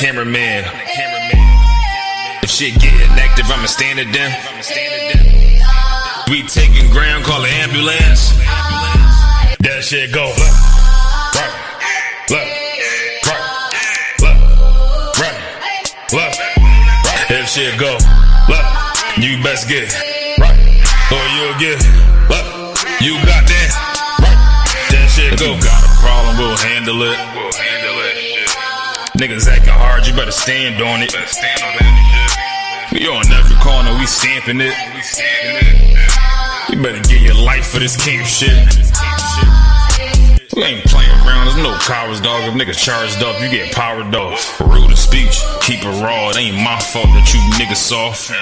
cameraman. If shit getting active, I'ma stand it down. We taking ground, call an ambulance. That shit go left, right, left, right, left, right, left, right. If shit go left, you best get right, or you'll get left. You got that right. That shit go. If you got a problem, we'll handle it. Niggas acting hard, you better stand on it. We on every corner, we stamping it. You better get your life for this camp shit. We ain't playing around, there's no cowards, dog. If niggas charged up, you get powered off. Rude of speech, keep it raw. It ain't my fault that you niggas soft.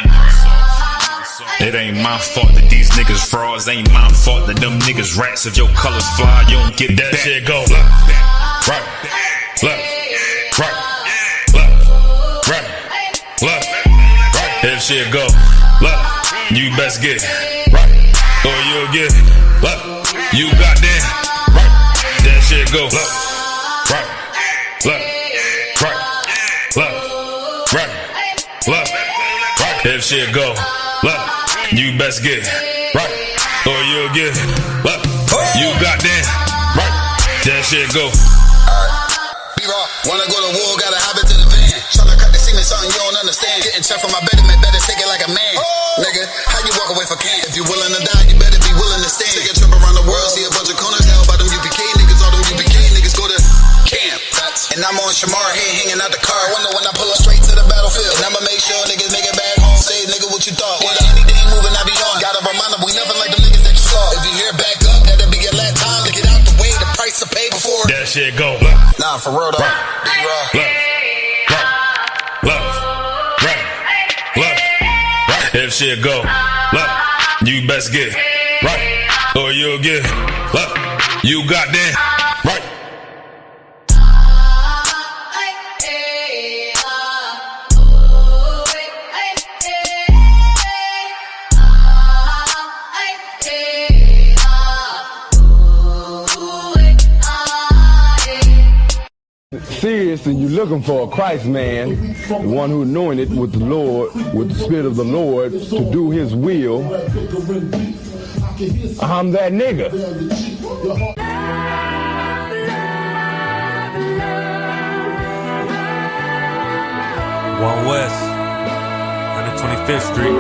It ain't my fault that these niggas frauds. Ain't my fault that them niggas rats. If your colors fly, you don't get that shit go left, right, left, right, left, right, left, right. If shit go left, you best get right, or you'll get left. You got that right. That shit go left, right, left, right, left, right, left, right. If shit go left, you best get right, or you'll get left. You got that right. That shit go. Wanna go to war, gotta hop into the van. Tryna cut the signal, something you don't understand. Getting checked for my betterment, better take it like a man. Nigga, how you walk away for camp? If you willing to die, you better be willing to stand. Take a trip around the world, see a bunch of corners. Hell by them UPK niggas, all them UPK niggas go to camp. And I'm on Shamar, head hanging out the car. Wonder when I pull up straight to the battlefield. And I'ma make sure niggas make it back home. Say, nigga, what you thought? Whether anything moving, I be on. Gotta remind them, we nothing like them niggas that you saw. If you hear back up, that'll be your last time to get out the way. The price to pay before. That shit go left. Nah, for real though. Right. Left, right, left, right. If shit go left, you best get right, or you'll get left. You got that right. Seriously, you're looking for a Christ man, the one who anointed with the Lord, with the Spirit of the Lord, to do His will. I'm that nigga. One West, 125th Street.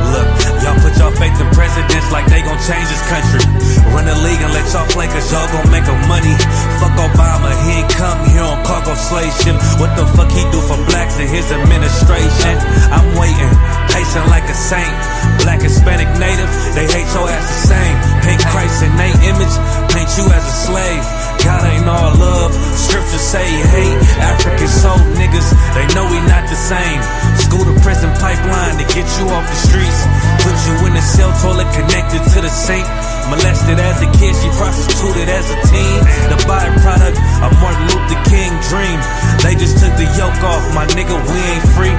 Look, y'all put y'all faith in presidents like they gon' change this country. Run the league and let y'all play cause y'all gon' make a money. Fuck Obama, he ain't come here on cargo slave ship. What the fuck he do for blacks in his administration? I'm waiting, patient like a saint. Black, Hispanic, Native, they hate your ass the same. Paint Christ in they image, paint you as a slave. God ain't all love, scriptures say he hate. African soul niggas, they know we not the same. School to prison pipeline to get you off the streets. Put you in the cell toilet connected to the sink. Molested as a kid, she prostituted as a teen. The byproduct of Martin Luther King dream. They just took the yoke off, my nigga, we ain't free.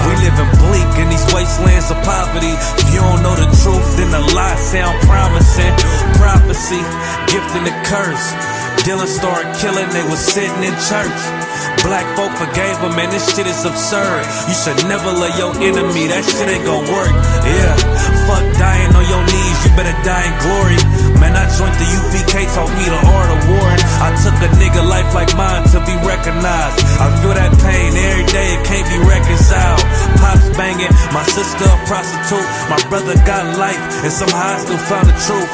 We living bleak in these wastelands of poverty. If you don't know the truth, then the lies sound promising. Prophecy, gift and the curse. Dylan started killing, they was sitting in church. Black folk forgave him, man, this shit is absurd. You should never love your enemy, that shit ain't gon' work. Yeah, fuck dying on your knees, you better die in glory. Man, I joined the UPK, taught me the art of warring. I took a nigga life like mine to be recognized. I feel that pain every day, it can't be reconciled. Pops banging, my sister a prostitute. My brother got life, and somehow I still found the truth.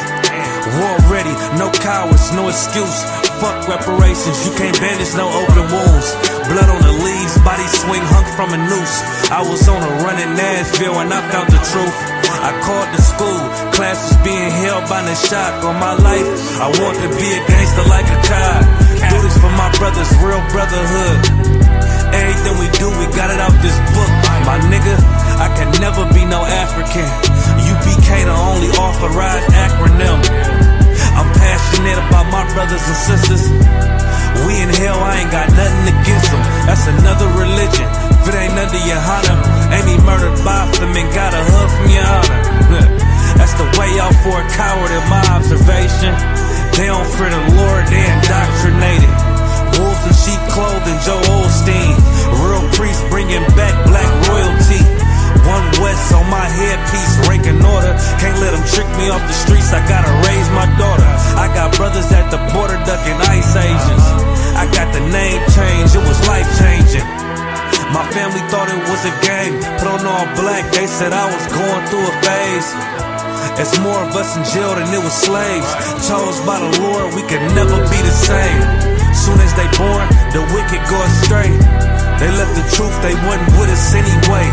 War ready, no cowards, no excuse. Fuck reparations, you can't bandage no open wounds. Blood on the leaves, body swing hung from a noose. I was on a run in Nashville and I found the truth. I called the school, classes being held by the shock on my life. I want to be a gangster like a cop. Do this for my brothers, real brotherhood. Everything we do, we got it out this book. My nigga, I can never be no African. UPK the only authorized acronym. I'm passionate about my brothers and sisters. We in hell, I ain't got nothing against them. That's another religion. If it ain't under your honor, ain't me murdered by them and got a hug from your honor. That's the way out for a coward in my observation. They don't fear the Lord, they indoctrinated. Wolves in sheep clothing, Joe Osteen. Real priest bringing back black royalty. One West on my headpiece, ranking order. Can't let them trick me off the streets, I gotta raise my daughter. I got brothers at the border ducking ICE agents. I got the name change, it was life changing. My family thought it was a game, put on all black, they said I was going through a phase. It's more of us in jail than it was slaves. Chose by the Lord, we could never be the same. Soon as they born, the wicked go astray. They left the truth, they wasn't with us anyway.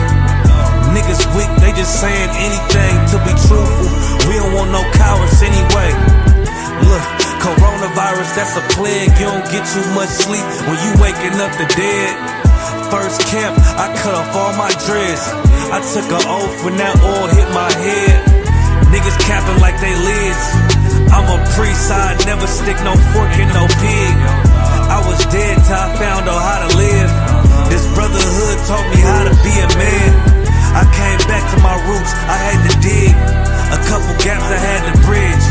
Niggas weak, they just saying anything to be truthful. We don't want no cowards anyway. Look, coronavirus, that's a plague. You don't get too much sleep when you waking up the dead. First camp, I cut off all my dreads. I took an oath when that oil hit my head. Niggas capping like they lids. I'm a priest, I never stick no fork in no pig. I was dead till I found out how to live. This brotherhood taught me how to be a man. I came back to my roots, I had to dig. A couple gaps I had to bridge.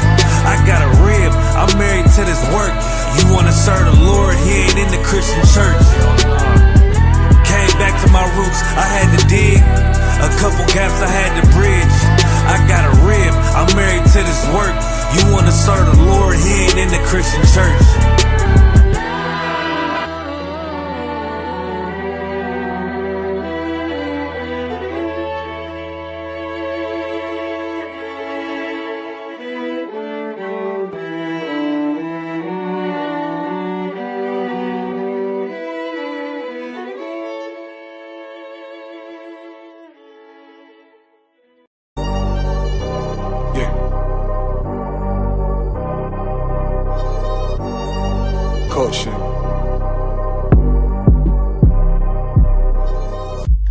I got a rib, I'm married to this work. You wanna serve the Lord, he ain't in the Christian church. Came back to my roots, I had to dig. A couple gaps I had to bridge. I got a rib, I'm married to this work. You wanna serve the Lord, he ain't in the Christian church.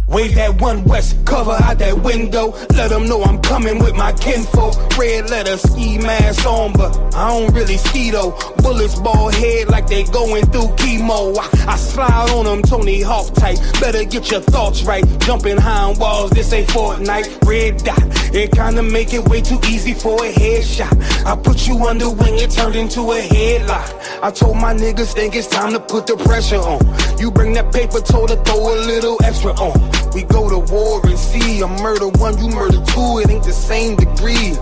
Wave that One West cover out that window. Let them know I'm coming with my kinfolk. Red letter ski mask on, but I don't really ski though. Bullets ball head like they going through chemo. I slide on them Tony Hawk type. Better get your thoughts right. Jumping high on walls, this ain't Fortnite. Red dot, it kinda make it way too easy for a headshot. I put you under when it turned into a headlock. I told my niggas think it's time to put the pressure on. You bring that paper, told her throw a little extra on. We go to war and see I murder one, you murder two, it ain't the same degree.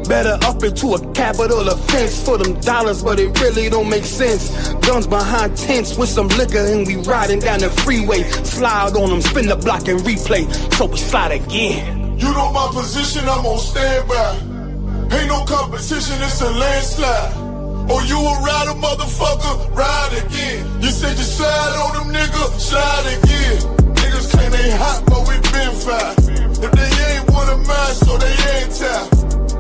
Better up into a capital offense for them dollars, but it really don't make sense. Guns behind tents with some liquor and we riding down the freeway. Slide on them, spin the block and replay, so we slide again. You know my position, I'm on standby. Ain't no competition, it's a landslide. Oh, you a rider, motherfucker, ride again. You said you slide on them, nigga, slide again. Niggas claim they hot, but we been fire. If they ain't one of mine, so they ain't tired.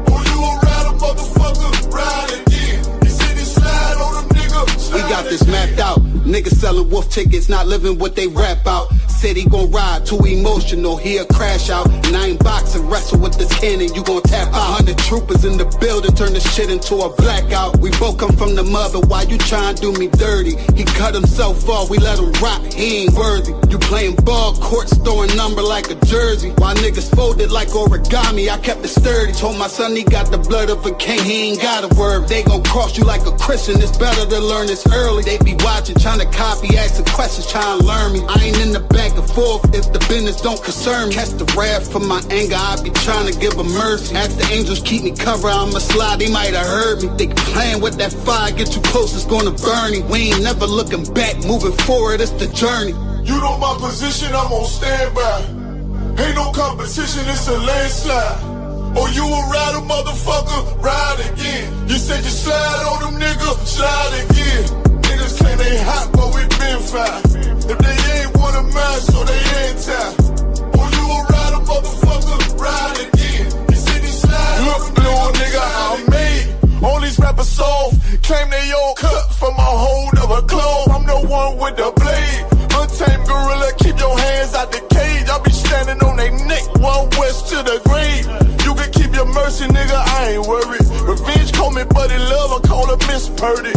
Oh, you a rider, motherfucker, ride again. You said you slide on them, nigga, slide. We got this mapped out. Niggas selling wolf tickets, not living what they rap out. Said he gon' ride, too emotional, he'll crash out. And I ain't boxing, wrestle with this cannon, you gon' tap out. 100 troopers in the building, turn this shit into a blackout. We both come from the mother, why you tryin' to do me dirty? He cut himself off, we let him rock, he ain't worthy. You playing ball courts, throwing number like a jersey. While niggas folded like origami, I kept it sturdy. Told my son he got the blood of a king, he ain't got a word. They gon' cross you like a Christian, it's better to learn this early. They be watching, trying to copy, asking questions, trying to learn me. I ain't in the back and forth if the business don't concern me. Catch the wrath from my anger, I be trying to give a mercy. Ask the angels keep me covered, I'ma slide, they might have heard me. They playing with that fire, get too close, it's gonna burn me. We ain't never looking back, moving forward, it's the journey. You know my position, I'm on standby. Ain't no competition, it's a landslide. Oh, you a rider, motherfucker, ride again. You said you slide on them, nigga, slide again. Niggas claim they hot, but we been fire. If they ain't one of mine, so they ain't tired. Oh, you a rider, motherfucker, ride again. You said you slide. Look, little nigga, I'm made. All these rappers soft, claim they all cut from a hold of a clove. I'm the one with the blade. Untamed gorilla, keep your hands out the cage. I be standing on they neck, One West to the grave. You can keep your mercy, nigga, I ain't worried. Revenge call me buddy love, I call her Miss Purdy.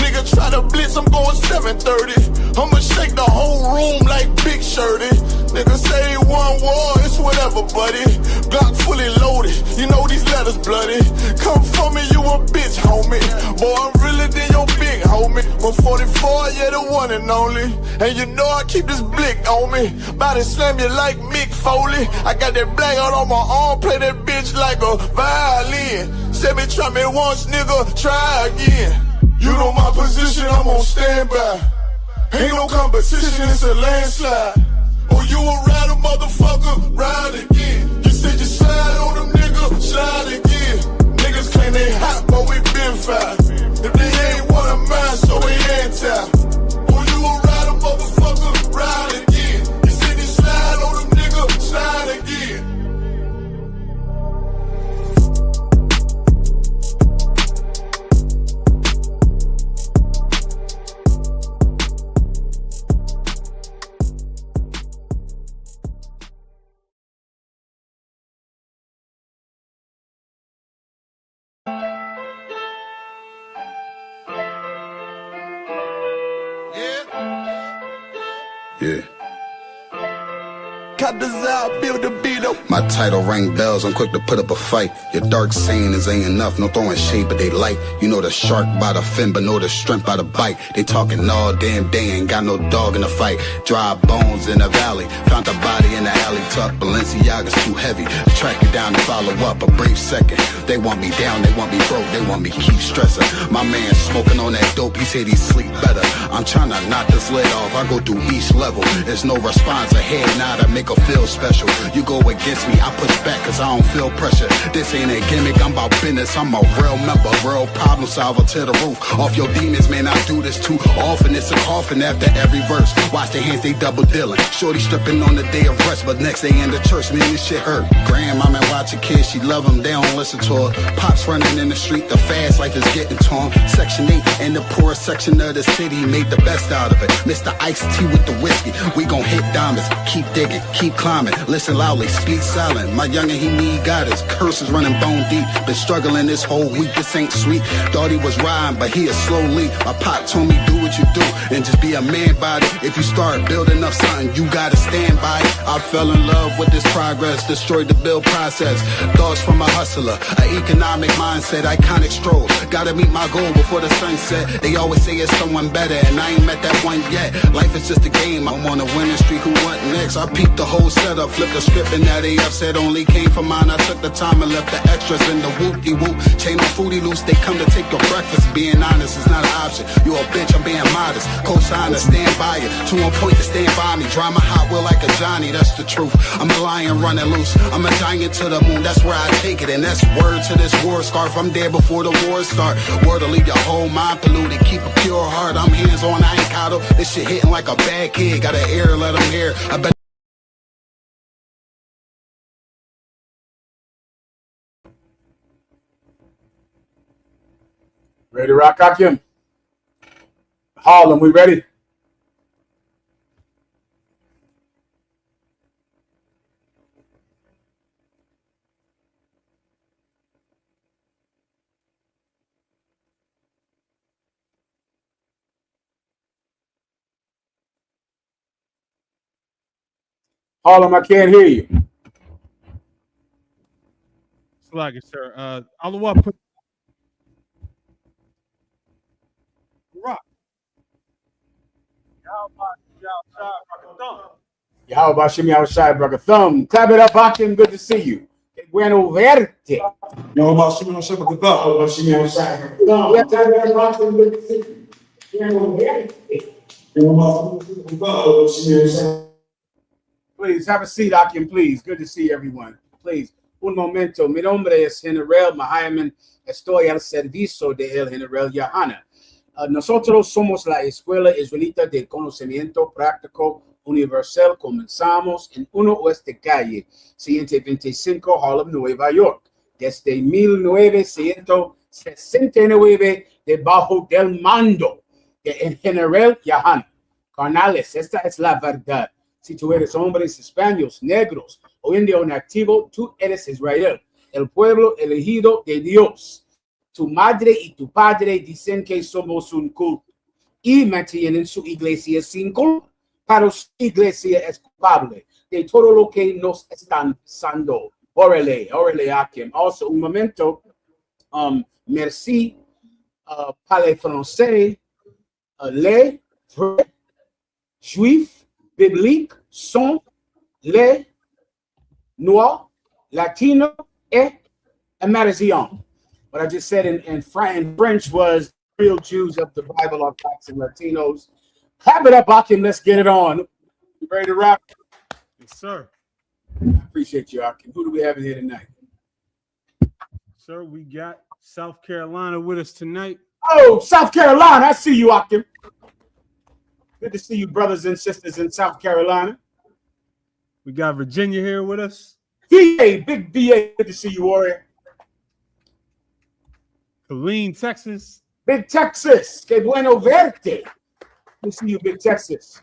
Nigga try to blitz, I'm going 730. I'ma shake the whole room like Big Shirty. Nigga say one war, it's whatever, buddy. Glock fully loaded, you know these letters bloody. Come for me, you a bitch, homie. Boy, I'm realer than your big homie. on me. 144, yeah, the one and only. And you know I keep this blick on me. Body slam you like Mick Foley. I got that black out on my arm, play that bitch like a violin. Said me try me once, nigga, try again. You know my position, I'm on standby. Ain't no competition, it's a landslide. Oh, you a rider, motherfucker, ride again. You said you slide on them, nigga, slide again. Niggas claim they hot, but we been fire. If they ain't one of mine, so we anti. Oh, you a rider, motherfucker, ride again. You said you slide on them, nigga, slide again. Yeah. Cut this out, build the beat up. My title ring bells, I'm quick to put up a fight. Your dark sayings ain't enough, no throwing shade, but they light. You know the shark by the fin, but know the strength by the bite. They talking all damn day, ain't got no dog in the fight. Dry bones in the valley, found the body in the alley. Tuck Balenciaga's too heavy, track it down and follow up a brief second. They want me down, they want me broke, they want me keep stressing. My man smoking on that dope, he said he sleep better. I'm trying to knock this lid off, I go through each level. There's no response ahead, now to make her feel special. You go against me, I push back cause I don't feel pressure. This ain't a gimmick, I'm about business, I'm a real member, real problem solver to the roof. Off your demons, man, I do this too often. It's a coffin after every verse. Watch their hands, they double dealing. Shorty stripping on the day of rest, but next day in the church, man, this shit hurt. Grandmama watch a kid, she love them, they don't listen to her. Pops running in the street, the fast life is getting torn. Section 8 in the poorest section of the city, made the best out of it. Mr. Iced Tea with the whiskey, we gon' hit diamonds. Keep digging, keep climbing, listen loudly, speak silent. My youngin', he need guidance, curses running bone deep. Been struggling this whole week, this ain't sweet. Thought he was riding, but he is slowly. My pop told me do what you do, and just be a man about it. If you start building up something, you gotta stand by it. I fell in love with this progress, destroyed the build process. Thoughts from a hustler, an economic mindset, iconic stroll. Gotta meet my goal before the sunset. They always say it's someone better, and I ain't met that one yet. Life is just a game, I'm on a winning streak, who want next? I peeped the whole setup, flipped the script, and now they upset only came for mine. I took the time and left the extras in the whoop-de-whoop. Chain of foodie loose, they come to take your breakfast. Being honest is not an option. You a bitch, I'm being modest. Co-signer, stand by it. To a point to stand by me. Drive my Hot Wheel like a Johnny, that's the truth. I'm a lion running loose. I'm a giant to the moon, that's where I take it. And that's word to this war scarf. I'm there before the war start. Word to leave your whole mind polluted. Keep a pure heart, I'm hands on, I ain't coddle. This shit hitting like a bad kid. Got an ear, let them hear. I bet. Ready to rock, Hakim? Harlem, we ready? Harlem, I can't hear you. Slug it, sir. Allah put rock. How about Shimmy outside, brother? Thumb. Clap it up, Hakim. Good to see you. Que bueno verte. How about Shimmy outside, brother? Thumb. How about Shimmy outside, brother? Clap it up, Hakim. Good to see you. Bueno verte. Please have a seat, Hakim, please. Good to see everyone. Please. Un momento. Mi nombre es General MAHAYAMAN. Estoy al servicio de el General Yahana. Nosotros somos la Escuela Israelita de Conocimiento Práctico Universal. Comenzamos en 1 Oeste Calle, 125 Harlem, Nueva York. Desde 1969, debajo del mando del General Yahana. Carnales, esta es la verdad. Si tú eres hombres, hispanos, negros o indio nativo, tú eres Israel, el pueblo elegido de Dios. Tu madre y tu padre dicen que somos un culto y mantienen su iglesia sin culpa, pero su iglesia es culpable de todo lo que nos están pasando. Órale, Hakim. Also, un momento. Merci, parle français. Les vrais juifs bibliques sont les noirs, latinos, et américains. What I just said in French was real Jews of the Bible are blacks and Latinos. Clap it up, Akim. Let's get it on. You ready to rock? Yes, sir. I appreciate you, Akim. Who do we have in here tonight? Sir, we got South Carolina with us tonight. Oh, South Carolina. I see you, Akim. Good to see you, brothers and sisters in South Carolina. We got Virginia here with us. VA, big VA. Good to see you, Warrior. Killeen, Texas. Big Texas. Que bueno verte. Good to see you, Big Texas.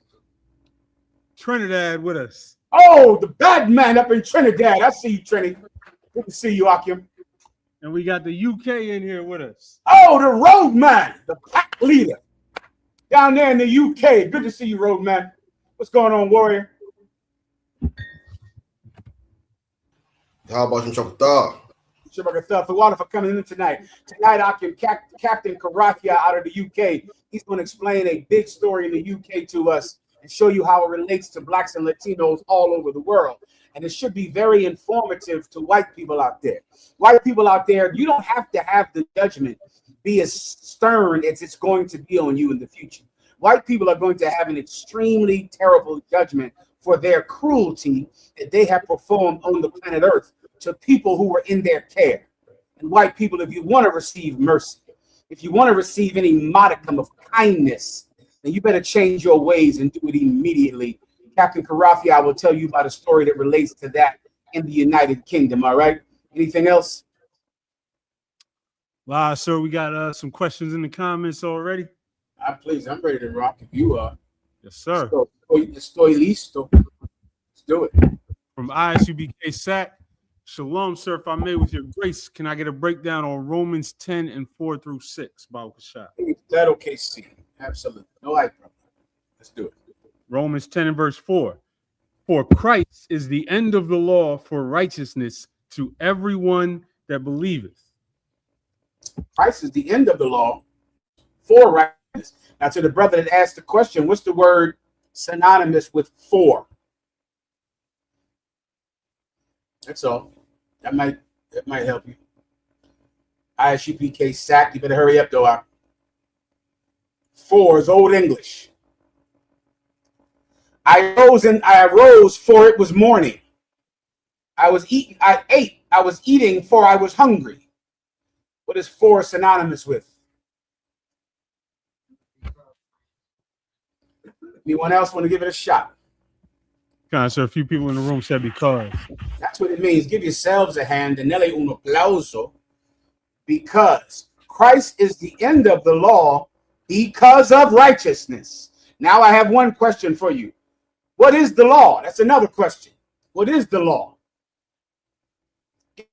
Trinidad with us. Oh, the bad man up in Trinidad. I see you, Trini. Good to see you, Akim. And we got the UK in here with us. Oh, the road man, the pack leader. Down there in the UK. Good to see you, road man. What's going on, Warrior? How about some chocolate? Shabbat for water for coming in tonight. Tonight, Akim, Captain Karakia out of the UK. He's going to explain a big story in the UK to us and show you how it relates to blacks and Latinos all over the world. And it should be very informative to white people out there. White people out there, you don't have to have the judgment be as stern as it's going to be on you in the future. White people are going to have an extremely terrible judgment for their cruelty that they have performed on the planet Earth to people who were in their care. And white people, if you want to receive mercy, if you want to receive any modicum of kindness, then you better change your ways and do it immediately. Captain Karafia will tell you about a story that relates to that in the United Kingdom. All right. Anything else? Wow, sir, we got some questions in the comments already. Please, I'm ready to rock if you are. Yes, sir. Estoy listo. Let's do it. From ISUPK SAC. Shalom, sir. If I may, with your grace, can I get a breakdown on Romans 10 and 4 through 6? Baruch Hashem. That okay, see. Absolutely. No hype problem. Let's do it. Romans 10 and verse 4. For Christ is the end of the law for righteousness to everyone that believeth. Christ is the end of the law for righteousness. Now, to the brother that asked the question, what's the word synonymous with for? That's all. That might help you. ISUPK SAC. You better hurry up, though. For is Old English. I arose, for it was morning. I ate, I was eating, for I was hungry. What is for synonymous with? Anyone else want to give it a shot? So a few people in the room said because. That's what it means. Give yourselves a hand. Denele un aplauso. Because Christ is the end of the law because of righteousness. Now I have one question for you. What is the law? That's another question. What is the law?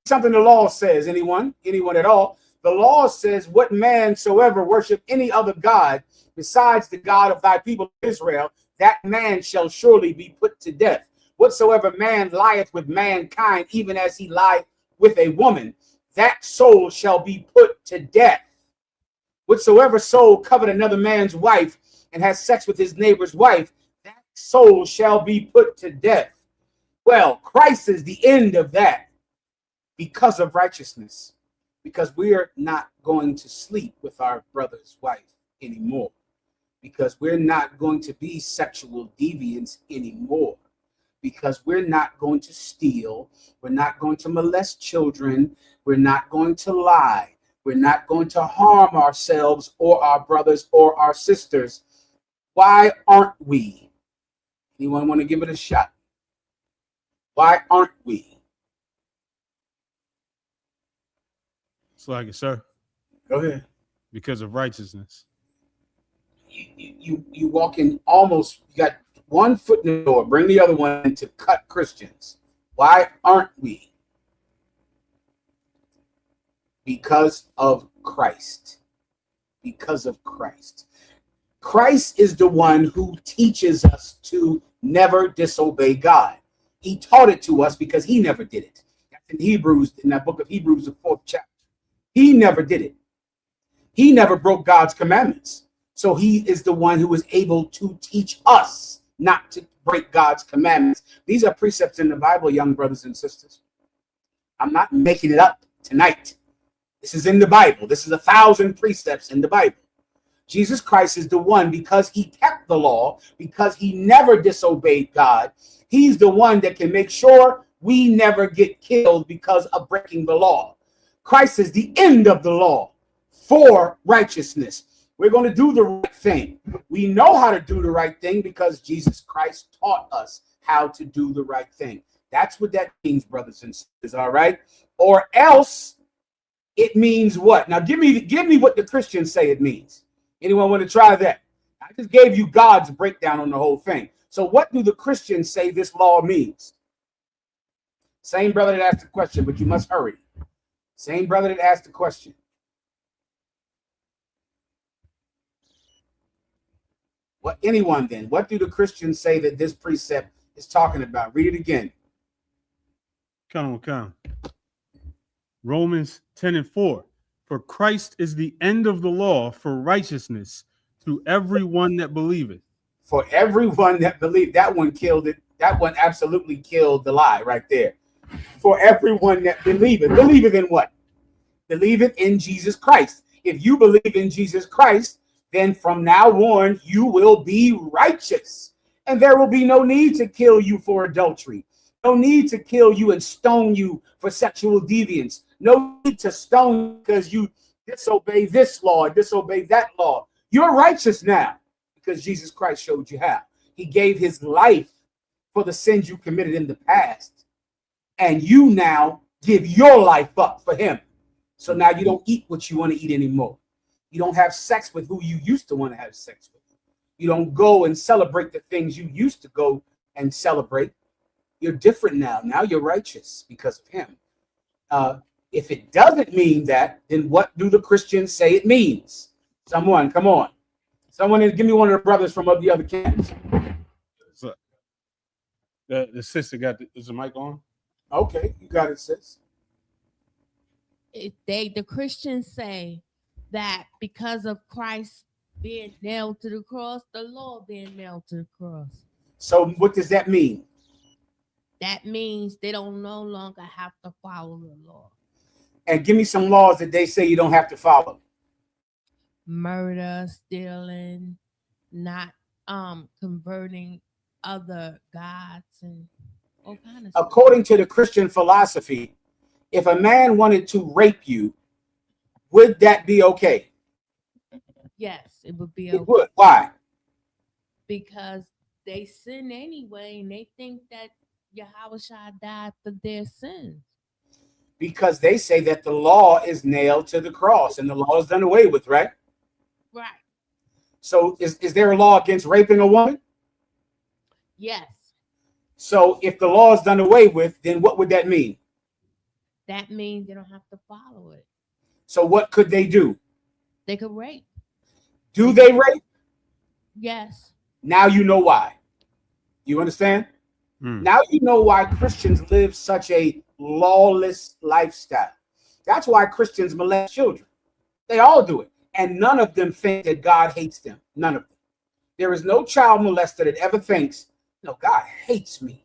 Something the law says. Anyone at all? The law says, what man soever worship any other God besides the God of thy people Israel, that man shall surely be put to death. Whatsoever man lieth with mankind, even as he lieth with a woman, that soul shall be put to death. Whatsoever soul covet another man's wife and has sex with his neighbor's wife, that soul shall be put to death. Well, Christ is the end of that because of righteousness, because we are not going to sleep with our brother's wife anymore, because we're not going to be sexual deviants anymore, because we're not going to steal, we're not going to molest children, we're not going to lie, we're not going to harm ourselves or our brothers or our sisters. Why aren't we? Anyone want to give it a shot? Why aren't we? It's like it, sir. Go ahead. Because of righteousness. You walk in almost, you got one foot in the door, bring the other one to cut Christians. Why aren't we? Because of Christ. Because of Christ. Christ is the one who teaches us to never disobey God. He taught it to us because he never did it. That's in Hebrews, in that book of Hebrews, the 4th chapter. He never did it. He never broke God's commandments. So he is the one who is able to teach us not to break God's commandments. These are precepts in the Bible, young brothers and sisters. I'm not making it up tonight. This is in the Bible. This is 1,000 precepts in the Bible. Jesus Christ is the one, because he kept the law, because he never disobeyed God. He's the one that can make sure we never get killed because of breaking the law. Christ is the end of the law for righteousness. We're going to do the right thing. We know how to do the right thing because Jesus Christ taught us how to do the right thing. That's what that means, brothers and sisters, all right? Or else it means what? Now give me what the Christians say it means. Anyone want to try that? I just gave you God's breakdown on the whole thing. So what do the Christians say this law means? Same brother that asked the question, but you must hurry. Same brother that asked the question. What anyone then? What do the Christians say that this precept is talking about? Read it again. Come on. Romans 10:4. For Christ is the end of the law for righteousness to everyone that believeth. For everyone that believed. That one killed it. That one absolutely killed the lie right there. For everyone that believeth. Believeth in what? Believeth in Jesus Christ. If you believe in Jesus Christ, then from now on you will be righteous. And there will be no need to kill you for adultery. No need to kill you and stone you for sexual deviance. No need to stone because you disobey this law, disobey that law. You're righteous now because Jesus Christ showed you how. He gave his life for the sins you committed in the past. And you now give your life up for him. So now you don't eat what you want to eat anymore. You don't have sex with who you used to want to have sex with. You don't go and celebrate the things you used to go and celebrate. You're different now. Now you're righteous because of him. If it doesn't mean that, then what do the Christians say it means? Someone, come on. Someone, give me one of the brothers from the other camps. So, the sister got is the mic on? Okay, you got it, sis. The Christians say that because of Christ being nailed to the cross, the law being nailed to the cross. So what does that mean? That means they don't no longer have to follow the law. And give me some laws that they say you don't have to follow. Murder, stealing, not converting other gods, and all kinds of stuff. According to the Christian philosophy, if a man wanted to rape you, would that be okay? Yes, it would be okay. It would. Why? Because they sin anyway, and they think that Yahweh died for their sins. Because they say that the law is nailed to the cross and the law is done away with, right? Right. So is there a law against raping a woman? Yes. So if the law is done away with, then what would that mean? That means they don't have to follow it. So what could they do? They could rape. Do they rape? Yes. Now you know why. You understand? Now you know why Christians live such a lawless lifestyle. That's why Christians molest children. They all do it. And none of them think that God hates them. None of them. There is no child molester that ever thinks, no, God hates me.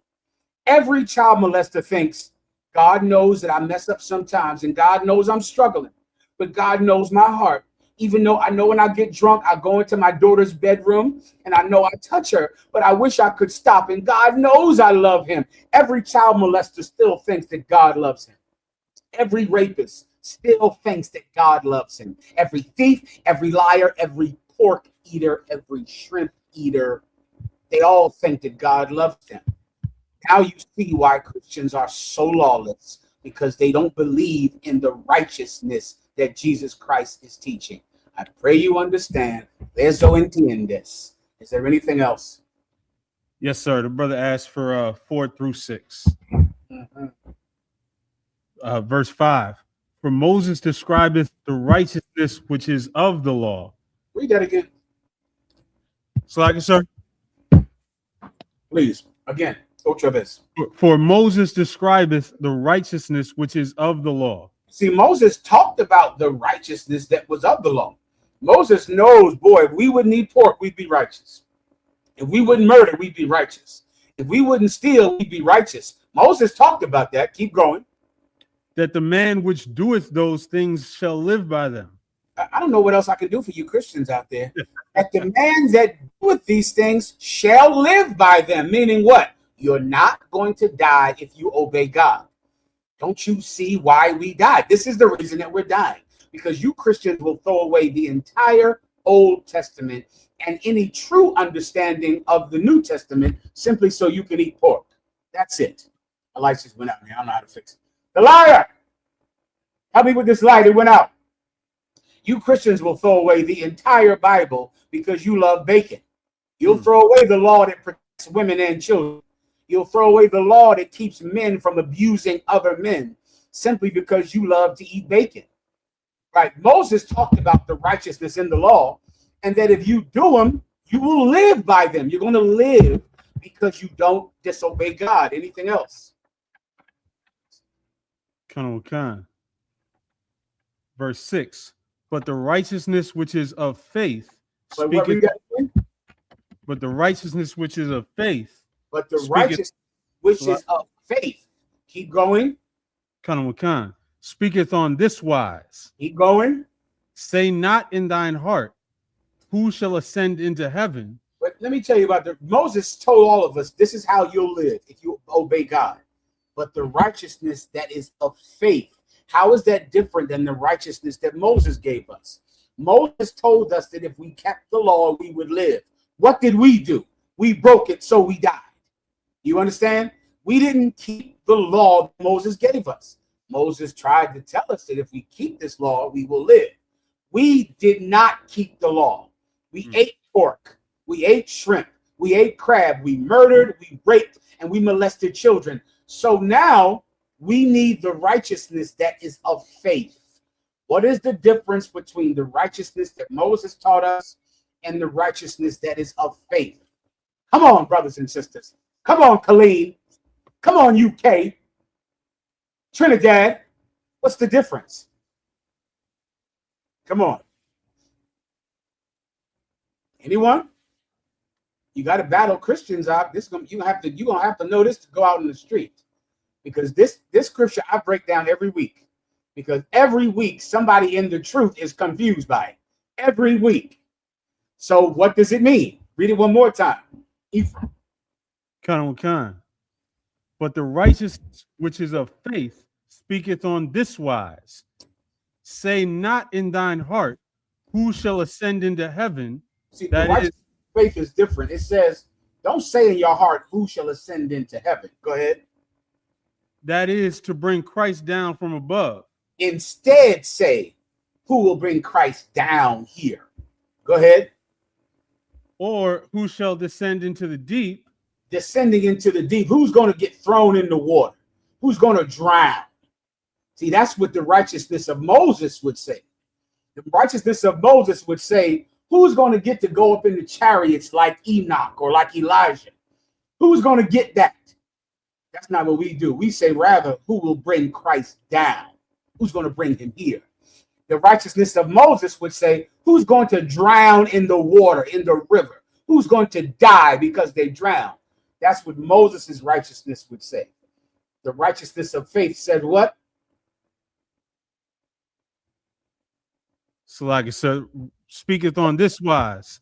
Every child molester thinks, God knows that I mess up sometimes and God knows I'm struggling. But God knows my heart. Even though I know when I get drunk, I go into my daughter's bedroom and I know I touch her, but I wish I could stop. And God knows I love him. Every child molester still thinks that God loves him. Every rapist still thinks that God loves him. Every thief, every liar, every pork eater, every shrimp eater, they all think that God loves them. Now you see why Christians are so lawless, because they don't believe in the righteousness that Jesus Christ is teaching. I pray you understand. Eso entiendes. Is there anything else? Yes, sir. The brother asked for 4 through 6. Verse 5. For Moses describeth the righteousness which is of the law. Read that again. Slide, sir. Please, again. Otra vez. For Moses describeth the righteousness which is of the law. See, Moses talked about the righteousness that was of the law. Moses knows, boy, if we wouldn't eat pork, we'd be righteous. If we wouldn't murder, we'd be righteous. If we wouldn't steal, we'd be righteous. Moses talked about that. Keep going. That the man which doeth those things shall live by them. I don't know what else I can do for you Christians out there. That the man that doeth these things shall live by them. Meaning what? You're not going to die if you obey God. Don't you see why we died? This is the reason that we're dying. Because you Christians will throw away the entire Old Testament and any true understanding of the New Testament simply so you can eat pork. That's it. The lights just went out. I don't know how to fix it. The liar! Help me with this light. It went out. You Christians will throw away the entire Bible because you love bacon. You'll throw away the law that protects women and children. You'll throw away the law that keeps men from abusing other men simply because you love to eat bacon. Right? Moses talked about the righteousness in the law, and that if you do them, you will live by them. You're going to live because you don't disobey God. Anything else? Verse 6. But the righteousness which is of faith but the righteousness which is of faith. But the righteousness which is of faith. Keep going. Speaketh on this wise. Keep going. Say not in thine heart, who shall ascend into heaven? But let me tell you about Moses told all of us, this is how you'll live if you obey God. But the righteousness that is of faith. How is that different than the righteousness that Moses gave us? Moses told us that if we kept the law, we would live. What did we do? We broke it, so we died. You understand? We didn't keep the law that Moses gave us. Moses tried to tell us that if we keep this law, we will live. We did not keep the law. We ate pork. We ate shrimp. We ate crab. We murdered. We raped. And we molested children. So now we need the righteousness that is of faith. What is the difference between the righteousness that Moses taught us and the righteousness that is of faith? Come on, brothers and sisters. Come on, Colleen. Come on, UK. Trinidad. What's the difference? Come on. Anyone? You got to battle Christians out. You're gonna have to know this to go out in the street. Because this scripture I break down every week. Because every week somebody in the truth is confused by it. Every week. So what does it mean? Read it one more time. Ephraim. But the righteousness which is of faith speaketh on this wise. Say not in thine heart, who shall ascend into heaven? See, the righteous faith is different. It says, don't say in your heart, who shall ascend into heaven? Go ahead. That is to bring Christ down from above. Instead say, who will bring Christ down here? Go ahead. Or who shall descend into the deep? Descending into the deep. Who's going to get thrown in the water? Who's going to drown? See, that's what the righteousness of Moses would say. The righteousness of Moses would say, who's going to get to go up in the chariots like Enoch or like Elijah? Who's going to get that? That's not what we do. We say rather, who will bring Christ down? Who's going to bring him here? The righteousness of Moses would say, who's going to drown in the water, in the river? Who's going to die because they drown? That's what Moses' righteousness would say. The righteousness of faith said what? So like it said, speaketh on this wise.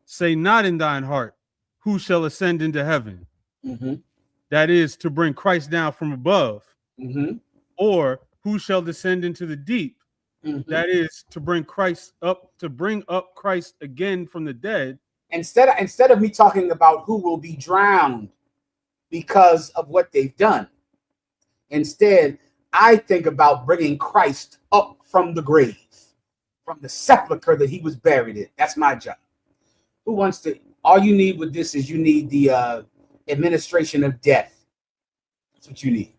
Say not in thine heart, who shall ascend into heaven? Mm-hmm. That is to bring Christ down from above. Mm-hmm. Or who shall descend into the deep? Mm-hmm. That is to bring Christ up, to bring up Christ again from the dead. Instead of me talking about who will be drowned because of what they've done, instead, I think about bringing Christ up from the grave, from the sepulcher that he was buried in. That's my job. Who wants to? All you need with this is you need the administration of death. That's what you need.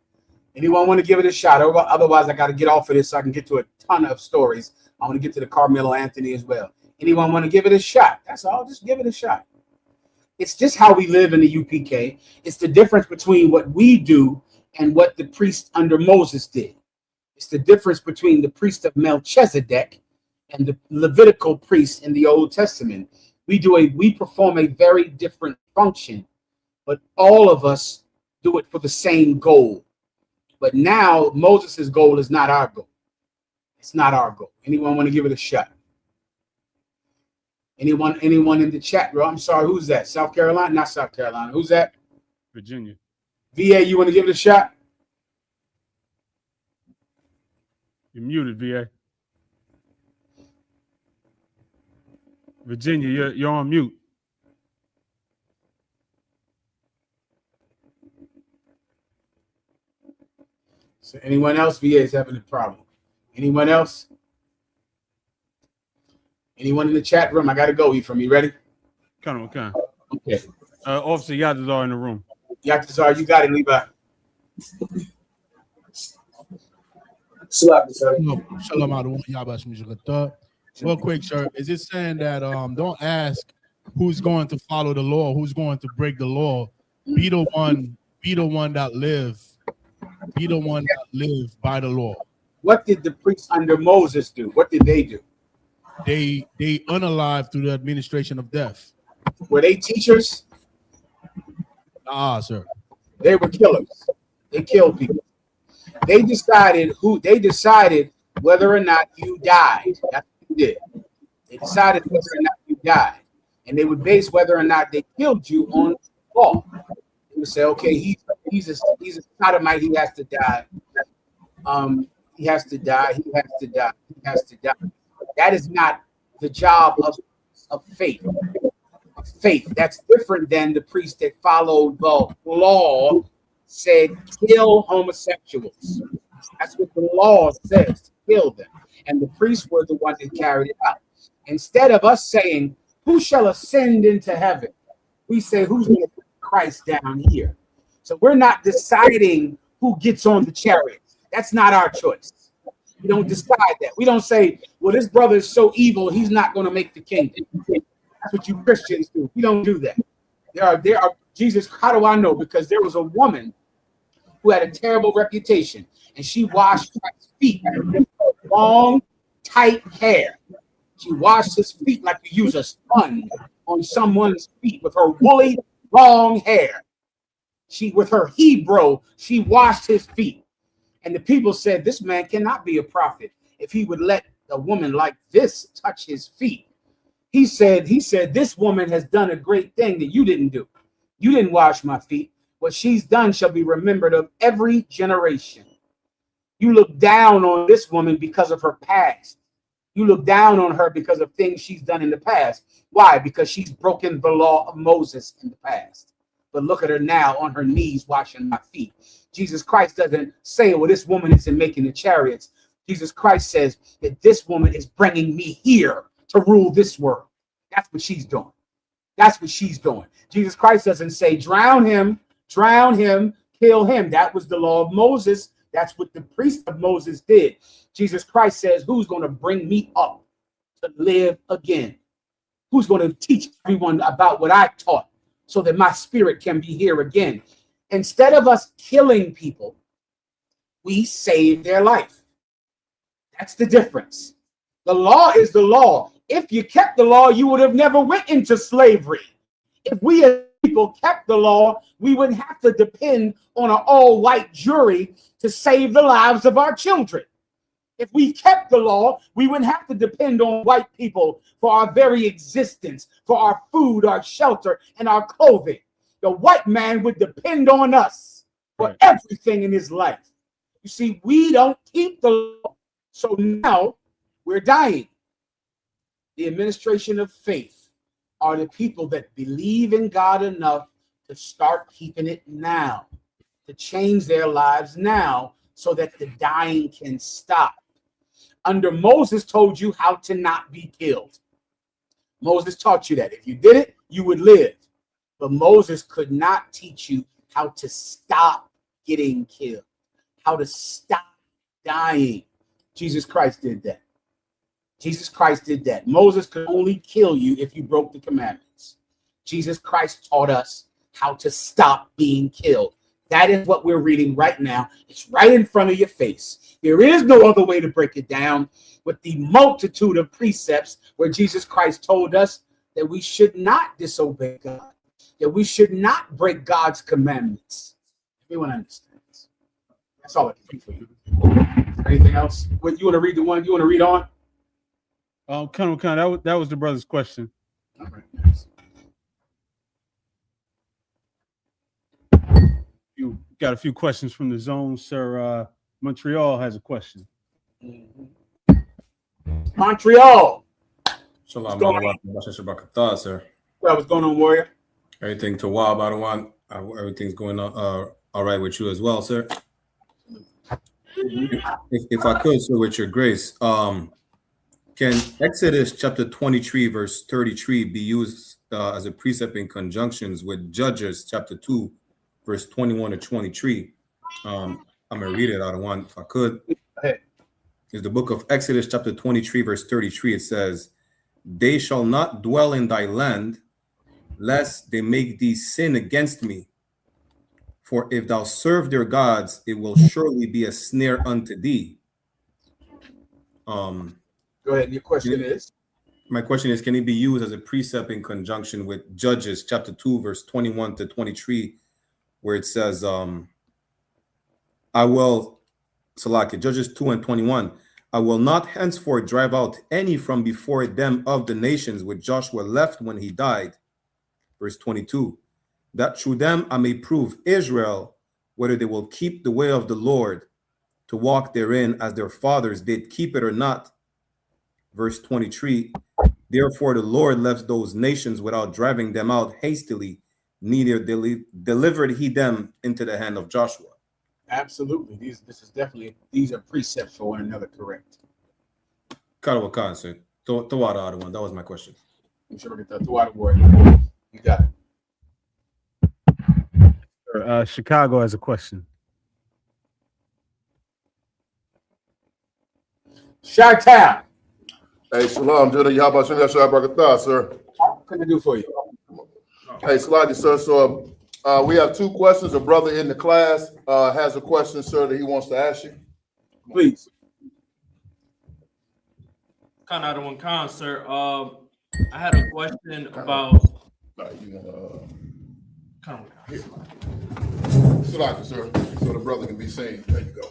Anyone want to give it a shot? Otherwise, I got to get off of this so I can get to a ton of stories. I want to get to the Karmelo Anthony as well. Anyone want to give it a shot? That's all. Just give it a shot. It's just how we live in the UPK. It's the difference between what we do and what the priest under Moses did. It's the difference between the priest of Melchizedek and the Levitical priests in the Old Testament. We perform a very different function, but all of us do it for the same goal. But now Moses' goal is not our goal. It's not our goal. Anyone want to give it a shot? Anyone in the chat, bro? I'm sorry, who's that? South Carolina? Not South Carolina. Who's that? Virginia. VA, you want to give it a shot? You're muted, VA. Virginia, you're on mute. So anyone else? VA is having a problem. Anyone else? Anyone in the chat room? I got to go, Ephraim. You ready? Come on. Okay. Officer Yatazar in the room. Yatazar, you got it, Levi. Shalom out. Real quick, sir. Is it saying that don't ask who's going to follow the law, who's going to break the law? Be the one that live. Be the one that live by the law. What did the priests under Moses do? What did they do? They unalive through the administration of death. Were they teachers? Sir. They were killers. They killed people. They decided whether or not you died. That's what they did. They decided whether or not you died. And they would base whether or not they killed you on law. They would say, okay, he's a sodomite, he has to die. He has to die. That is not the job of faith. That's different than the priests that followed the law, said kill homosexuals. That's what the law says, to kill them. And the priests were the one that carried it out. Instead of us saying, who shall ascend into heaven? We say, who's going to put Christ down here? So we're not deciding who gets on the chariot. That's not our choice. We don't decide that. We don't say, well, this brother is so evil, he's not going to make the kingdom. That's what you Christians do. We don't do that. There are Jesus, how do I know? Because there was a woman who had a terrible reputation, and she washed Christ's feet with long, tight hair. She washed his feet like you use a sponge on someone's feet with her woolly, long hair. With her Hebrew, she washed his feet. And the people said, this man cannot be a prophet if he would let a woman like this touch his feet. He said, this woman has done a great thing that you didn't do. You didn't wash my feet. What she's done shall be remembered of every generation. You look down on this woman because of her past. You look down on her because of things she's done in the past. Why? Because she's broken the law of Moses in the past. But look at her now on her knees washing my feet. Jesus Christ doesn't say, well, this woman isn't making the chariots. Jesus Christ says that this woman is bringing me here to rule this world. That's what she's doing. That's what she's doing. Jesus Christ doesn't say, drown him, kill him. That was the law of Moses. That's what the priest of Moses did. Jesus Christ says, who's going to bring me up to live again? Who's going to teach everyone about what I taught so that my spirit can be here again? Instead of us killing people, we save their life. That's the difference. The law is the law. If you kept the law, you would have never went into slavery. If we as people kept the law, we wouldn't have to depend on an all-white jury to save the lives of our children. If we kept the law, we wouldn't have to depend on white people for our very existence, for our food, our shelter, and our clothing. The white man would depend on us for everything in his life. You see, we don't keep the law. So now we're dying. The administration of faith are the people that believe in God enough to start keeping it now, to change their lives now so that the dying can stop. Under Moses told you how to not be killed. Moses taught you that. If you did it, you would live. But Moses could not teach you how to stop getting killed, how to stop dying. Jesus Christ did that. Jesus Christ did that. Moses could only kill you if you broke the commandments. Jesus Christ taught us how to stop being killed. That is what we're reading right now. It's right in front of your face. There is no other way to break it down with the multitude of precepts where Jesus Christ told us that we should not disobey God, that we should not break God's commandments. Everyone understands. That's all I can do for you. Anything else? What, you want to read the one? You want to read on? Colonel Khan, that was the brother's question. All right. You got a few questions from the zone, sir. Montreal has a question. Montreal. Shalom, sir. What's going on, warrior? Everything to wow, Badawan. Everything's going on all right with you as well, sir. If I could, sir, with your grace, can Exodus chapter 23, verse 33 be used as a precept in conjunctions with Judges chapter 2, verse 21 to 23? I'm going to read it out of one, if I could. It's the book of Exodus chapter 23, verse 33. It says, "They shall not dwell in thy land, lest they make thee sin against me. For if thou serve their gods, it will surely be a snare unto thee." Go ahead. Your question is? My question is, can it be used as a precept in conjunction with Judges chapter 2, verse 21 to 23, where it says, Judges 2 and 21, "I will not henceforth drive out any from before them of the nations which Joshua left when he died." Verse 22, "That through them I may prove Israel, whether they will keep the way of the Lord, to walk therein as their fathers did, keep it or not." Verse 23, "Therefore the Lord left those nations without driving them out hastily, neither delivered he them into the hand of Joshua." Absolutely. These are precepts for one another, correct? Karawakan, sir. Tawada one. That was my question. I'm sure we get the Tawada warrior. You got it. Chicago has a question. Chi-Town. Hey, Shalom, Judah. Yahba Shem Yashua Barakatah, sir. What can I do for you? Hey, Salaki, sir. So we have two questions. A brother in the class has a question, sir, that he wants to ask you. Please. Khan, sir. I had a question about. Salaki, sir. So the brother can be seen. There you go.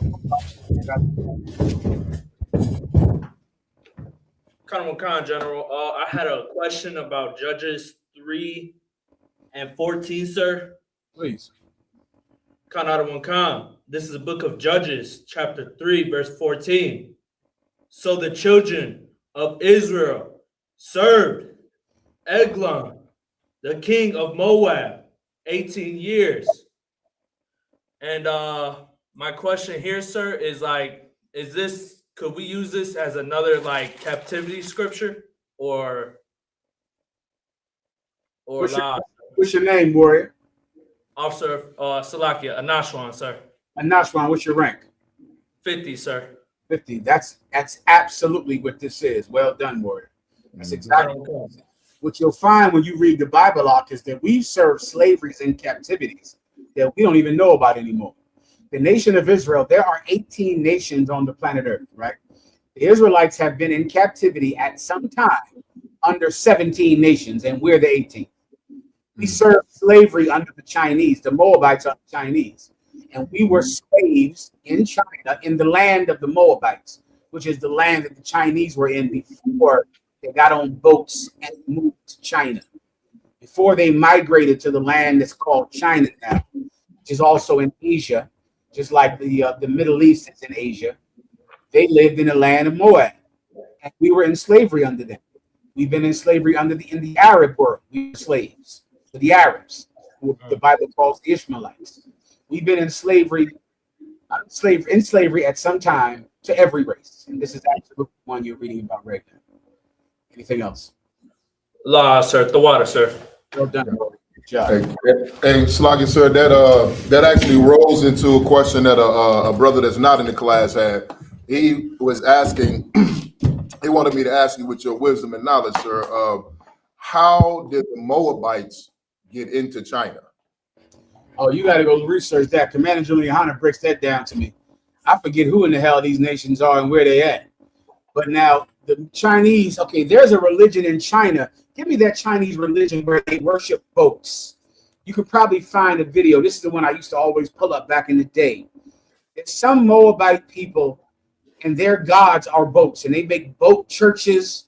Khan, General. I had a question about Judges 3 and 14, sir. Please. Khan, this is the book of Judges, chapter 3, verse 14. "So the children of Israel served Eglon, the king of Moab, 18 years. And my question here, sir, is could we use this as another captivity scripture or not? What's your name, warrior? Officer Salakia, Anashwan, sir. Anashwan, what's your rank? 50, sir. 50. That's absolutely what this is. Well done, warrior. That's exactly what you'll find when you read the Bible arc is that we've served slaveries and captivities that we don't even know about anymore. The nation of Israel, there are 18 nations on the planet Earth, right? The Israelites have been in captivity at some time under 17 nations, and we're the 18th. We served slavery under the Chinese. The Moabites are the Chinese. And we were slaves in China, in the land of the Moabites, which is the land that the Chinese were in before they got on boats and moved to China. Before they migrated to the land that's called China now, which is also in Asia, just like the Middle East is in Asia. They lived in the land of Moab. And we were in slavery under them. We've been in slavery in the Arab world. We were slaves to the Arabs, who the Bible calls the Ishmaelites. We've been in slavery at some time to every race. And this is actually the one you're reading about right now. Anything else? La, sir. The water, sir. Well done. Good job. Hey, Sluggy, sir, that actually rolls into a question that a brother that's not in the class had. He was asking, he wanted me to ask you with your wisdom and knowledge, sir, how did the Moabites get into China? Oh, you got to go research that. Commander Juliana breaks that down to me. I forget who in the hell these nations are and where they at. But now the Chinese, okay, there's a religion in China. Give me that Chinese religion where they worship boats. You could probably find a video. This is the one I used to always pull up back in the day. It's some Moabite people, and their gods are boats, and they make boat churches,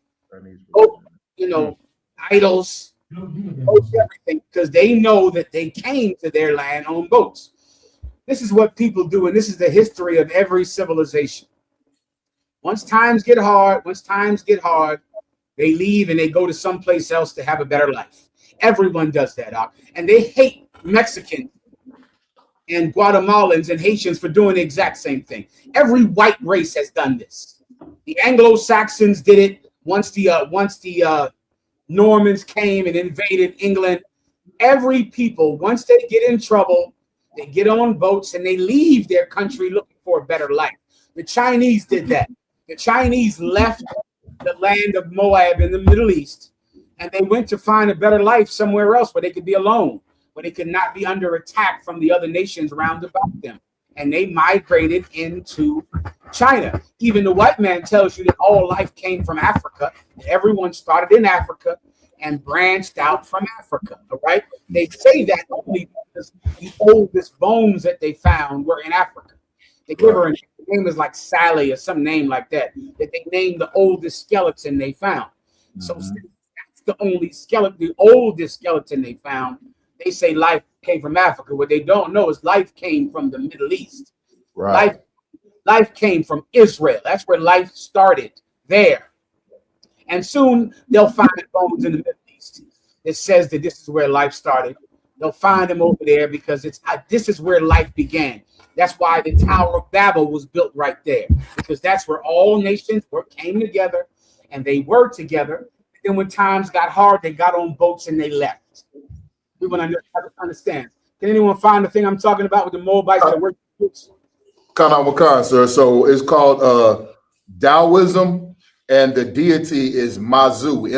boat, idols, boats, everything, because they know that they came to their land on boats. This is what people do, and this is the history of every civilization. Once times get hard, they leave and they go to someplace else to have a better life. Everyone does that, and they hate Mexicans and Guatemalans and Haitians for doing the exact same thing. Every white race has done this. The Anglo-Saxons did it once the Normans came and invaded England. Every people, once they get in trouble, they get on boats and they leave their country looking for a better life. The Chinese did that. The Chinese left the land of Moab in the Middle East, and they went to find a better life somewhere else where they could be alone, where they could not be under attack from the other nations round about them. And they migrated into China. Even the white man tells you that all life came from Africa. Everyone started in Africa and branched out from Africa. All right. They say that only because the oldest bones that they found were in Africa. They give her a name is like Sally or some name like that. That they named the oldest skeleton they found. So that's the only skeleton, the oldest skeleton they found. They say life came from Africa. What they don't know is life came from the Middle East. Right. Life came from Israel. That's where life started there. And soon they'll find bones in the Middle East. It says that this is where life started. They'll find them over there because this is where life began. That's why the Tower of Babel was built right there, because that's where all nations came together, and they were together. Then when times got hard, they got on boats and they left. We want to understand. Can anyone find the thing I'm talking about with the Moabites that work boats? Wakan, sir. So it's called Taoism, and the deity is Mazu,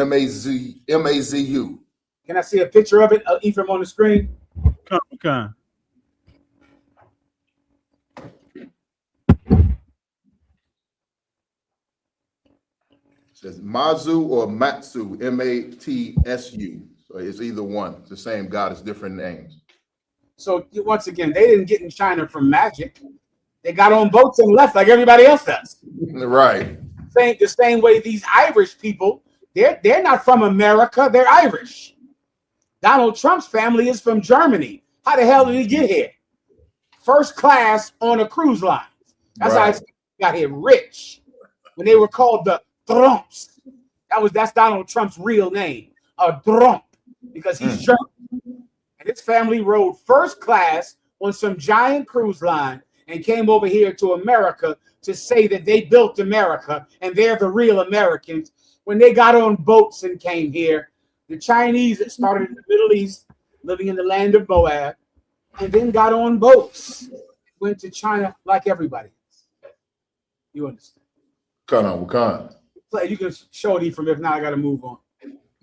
M-A-Z-U. Can I see a picture of it, Ephraim, on the screen? Wakan. It says Mazu or Matsu, M-A-T-S-U. So it's either one. It's the same God, it's different names. So once again, they didn't get in China from magic. They got on boats and left like everybody else does. Right. The same way these Irish people, they're not from America, they're Irish. Donald Trump's family is from Germany. How the hell did he get here? First class on a cruise line. That's how he got here rich. When they were called the Trumps. That's Donald Trump's real name. A Trump. Because he's German. And his family rode first class on some giant cruise line and came over here to America to say that they built America and they're the real Americans. When they got on boats and came here, the Chinese that started in the Middle East, living in the land of Moab, and then got on boats, went to China like everybody else. You understand? Wakan. You can show it from if not, I got to move on.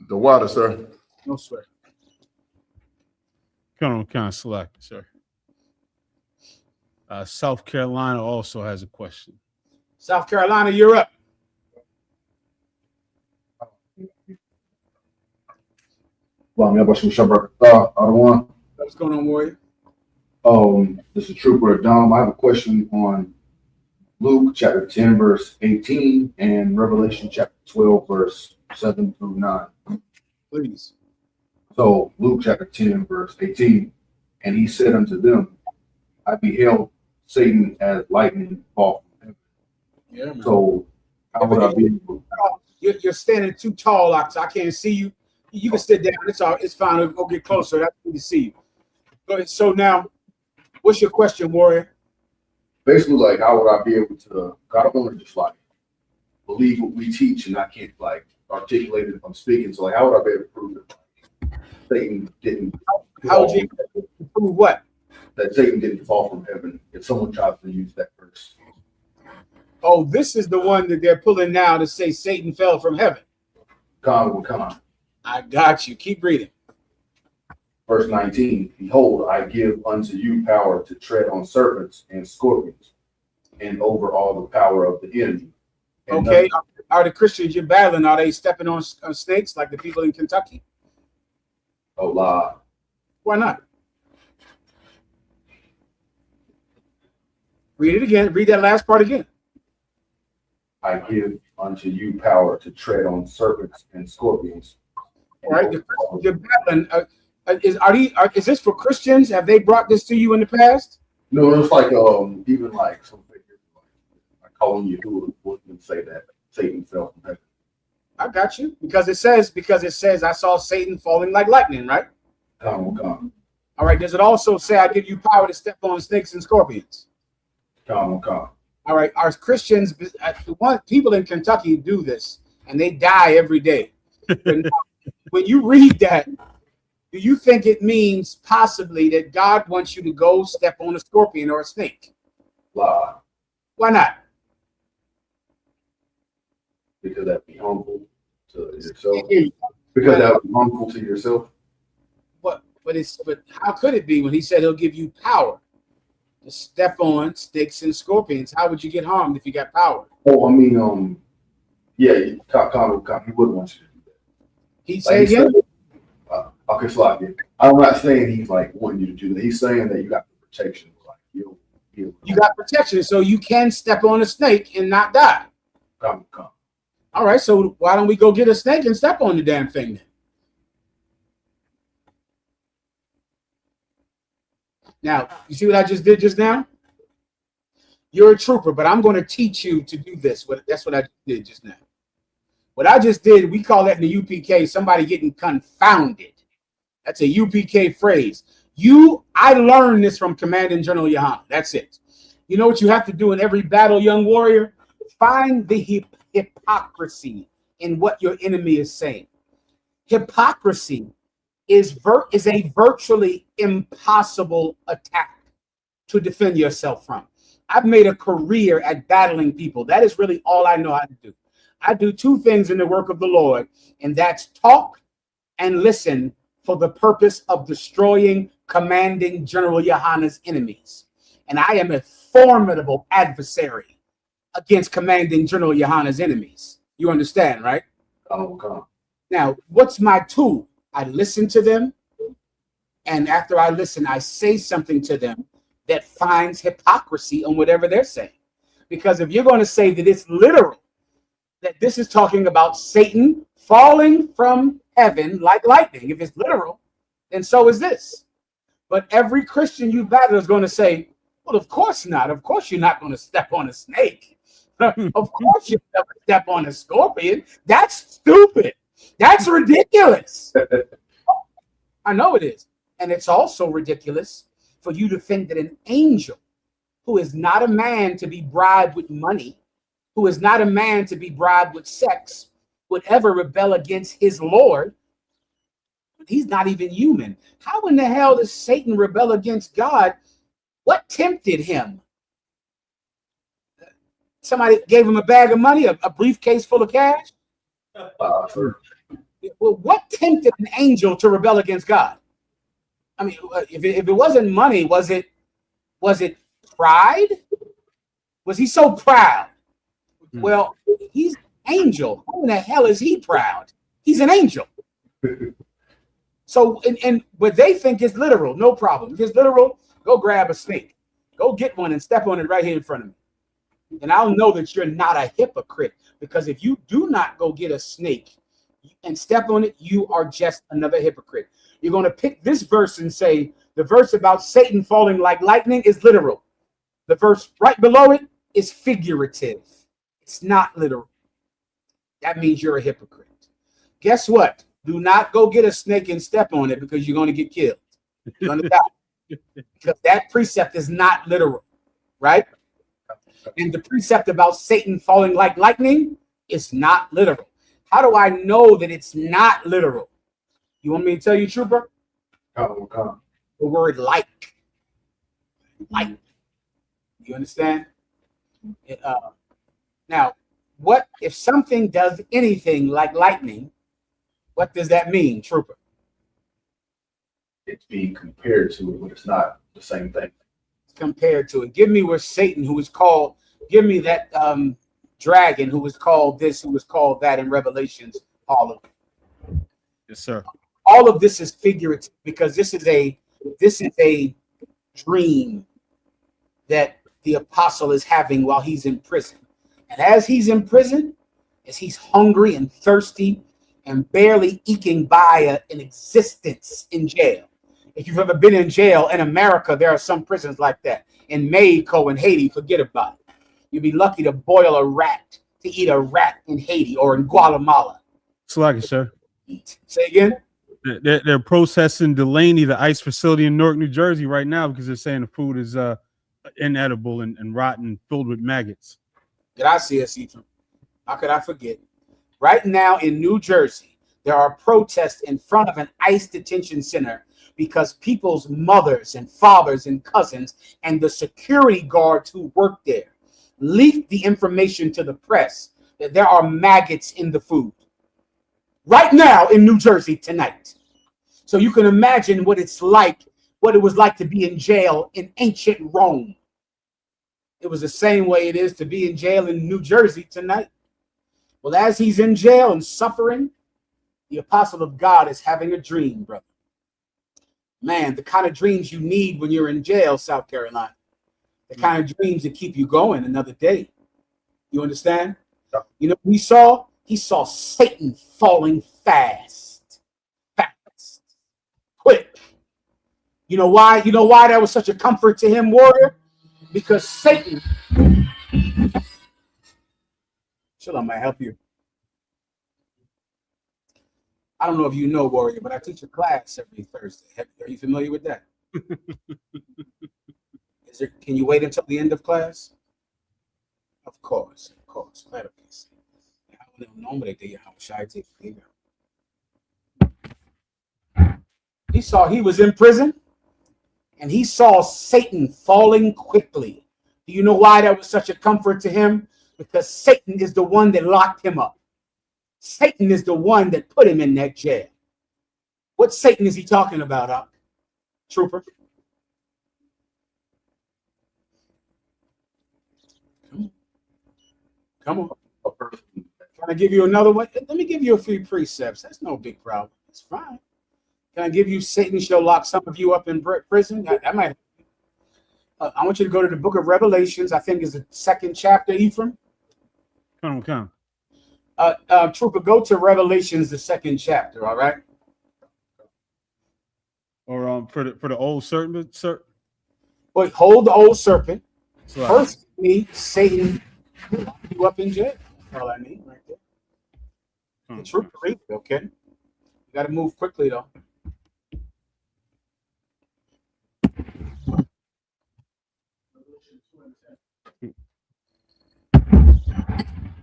The water, sir. No swear. Wakan select, sir. South Carolina also has a question. South Carolina, you're up. What's going on, Warrior? This is Trooper Dom. I have a question on Luke chapter 10, verse 18, and Revelation chapter 12, verse 7 through 9. Please. So Luke chapter 10, verse 18, and he said unto them, I beheld Satan as lightning fall from heaven. Yeah, man. So how would I be able? You're standing too tall, so I can't see you. You can sit down. It's fine. We'll get closer. That's good to see you. Go ahead. So now, what's your question, Warrior? Basically, like, how would I be able to? I don't want to just like believe what we teach, and I can't like articulate it if I'm speaking. So, like, how would I be able to prove that Satan didn't? How would you prove what? That Satan didn't fall from heaven. If someone tries to use that verse. Oh, this is the one that they're pulling now to say Satan fell from heaven. Come on. I got you. Keep reading. verse 19, behold, I give unto you power to tread on serpents and scorpions and over all the power of the enemy. And okay, are the Christians you're battling, are they stepping on snakes like the people in Kentucky? Oh, lie. Why not? Read it again. Read that last part again. I give unto you power to tread on serpents and scorpions. All right, you're battling. Is this for Christians? Have they brought this to you in the past? No, it's like even like some figures like calling you who wouldn't say that Satan fell from heaven. I got you because it says I saw Satan falling like lightning, right? Come. All right. Does it also say I give you power to step on snakes and scorpions? Come. All right. Our Christians, people in Kentucky do this, and they die every day. When you read that, do you think it means possibly that God wants you to go step on a scorpion or a snake? Lie. Why not? Because that'd be harmful to yourself. Because that would be harmful to yourself. But how could it be when he said he'll give you power to step on sticks and scorpions? How would you get harmed if you got power? Oh, I mean, yeah, he wouldn't want you to do that. He say again? Okay, so I'm not saying he's like wanting you to do that. He's saying that you got the protection. Like you got protection, so you can step on a snake and not die. Come. All right, so why don't we go get a snake and step on the damn thing then? Now, you see what I just did just now? You're a trooper, but I'm going to teach you to do this. That's what I did just now. What I just did, we call that in the UPK, somebody getting confounded. That's a UPK phrase. I learned this from Commanding General Yohana. That's it. You know what you have to do in every battle, young warrior? Find the hypocrisy in what your enemy is saying. Hypocrisy is a virtually impossible attack to defend yourself from. I've made a career at battling people. That is really all I know how to do. I do two things in the work of the Lord, and that's talk and listen for the purpose of destroying Commanding General Yohana's enemies. And I am a formidable adversary against Commanding General Yohana's enemies. You understand, right? Okay. Now, what's my tool? I listen to them, and after I listen, I say something to them that finds hypocrisy on whatever they're saying. Because if you're going to say that it's literal, that this is talking about Satan falling from heaven like lightning, if it's literal, then so is this. But every Christian you battle is going to say, well, of course not. Of course you're not going to step on a snake. Of course you're never step on a scorpion. That's stupid. That's ridiculous. I know it is. And it's also ridiculous for you to think that an angel who is not a man to be bribed with money, who is not a man to be bribed with sex, would ever rebel against his Lord. He's not even human. How in the hell does Satan rebel against God? What tempted him? Somebody gave him a bag of money, a briefcase full of cash? Well, what tempted an angel to rebel against God? I mean, if it wasn't money, was it pride? Was he so proud? Well, he's an angel. How in the hell is he proud? He's an angel. So, but they think it's literal. No problem. If it's literal, go grab a snake. Go get one and step on it right here in front of me. And I'll know that you're not a hypocrite, because if you do not go get a snake and step on it, you are just another hypocrite. You're going to pick this verse and say the verse about Satan falling like lightning is literal. The verse right below it is figurative. It's not literal. That means you're a hypocrite. Guess what? Do not go get a snake and step on it, because you're going to get killed. You're going to die. Because that precept is not literal, right? And the precept about Satan falling like lightning is not literal. How do I know that it's not literal? You want me to tell you, Trooper? Come. The word like. Like. You understand? Now, what if something does anything like lightning? What does that mean, Trooper? it's being compared to it, but it's not the same thing. Compared to it. Give me where Satan, who is called, give me that dragon who was called this, who was called that in Revelations, all of it. Yes, sir. All of this is figurative because this is a dream that the apostle is having while he's in prison. And as he's in prison, as he's hungry and thirsty and barely eking by an existence in jail. If you've ever been in jail in America, there are some prisons like that. In Mexico and Haiti, forget about it. You'd be lucky to boil a rat, to eat a rat in Haiti or in Guatemala. Sluggy, sir. Say again? They're processing Delaney, the ICE facility in Newark, New Jersey right now because they're saying the food is inedible and rotten, filled with maggots. Gracias, Ethan. How could I forget? Right now in New Jersey, there are protests in front of an ICE detention center because people's mothers and fathers and cousins and the security guards who work there leaked the information to the press that there are maggots in the food. Right now in New Jersey tonight. So you can imagine what it's like, what it was like to be in jail in ancient Rome. It was the same way it is to be in jail in New Jersey tonight. Well, as he's in jail and suffering, the apostle of God is having a dream, brother. Man, the kind of dreams you need when you're in jail, South Carolina. The kind of dreams that keep you going another day. You understand? You know what he saw? He saw Satan falling fast. Fast. Quick. You know why? You know why that was such a comfort to him, warrior? Because Satan. Shalom, may I help you? I don't know if you know, warrior, but I teach a class every Thursday. Are you familiar with that? Can you wait until the end of class? Of course. Claro que sí. He saw he was in prison and he saw Satan falling quickly. Do you know why that was such a comfort to him? Because Satan is the one that locked him up. Satan is the one that put him in that jail. What Satan is he talking about, Trooper? Come on. Can I give you another one? Let me give you a few precepts. That's no big problem. It's fine. Can I give you Satan shall lock some of you up in prison? That might. I want you to go to the book of Revelations. I think is the 2nd chapter, Ephraim. Come. Trooper, go to Revelations, the 2nd chapter. All right. Or for the old serpent, sir. Wait, hold the old serpent. So first, Satan will lock you up in jail. That's all I need right there. The trooper, read it, okay? You got to move quickly though.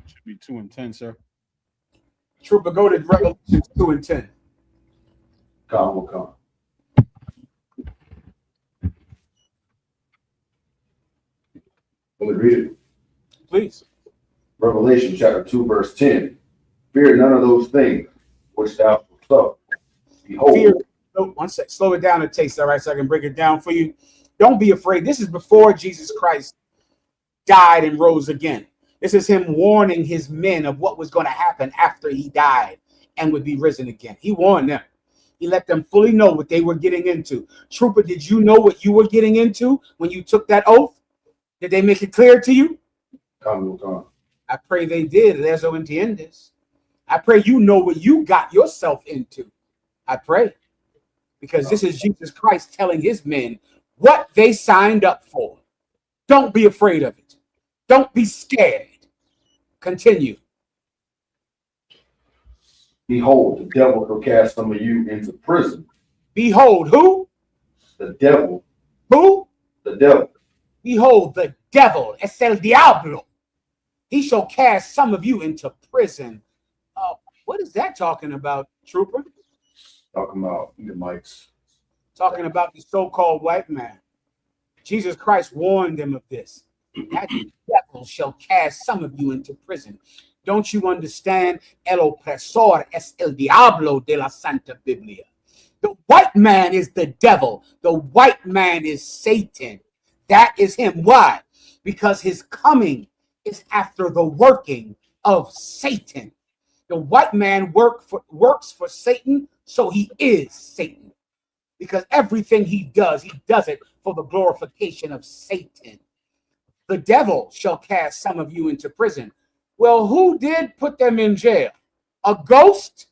Should be 2 and 10, sir. Trooper, go to Revelation 2 and 10. Come. Let me read it. Please. Revelation chapter 2, verse 10. Fear none of those things which thou shalt suffer. Behold. Fear. Oh, one sec. Slow it down a taste, all right, so I can break it down for you. Don't be afraid. This is before Jesus Christ died and rose again. This is him warning his men of what was going to happen after he died and would be risen again. He warned them. He let them fully know what they were getting into. Trooper, did you know what you were getting into when you took that oath? Did they make it clear to you? Come. I pray they did. Eso entiendes. I pray you know what you got yourself into. I pray. Because this is Jesus Christ telling his men what they signed up for. Don't be afraid of it. Don't be scared. Continue. Behold, the devil will cast some of you into prison. Behold, who? The devil. Who? The devil. Behold, the devil, es el diablo. He shall cast some of you into prison. What is that talking about, Trooper? Talking about the mics. Talking about the so-called white man. Jesus Christ warned them of this. That devil shall cast some of you into prison. Don't you understand? El opresor es el diablo de la Santa Biblia. The white man is the devil. The white man is Satan. That is him. Why? Because his coming is after the working of Satan. The white man works for Satan, so he is Satan. Because everything he does it for the glorification of Satan. The devil shall cast some of you into prison. Well, who did put them in jail? A ghost?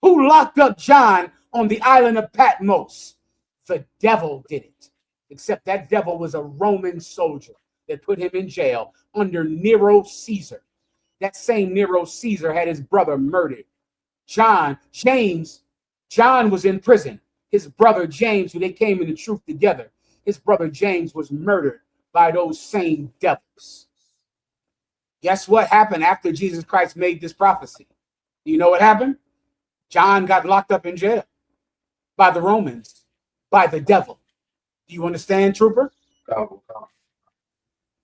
Who locked up John on the island of Patmos? The devil did it. Except that devil was a Roman soldier that put him in jail under Nero Caesar. That same Nero Caesar had his brother murdered. John was in prison. His brother James, who they came in the truth together, his brother James was murdered by those same devils. Guess what happened after Jesus Christ made this prophecy? Do you know what happened? John got locked up in jail by the Romans, by the devil. Do you understand, trooper?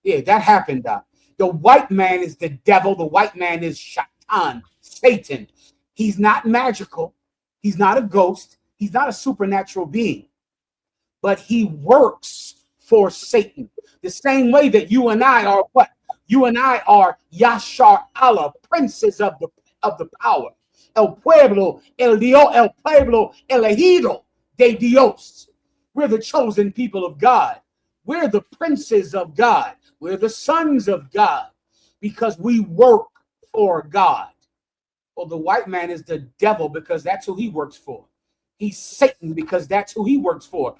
Yeah, that happened. The white man is the devil. The white man is Shaitan, Satan. He's not magical. He's not a ghost. He's not a supernatural being. But he works for Satan. The same way that you and I are what? You and I are Yashar Allah, princes of the power. El pueblo, el Dios, el pueblo elegido de Dios. We're the chosen people of God. We're the princes of God. We're the sons of God because we work for God. Well, the white man is the devil because that's who he works for. He's Satan because that's who he works for.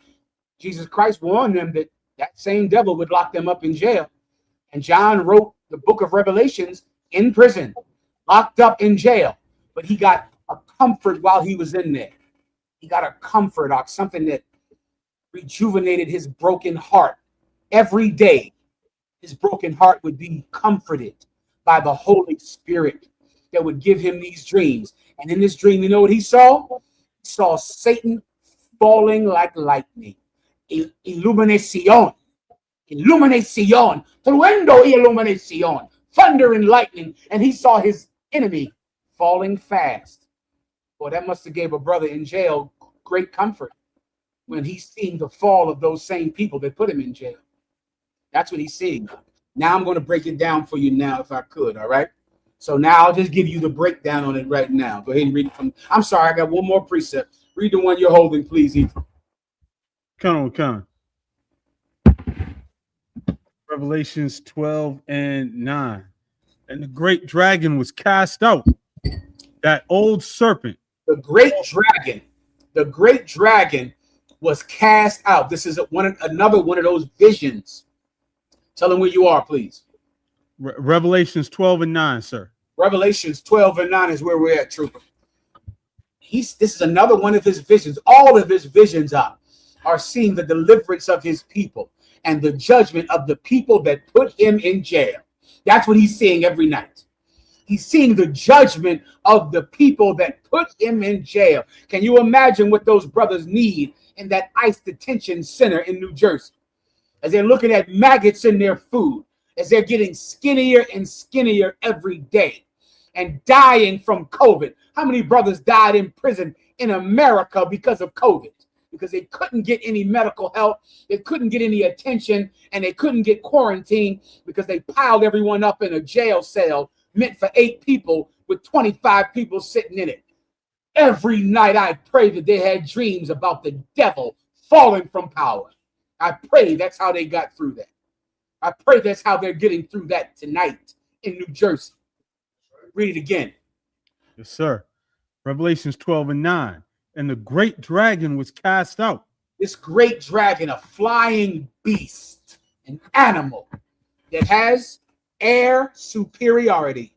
Jesus Christ warned them that that same devil would lock them up in jail. And John wrote the book of Revelations in prison, locked up in jail. But he got a comfort while he was in there. He got a comfort, something that rejuvenated his broken heart. Every day, his broken heart would be comforted by the Holy Spirit that would give him these dreams. And in this dream, you know what he saw? He saw Satan falling like lightning. Illuminación. Illuminación. Truendo y illuminación. Thunder and lightning. And he saw his enemy falling fast. Well, that must have gave a brother in jail great comfort when he's seeing the fall of those same people that put him in jail. That's what he's seeing. Now I'm going to break it down for you now, if I could, all right? So now I'll just give you the breakdown on it right now. Go ahead and read it from. I'm sorry, I got one more precept. Read the one you're holding, please, Ethan. Come on. Revelations 12 and 9. And the great dragon was cast out. That old serpent. The great dragon was cast out. This is another one of those visions. Tell them where you are, please. Revelations 12 and 9, sir. Revelations 12 and 9 is where we're at, trooper. This is another one of his visions. All of his visions are seeing the deliverance of his people and the judgment of the people that put him in jail. That's what he's seeing every night. He's seeing the judgment of the people that put him in jail. Can you imagine what those brothers need in that ICE detention center in New Jersey? As they're looking at maggots in their food, as they're getting skinnier and skinnier every day and dying from COVID. How many brothers died in prison in America because of COVID? Because they couldn't get any medical help, they couldn't get any attention, and they couldn't get quarantined because they piled everyone up in a jail cell meant for 8 people with 25 people sitting in it. Every night I pray that they had dreams about the devil falling from power. I pray that's how they got through that. I pray that's how they're getting through that tonight in New Jersey. Read it again. Yes, sir. Revelations 12 and 9. And the great dragon was cast out. This great dragon, a flying beast, an animal that has air superiority.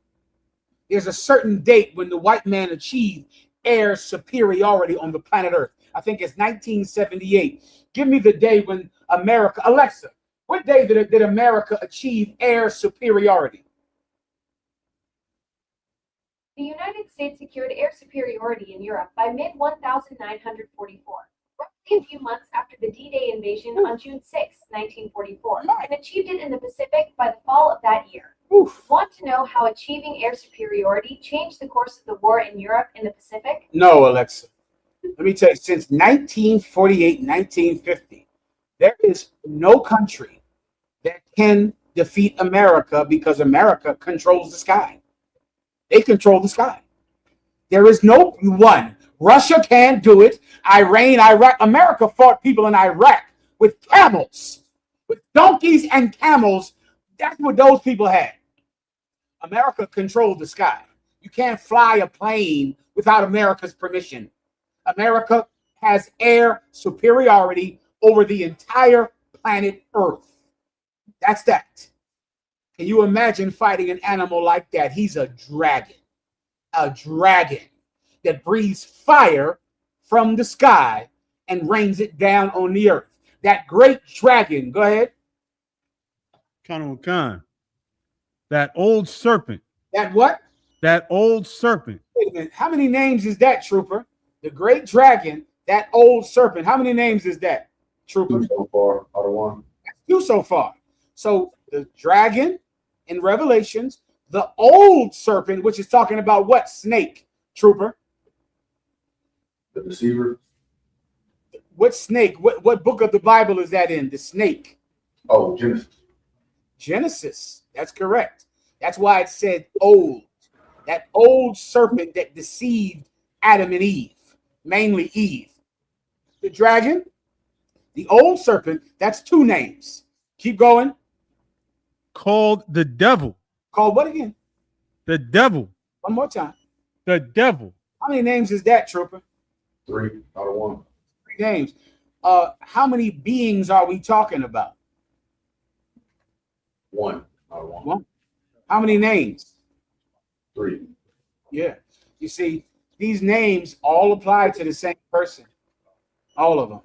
There's a certain date when the white man achieved air superiority on the planet Earth. I think it's 1978. Give me the day when America, Alexa, what day did America achieve air superiority? The United States secured air superiority in Europe by mid-1944, roughly a few months after the D-Day invasion on June 6, 1944, and achieved it in the Pacific by the fall of that year. Want to know how achieving air superiority changed the course of the war in Europe and the Pacific? No, Alexa. Let me tell you, since 1948, 1950, there is no country that can defeat America because America controls the sky. They control the sky. There is no one. Russia can't do it. Iran, Iraq. America fought people in Iraq with camels, with donkeys and camels. That's what those people had. America controlled the sky. You can't fly a plane without America's permission. America has air superiority over the entire planet Earth. That's that. Can you imagine fighting an animal like that? He's a dragon that breathes fire from the sky and rains it down on the earth. That great dragon, go ahead. Khan. That old serpent. That what? That old serpent. Wait a minute. How many names is that, Trooper? The great dragon, that old serpent. How many names is that, Trooper? Two so far, out of one. Two so far. So the dragon in Revelations, the old serpent, which is talking about what? Snake, Trooper. The deceiver. What snake? What book of the Bible is that in? The snake. Oh, Genesis. Genesis. That's correct. That's why it said old. That old serpent that deceived Adam and Eve, mainly Eve. The dragon, the old serpent, that's two names. Keep going. Called the devil. Called what again? The devil. One more time. The devil. How many names is that, Trooper? 3 out of 1. 3 names. How many beings are we talking about? 1 out of 1. How many names? 3. Yeah. You see, these names all apply to the same person. All of them.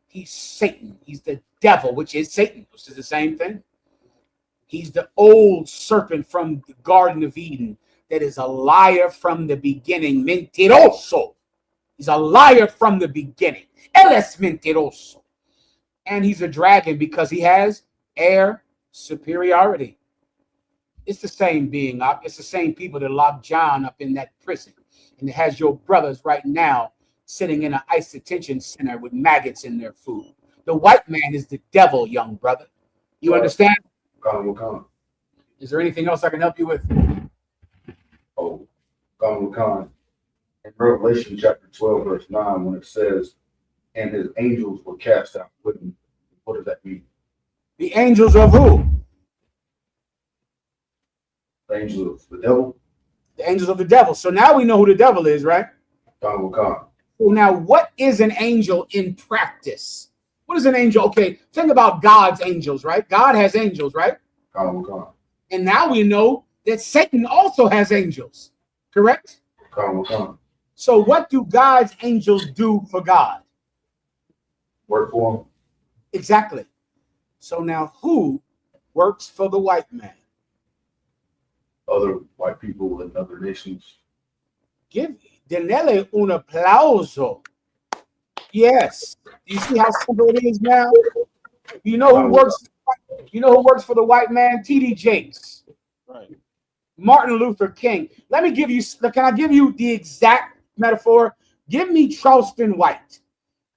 He's Satan. He's the devil, which is Satan, which is the same thing. He's the old serpent from the Garden of Eden that is a liar from the beginning. Mentiroso. He's a liar from the beginning. Él es mentiroso. And he's a dragon because he has air superiority. It's the same being. It's the same people that locked John up in that prison. And it has your brothers right now sitting in an ICE detention center with maggots in their food. The white man is the devil, young brother. You understand? Is there anything else I can help you with? Oh, Khan. In Revelation chapter 12, verse 9, when it says, and his angels were cast out with him, what does that mean? The angels of who? The angels of the devil? The angels of the devil. So now we know who the devil is, right? Khan. So now what is an angel in practice? What is an angel? Okay, think about God's angels, right? God has angels, right? Khan. And now we know that Satan also has angels, correct? Khan. So what do God's angels do for God? Work for him. Exactly. So now who works for the white man? Other white people in other nations. Denele un aplauso. Yes. You see how simple it is now? You know who works? You know who works for the white man? T.D. Jakes. Right. Martin Luther King. Let me give you. Can I give you the exact metaphor? Give me Charleston White.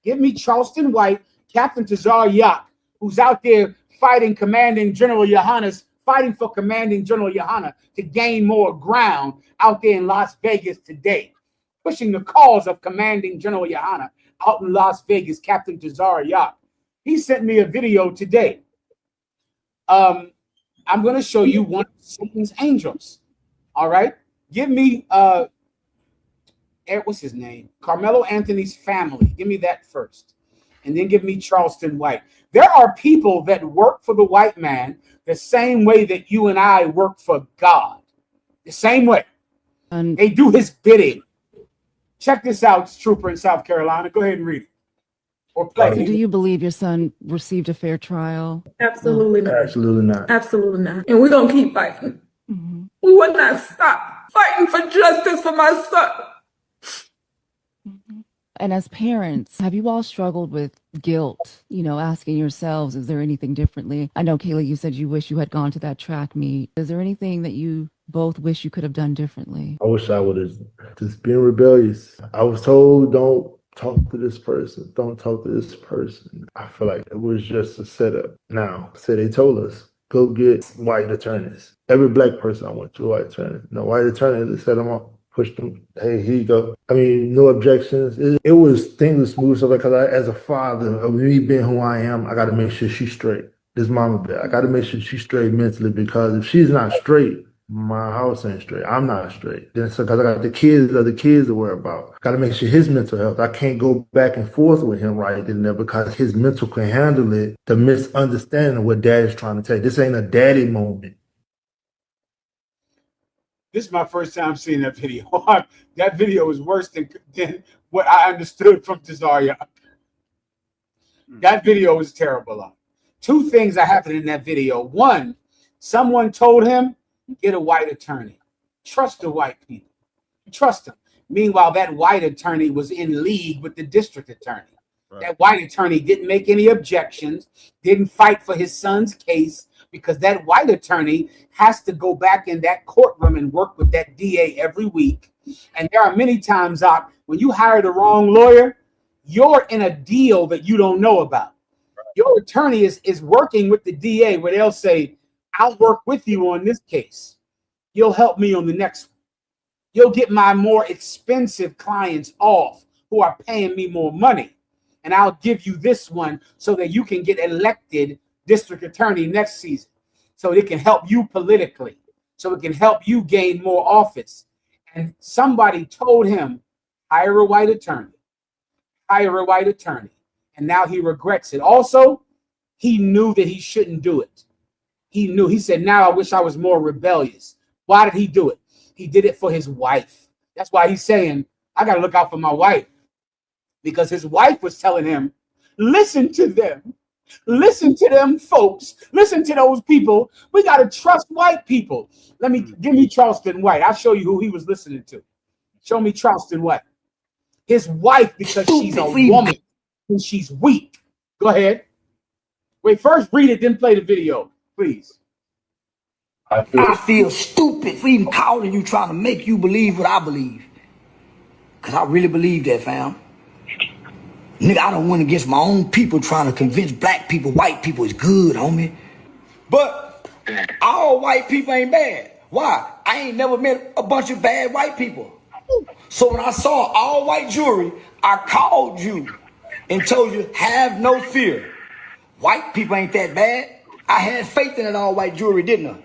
Give me Charleston White, Captain Tazar Yak, who's out there fighting Commanding General Yohanna's, fighting for Commanding General Yohanna to gain more ground out there in Las Vegas today, pushing the cause of Commanding General Yohanna out in Las Vegas, Captain Tazar Yak. He sent me a video today. I'm going to show you one of Satan's angels. All right. Give me, what's his name? Carmelo Anthony's family. Give me that first. And then give me Charleston White. There are people that work for the white man the same way that you and I work for God. The same way. They do his bidding. Check this out, Trooper in South Carolina. Go ahead and read it. Or play it. Do you believe your son received a fair trial? Absolutely not. Absolutely not. Absolutely not. And we're going to keep fighting. Mm-hmm. We will not stop fighting for justice for my son. Mm-hmm. And as parents, have you all struggled with guilt, asking yourselves, is there anything differently? I know, Kayla, you said you wish you had gone to that track meet. Is there anything that you both wish you could have done differently? I wish I would have just been rebellious. I was told don't talk to this person, don't talk to this person. I feel like it was just a setup. Now, so they told us, go get white attorneys. Every black person I went to a white attorney. No white attorney, they set them up, pushed them. Hey, here you go. I mean, no objections. It was things was smooth stuff because as a father of me being who I am, I got to make sure she's straight. This mama bear, I got to make sure she's straight mentally because if she's not straight, my house ain't straight. I'm not straight. Then so because I got the kids to worry about. Got to make sure his mental health. I can't go back and forth with him right in there because his mental can handle it. The misunderstanding of what dad is trying to tell you. This ain't a daddy moment. This is my first time seeing that video. That video is worse than what I understood from Tazaria. That video is terrible. Two things that happened in that video. One, someone told him, get a white attorney. Trust the white people. Trust them. Meanwhile, that white attorney was in league with the district attorney. Right. That white attorney didn't make any objections, didn't fight for his son's case, because that white attorney has to go back in that courtroom and work with that DA every week. And there are many times out when you hire the wrong lawyer, you're in a deal that you don't know about. Your attorney is working with the DA where they'll say, I'll work with you on this case. You'll help me on the next one. You'll get my more expensive clients off who are paying me more money. And I'll give you this one so that you can get elected district attorney next season. So it can help you politically. So it can help you gain more office. And somebody told him, hire a white attorney. Hire a white attorney. And now he regrets it. Also, he knew that he shouldn't do it. He knew. He said, now I wish I was more rebellious. Why did he do it? He did it for his wife. That's why he's saying, I got to look out for my wife. Because his wife was telling him, listen to them. Listen to them folks. Listen to those people. We got to trust white people. Give me Charleston White. I'll show you who he was listening to. Show me Charleston White. His wife, because she's a woman and she's weak. Go ahead. Wait, first read it, then play the video, please. I feel stupid for even calling you, trying to make you believe what I believe. Because I really believe that, fam. Nigga, I don't went against my own people trying to convince black people white people is good, homie. But all white people ain't bad. Why? I ain't never met a bunch of bad white people. So when I saw all white jewelry, I called you and told you, have no fear. White people ain't that bad. I had faith in that all white jewelry, didn't I?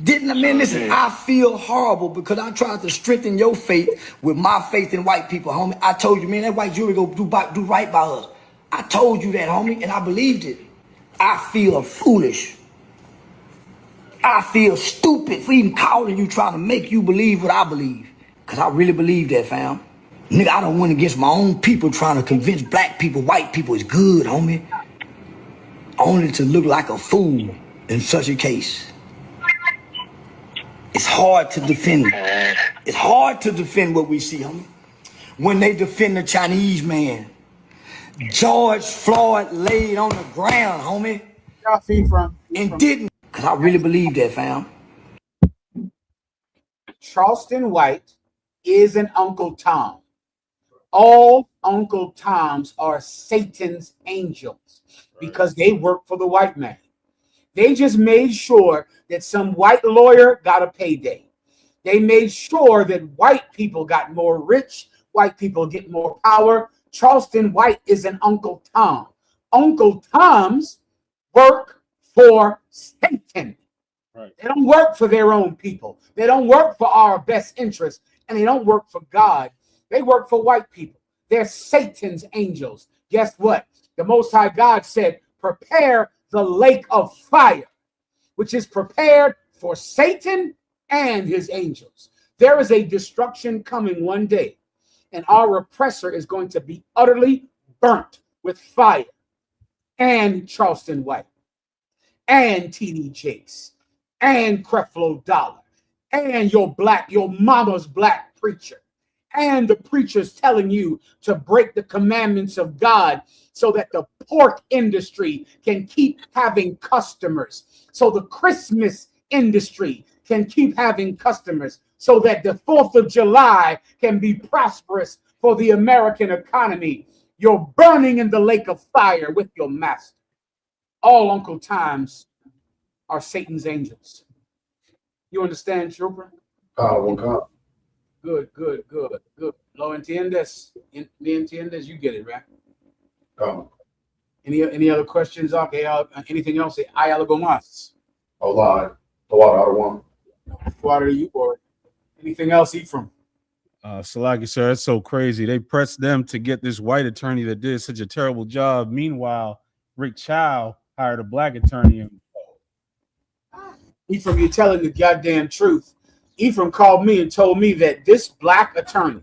Didn't I? Man, listen, I feel horrible because I tried to strengthen your faith with my faith in white people, homie. I told you, man, that white jewelry go do right by us. I told you that, homie, and I believed it. I feel foolish. I feel stupid for even calling you, trying to make you believe what I believe. Because I really believe that, fam. Nigga, I don't went against my own people trying to convince black people white people is good, homie. Only to look like a fool in such a case. It's hard to defend. It's hard to defend what we see, homie. When they defend the Chinese man, George Floyd laid on the ground, homie. Y'all see from? And didn't. Because I really believe that, fam. Charleston White is an Uncle Tom. All Uncle Toms are Satan's angels because they work for the white man. They just made sure that some white lawyer got a payday. They made sure that white people got more rich, white people get more power. Charleston White is an Uncle Tom. Uncle Toms work for Satan. Right. They don't work for their own people. They don't work for our best interest, and they don't work for God. They work for white people. They're Satan's angels. Guess what? The Most High God said, prepare the lake of fire, which is prepared for Satan and his angels. There is a destruction coming one day, and our oppressor is going to be utterly burnt with fire. And Charleston White, and T.D. Jakes, and Creflo Dollar, and your mama's black preacher, and the preachers telling you to break the commandments of God so that the pork industry can keep having customers, so the Christmas industry can keep having customers so that the 4th of July can be prosperous for the American economy. You're burning in the lake of fire with your master. All Uncle Toms are Satan's angels. You understand, Trooper? Good. Lo entiendes? Me entiendes? You get it, right? Any other questions? Okay, anything else? Hay algo más? Hola, Juan. What are you, or anything else, Ephraim? Salaki, sir, it's so crazy. They pressed them to get this white attorney that did such a terrible job. Meanwhile, Rick Chow hired a black attorney. Ephraim, you're telling the goddamn truth. Ephraim called me and told me that this black attorney,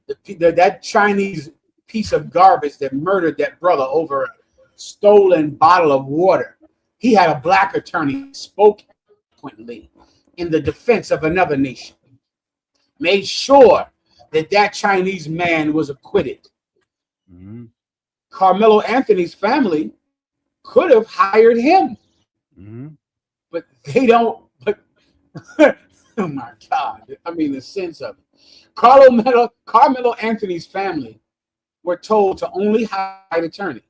that Chinese piece of garbage that murdered that brother over a stolen bottle of water, he had a black attorney spoke eloquently in the defense of another nation, made sure that Chinese man was acquitted. Mm-hmm. Carmelo Anthony's family could have hired him, but they don't. But oh my God! I mean, the sense of it. Carmelo Anthony's family were told to only hire an attorney.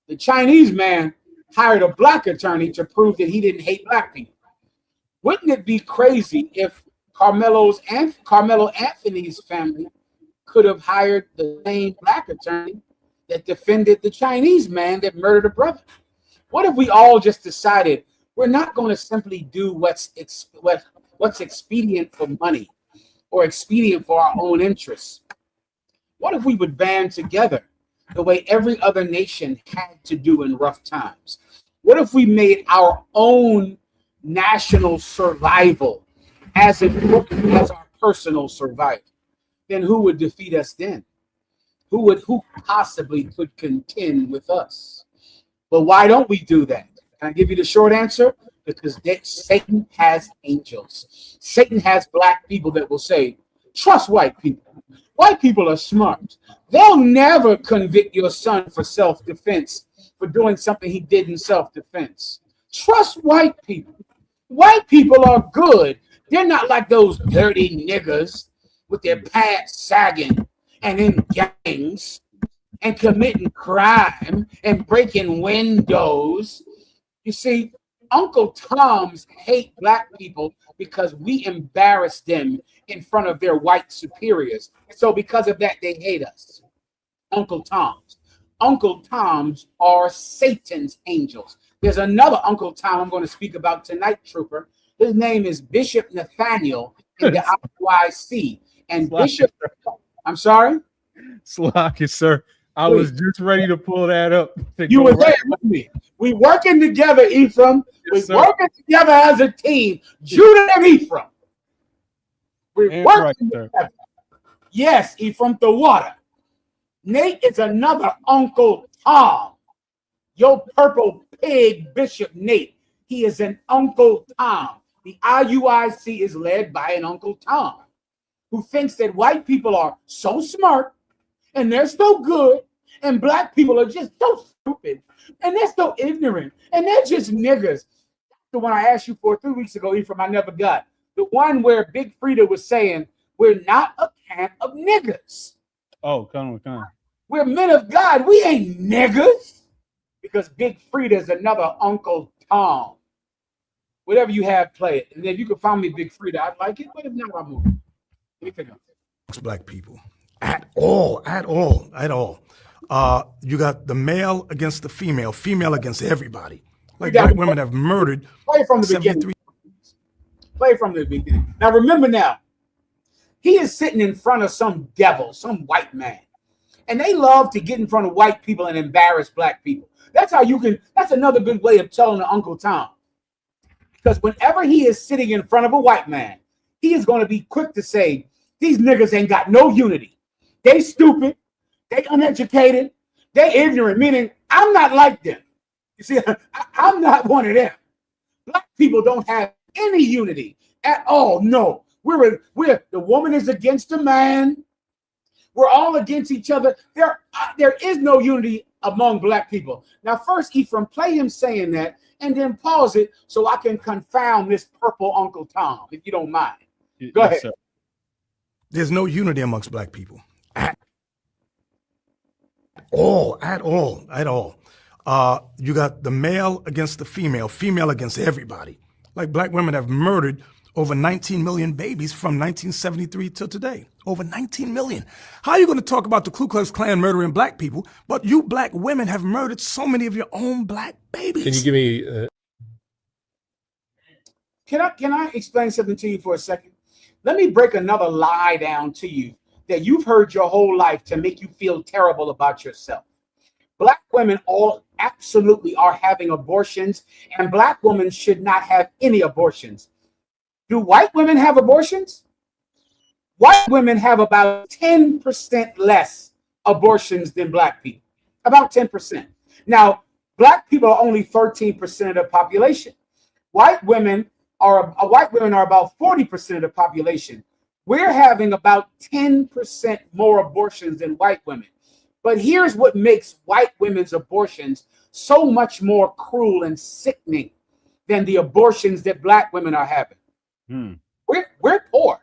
The Chinese man hired a black attorney to prove that he didn't hate black people. Wouldn't it be crazy if Carmelo Anthony's family could have hired the same black attorney that defended the Chinese man that murdered a brother? What if we all just decided we're not going to simply do what's expedient for money or expedient for our own interests? What if we would band together the way every other nation had to do in rough times? What if we made our own national survival as important as our personal survival? Then who would defeat us then? Who possibly could contend with us? But why don't we do that? Can I give you the short answer? Because Satan has angels. Satan has black people that will say, trust white people. White people are smart. They'll never convict your son for self-defense, for doing something he did in self-defense. Trust white people. White people are good. They're not like those dirty niggas with their pants sagging and in gangs and committing crime and breaking windows. You see, Uncle Toms hate black people because we embarrass them in front of their white superiors. So because of that, they hate us. Uncle Toms. Uncle Toms are Satan's angels. There's another Uncle Tom I'm going to speak about tonight, Trooper. His name is Bishop Nathaniel in the IYC. And Bishop, I'm sorry? Slaki, sir. I was just ready to pull that up. You were there with me. We working together, Ephraim. We're working together as a team. Judah and Ephraim. We're working together. Yes, Ephraim, the water. Nate is another Uncle Tom. Your purple pig, Bishop Nate. He is an Uncle Tom. The IUIC is led by an Uncle Tom who thinks that white people are so smart and they're so good, and black people are just so stupid, and they're so ignorant, and they're just niggas. The one I asked you for 3 weeks ago, Ephraim, I never got. The one where Big Frida was saying, we're not a camp of niggas. Oh, come on. We're men of God. We ain't niggas. Because Big Frida is another Uncle Tom. Whatever you have, play it. And if you can find me Big Frida, I'd like it. But if not, I'll move it. Anything else? Black people at all. You got the male against the female against everybody. Like white women have murdered. Play from the beginning. Play from the beginning. Now remember now, he is sitting in front of some devil, some white man. And they love to get in front of white people and embarrass black people. That's how you can, that's another good way of telling Uncle Tom. Because whenever he is sitting in front of a white man, he is going to be quick to say, these niggas ain't got no unity. They stupid. They uneducated. They ignorant, meaning I'm not like them. You see, I'm not one of them. Black people don't have any unity at all. No, we're the woman is against the man. We're all against each other. There is no unity among black people. Now, first, Ephraim, play him saying that, and then pause it so I can confound this purple Uncle Tom, if you don't mind. Go ahead. Sir. There's no unity amongst black people at all. You got the male against the female against everybody. Like black women have murdered over 19 million babies from 1973 till today. Over 19 million. How are you going to talk about the Ku Klux Klan murdering black people, but you black women have murdered so many of your own black babies? Can you give me... Can I explain something to you for a second? Let me break another lie down to you that you've heard your whole life to make you feel terrible about yourself. Black women all absolutely are having abortions, and black women should not have any abortions. Do white women have abortions? White women have about 10% less abortions than black people. About 10%. Now, black people are only 13% of the population. White women are about 40% of the population. We're having about 10% more abortions than white women. But here's what makes white women's abortions so much more cruel and sickening than the abortions that black women are having. We're poor.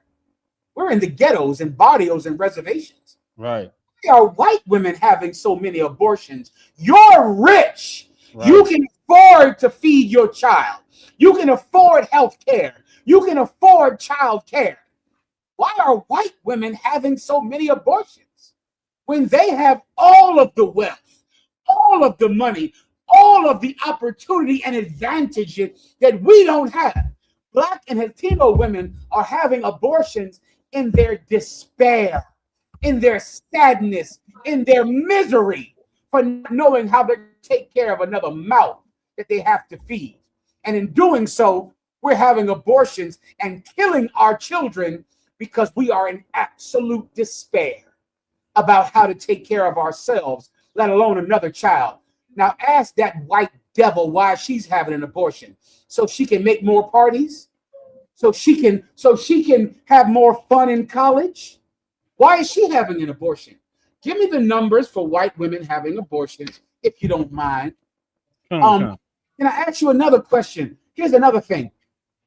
We're in the ghettos and barrios and reservations. Right. Why are white women having so many abortions? You're rich. Right. You can afford to feed your child. You can afford health care. You can afford child care. Why are white women having so many abortions when they have all of the wealth, all of the money, all of the opportunity and advantages that we don't have? Black and Latino women are having abortions in their despair, in their sadness, in their misery for not knowing how to take care of another mouth that they have to feed. And in doing so, we're having abortions and killing our children because we are in absolute despair about how to take care of ourselves, let alone another child. Now ask that white devil why she's having an abortion. So she can make more parties? So she can have more fun in college? Why is she having an abortion? Give me the numbers for white women having abortions, if you don't mind. Can I ask you another question? Here's another thing.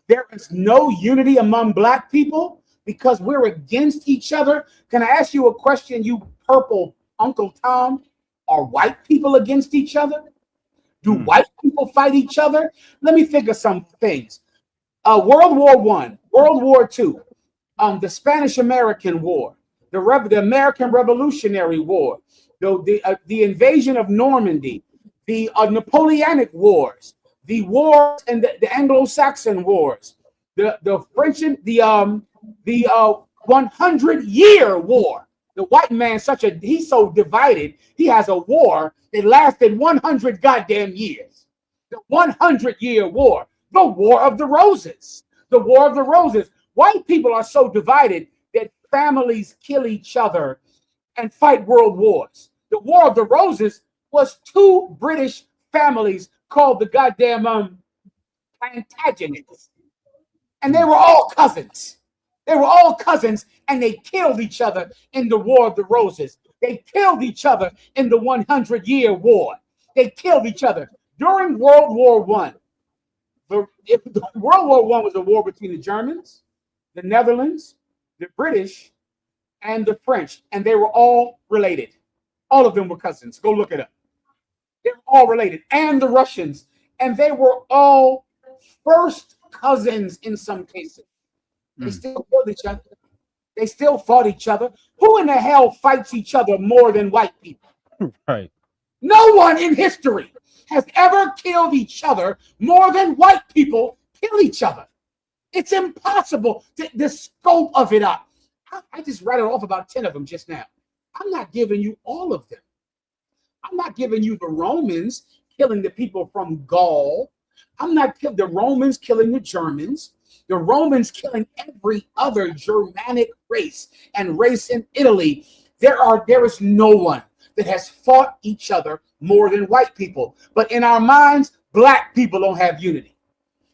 There is no unity among black people because we're against each other. Can I ask you a question, you purple Uncle Tom? Are white people against each other? Do white people fight each other? Let me think of some things. World War I, World War II, the Spanish-American War, the American Revolutionary War, the invasion of Normandy, the Napoleonic Wars, the wars and the Anglo-Saxon Wars, the French, the 100-year war. The white man, he's so divided, he has a war that lasted 100 goddamn years. The 100-year war, the War of the Roses, the War of the Roses. White people are so divided that families kill each other and fight world wars. The War of the Roses was two British families called the goddamn Plantagenets. And they were all cousins. They were all cousins, and they killed each other in the War of the Roses. They killed each other in the 100-year war. They killed each other. During World War I, World War I was a war between the Germans, the Netherlands, the British, and the French, and they were all related. All of them were cousins. Go look it up. They were all related, and the Russians, and they were all first cousins in some cases. They still killed each other. They still fought each other. Who in the hell fights each other more than white people? Right. No one in history has ever killed each other more than white people kill each other. It's impossible to the scope of it up. I just rattled off about 10 of them just now. I'm not giving you all of them. I'm not giving you the Romans killing the people from Gaul. I'm not the Romans killing the Germans. The Romans killing every other Germanic race and race in Italy. There is no one that has fought each other more than white people. But in our minds, black people don't have unity.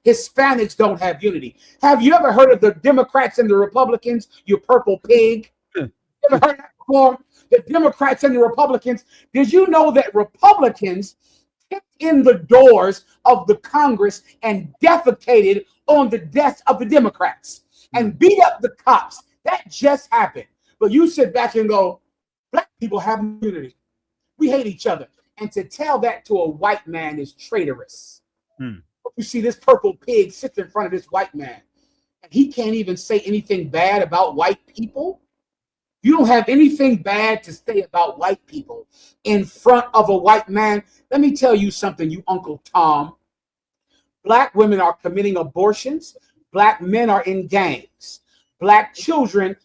Hispanics don't have unity. Have you ever heard of the Democrats and the Republicans, you purple pig? You ever heard that for the Democrats and the Republicans. Did you know that Republicans kicked in the doors of the Congress and defecated on the desk of the Democrats and beat up the cops? That just happened. But you sit back and go, black people have unity. We hate each other. And to tell that to a white man is traitorous. You see, this purple pig sits in front of this white man, and he can't even say anything bad about white people. You don't have anything bad to say about white people in front of a white man. Let me tell you something, you Uncle Tom. Black women are committing abortions. Black men are in gangs. Black children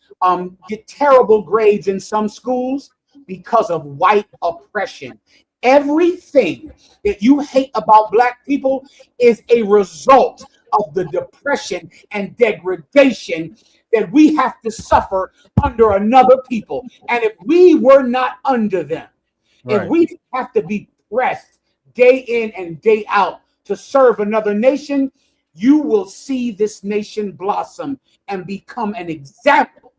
get terrible grades in some schools because of white oppression. Everything that you hate about black people is a result of the depression and degradation that we have to suffer under another people. And if we were not under them, if we have to be pressed day in and day out to serve another nation, you will see this nation blossom and become an example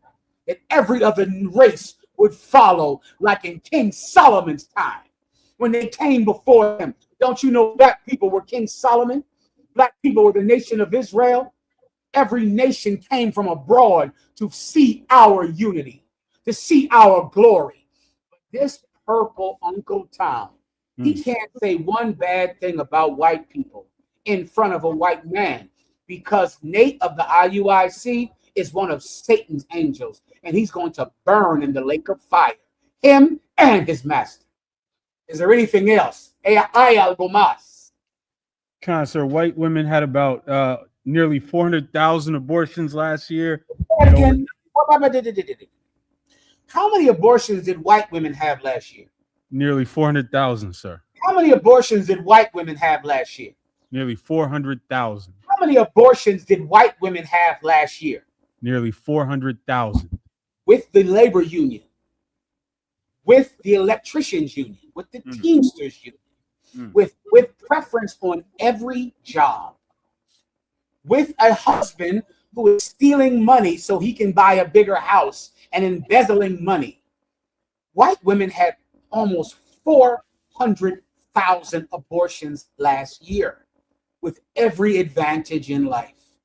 that every other race would follow, like in King Solomon's time. When they came before him, don't you know black people were King Solomon? Black people were the nation of Israel. Every nation came from abroad to see our unity, to see our glory. But this purple Uncle Tom, he can't say one bad thing about white people in front of a white man, because Nate of the IUIC is one of Satan's angels, and he's going to burn in the lake of fire, him and his master. Is there anything else? Hay algo más? Sir, white women had about nearly 400,000 abortions last year. Again, how many abortions did white women have last year? Nearly 400,000, sir. How many abortions did white women have last year? Nearly 400,000. How many abortions did white women have last year? Nearly 400,000. With the labor union, with the electricians union, with the Teamsters union, with preference on every job, with a husband who is stealing money so he can buy a bigger house and embezzling money. White women had almost 400,000 abortions last year, with every advantage in life.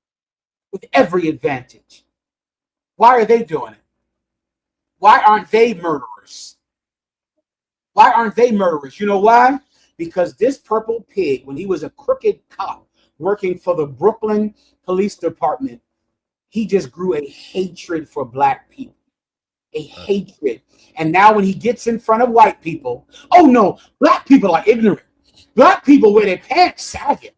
With every advantage. Why are they doing it? Why aren't they murderers? Why aren't they murderers? You know why? Because this purple pig, when he was a crooked cop working for the Brooklyn Police Department, he just grew a hatred for black people. A hatred. And now when he gets in front of white people, oh no, black people are ignorant. Black people wear their pants sagging.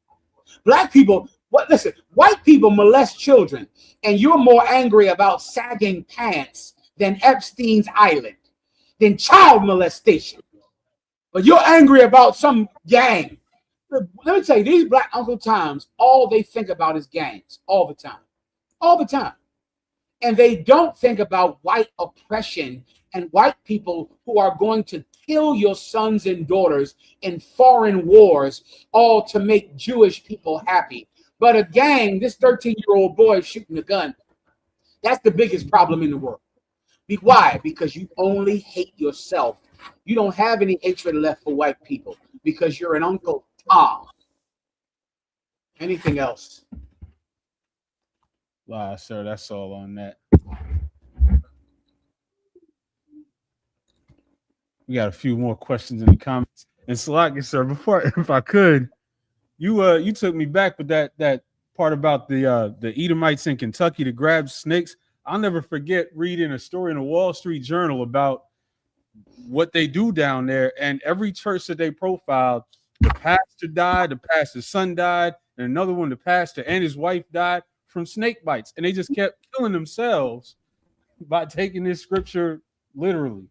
Black people, listen, white people molest children, and you're more angry about sagging pants than Epstein's Island, than child molestation. But you're angry about some gang. Let me tell you, these black Uncle Toms, all they think about is gangs all the time. All the time. And they don't think about white oppression and white people who are going to kill your sons and daughters in foreign wars, all to make Jewish people happy. But a gang, this 13-year-old boy shooting a gun, that's the biggest problem in the world. Why? Because you only hate yourself. You don't have any hatred left for white people because you're an Uncle Tom. Anything else? Sir, that's all on that. We got a few more questions in the comments. And Salaki, sir, before, if I could, you took me back with that part about the Edomites in Kentucky to grab snakes. I'll never forget reading a story in the Wall Street Journal about what they do down there, and every church that they profiled, the pastor died, the pastor's son died, and another one, the pastor and his wife died from snake bites, and they just kept killing themselves by taking this scripture literally.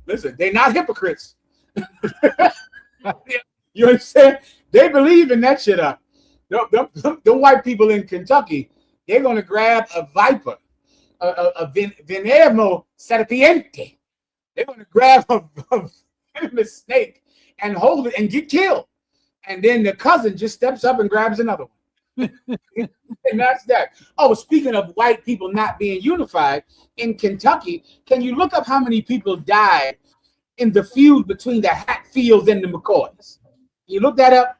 Listen, they're not hypocrites. You understand? They believe in that shit up. The white people in Kentucky, they're going to grab a viper, a Veneno serpiente. They're going to grab a venomous snake and hold it and get killed. And then the cousin just steps up and grabs another one. And that's that. Oh, speaking of white people not being unified, in Kentucky, can you look up how many people died in the feud between the Hatfields and the McCoys? You look that up?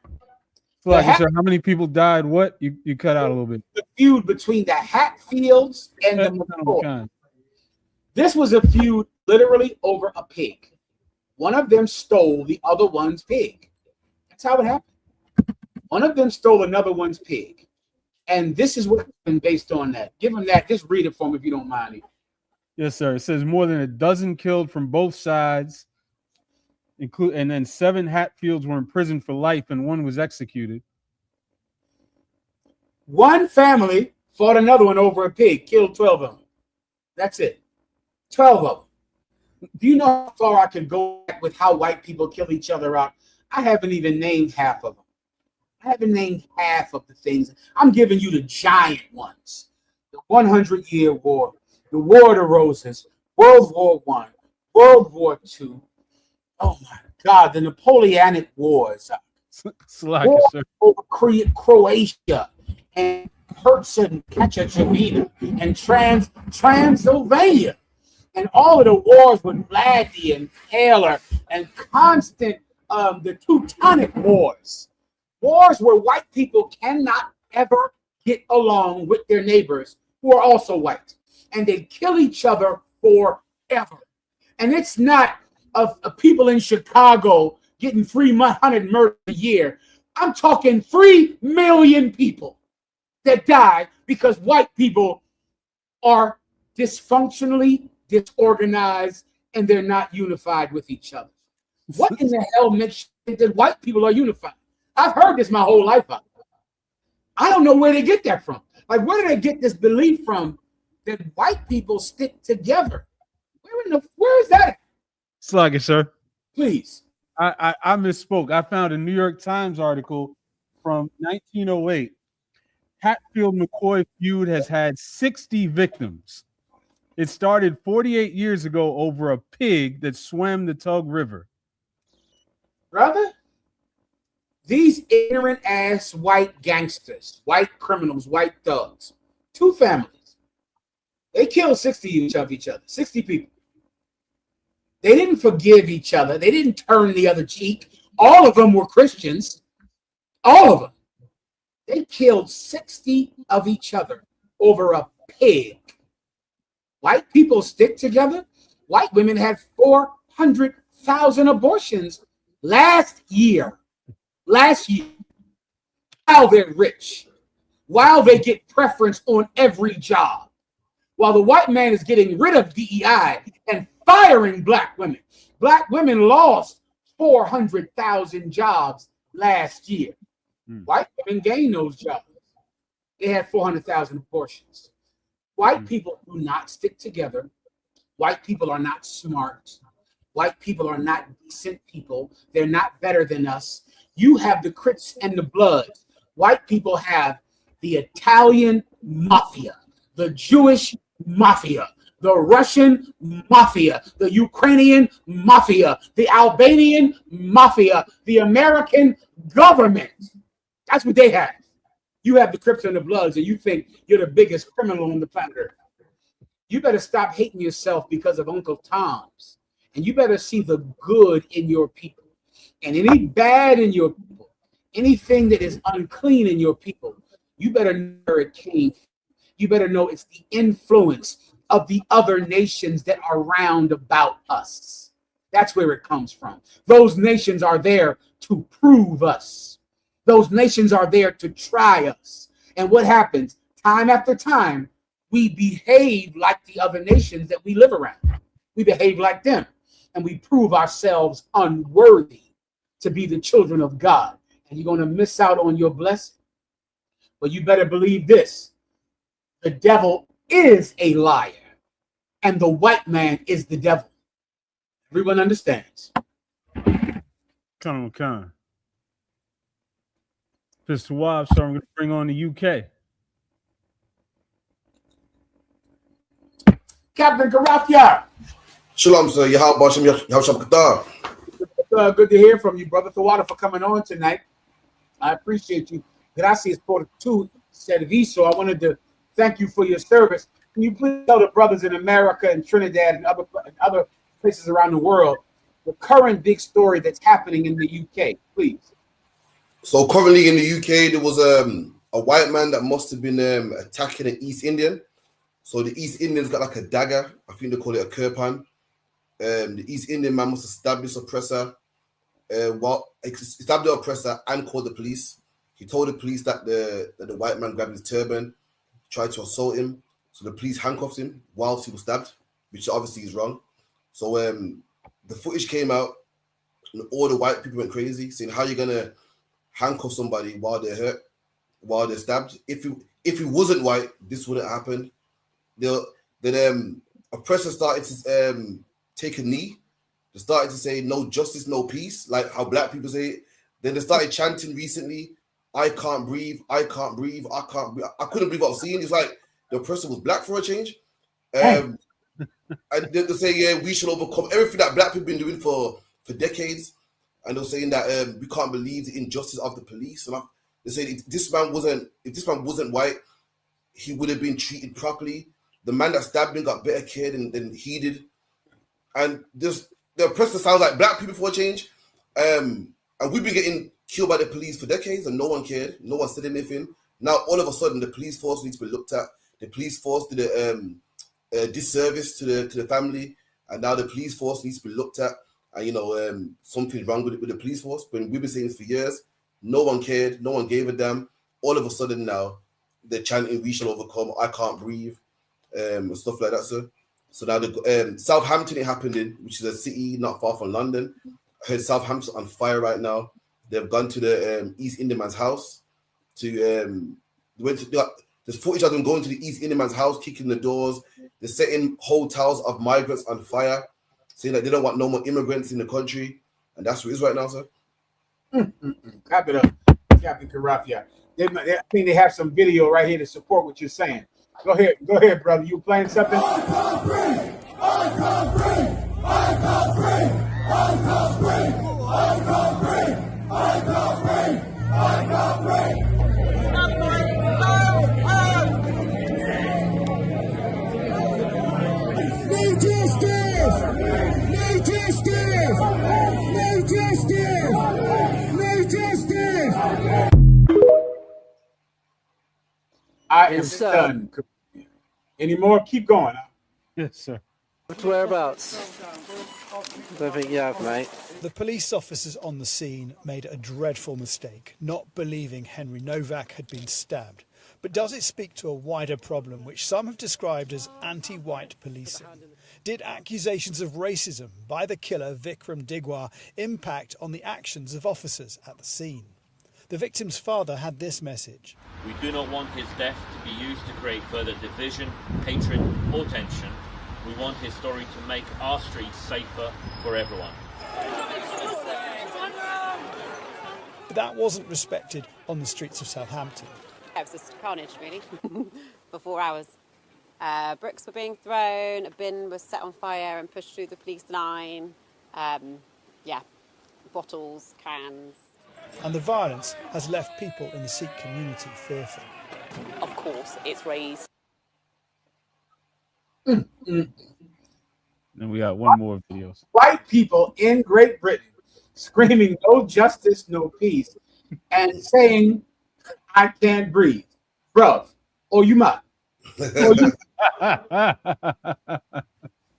Sir, how many people died? What? You cut out a little bit. The feud between the Hatfields and the McCoys. This was a feud literally over a pig. One of them stole the other one's pig. That's how it happened. One of them stole another one's pig. And this is what happened based on that. Give him that. Just read it for him if you don't mind. Yes, sir. It says more than a dozen killed from both sides, and then 7 Hatfields were imprisoned for life, and 1 was executed. One family fought another one over a pig, killed 12 of them. That's it. 12 of them. Do you know how far I can go back with how white people kill each other out? I haven't even named half of them. I haven't named half of the things. I'm giving you the giant ones. The 100-Year War, the War of the Roses, World War I, World War II. Oh my God, the Napoleonic Wars. War over Croatia and Herzegovina and Transylvania. And all of the wars with Laddie and Taylor and constant, the Teutonic Wars. Wars where white people cannot ever get along with their neighbors who are also white. And they kill each other forever. And it's not of people in Chicago getting 300 murders a year. I'm talking 3 million people that die because white people are dysfunctionally disorganized and they're not unified with each other. What in the hell makes you think that white people are unified? I've heard this my whole life. I don't know where they get that from. Like, where do they get this belief from that white people stick together? Where is that? Sluggish, sir. Please. I misspoke. I found a New York Times article from 1908. Hatfield-McCoy feud has had 60 victims. It started 48 years ago over a pig that swam the Tug River. Brother, these ignorant ass white gangsters, white criminals, white thugs, 2 families, they killed 60 of each other, 60 people. They didn't forgive each other. They didn't turn the other cheek. All of them were Christians. All of them. They killed 60 of each other over a pig. White people stick together. White women had 400,000 abortions last year. While they're rich, while they get preference on every job, while the white man is getting rid of DEI and firing black women. Black women lost 400,000 jobs last year. White women gained those jobs. They had 400,000 abortions. White people do not stick together. White people are not smart. White people are not decent people. They're not better than us. You have the Crips and the Bloods. White people have the Italian mafia, the Jewish mafia, the Russian mafia, the Ukrainian mafia, the Albanian mafia, the American government. That's what they have. You have the Crips and the Bloods, and you think you're the biggest criminal on the planet Earth. You better stop hating yourself because of Uncle Tom's. And you better see the good in your people. And any bad in your people, anything that is unclean in your people, you better know where it came from. You better know it's the influence of the other nations that are round about us. That's where it comes from. Those nations are there to prove us. Those nations are there to try us. And what happens? Time after time, we behave like the other nations that we live around. We behave like them. And we prove ourselves unworthy to be the children of God. And you're going to miss out on your blessing. But you better believe this. The devil is a liar. And the white man is the devil. Everyone understands. Come on. Mr. Wab, so I'm going to bring on the UK. Captain Karathia. Shalom, sir. Yahweh. Good to hear from you, Brother Tawada, for coming on tonight. I appreciate you. Gracias por tu servicio. I wanted to thank you for your service. Can you please tell the brothers in America and Trinidad and other places around the world the current big story that's happening in the UK, please? So currently in the UK, there was a white man that must have been attacking an East Indian. So the East Indians got like a dagger. I think they call it a kirpan. The East Indian man must have stabbed this oppressor. He stabbed the oppressor and called the police. He told the police that the white man grabbed his turban, tried to assault him. So the police handcuffed him whilst he was stabbed, which obviously is wrong. So the footage came out, and all the white people went crazy, saying, "How are you gonna handcuff somebody while they're hurt, while they're stabbed? If he wasn't white, this wouldn't happen." The oppressor started to take a knee. They started to say, "No justice, no peace," like how black people say it. Then they started chanting recently, "I can't breathe, I can't breathe, I can't breathe." I couldn't believe what I was seeing. It's like the oppressor was black for a change. And they say, "Yeah, we should overcome everything that black people have been doing for decades." And they're saying that we can't believe the injustice of the police. And they say if this man wasn't white, he would have been treated properly. The man that stabbed him got better care than he did. And the oppressor sounds like black people for a change. And we've been getting killed by the police for decades and no one cared. No one said anything. Now, all of a sudden, the police force needs to be looked at. The police force did a disservice to the family. And now the police force needs to be looked at. And, something's wrong with the police force. But we've been saying this for years. No one cared. No one gave a damn. All of a sudden now, they're chanting, "We shall overcome," "I can't breathe," and stuff like that, sir. So now the Southampton it happened in, which is a city not far from London. I heard Southampton's on fire right now. They've gone to the East Indian man's house. There's footage of them going to the East Indian man's house, kicking the doors. They're setting hotels of migrants on fire, saying that they don't want no more immigrants in the country. And that's what it is right now, sir. Clap it up, Captain Karafia. I think they have some video right here to support what you're saying. Go ahead, brother. You playing something? I am stunned. Any more? Keep going. Yes, sir. Whereabouts? Don't think you have, mate. The police officers on the scene made a dreadful mistake, not believing Henry Novak had been stabbed. But does it speak to a wider problem which some have described as anti-white policing? Did accusations of racism by the killer Vikram Digwa impact on the actions of officers at the scene? The victim's father had this message. We do not want his death to be used to create further division, hatred or tension. We want his story to make our streets safer for everyone. But that wasn't respected on the streets of Southampton. It was just carnage, really, for 4 hours. Bricks were being thrown, a bin was set on fire and pushed through the police line. Bottles, cans. And the violence has left people in the Sikh community fearful. Of course, it's raised. Then we got one more video. White people in Great Britain screaming "No justice, no peace," and saying, "I can't breathe." Bro, or you might.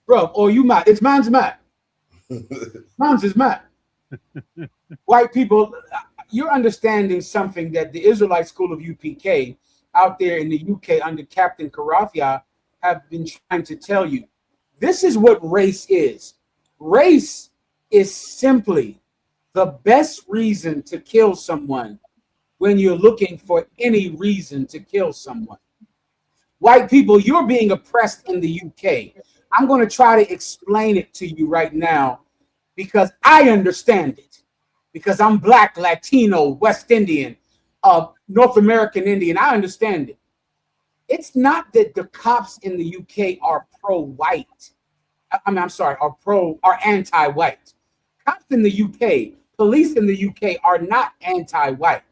Bro, or you might. It's man's mad. Man's is mad. White people, you're understanding something that the Israelite School of UPK out there in the UK under Captain Karafia have been trying to tell you. This is what race is. Race is simply the best reason to kill someone when you're looking for any reason to kill someone. White people, you're being oppressed in the UK. I'm going to try to explain it to you right now because I understand it. Because I'm Black, Latino, West Indian, North American Indian. I understand it. It's not that the cops in the UK are pro-white. Are anti-white. Cops in the UK, police in the UK are not anti-white.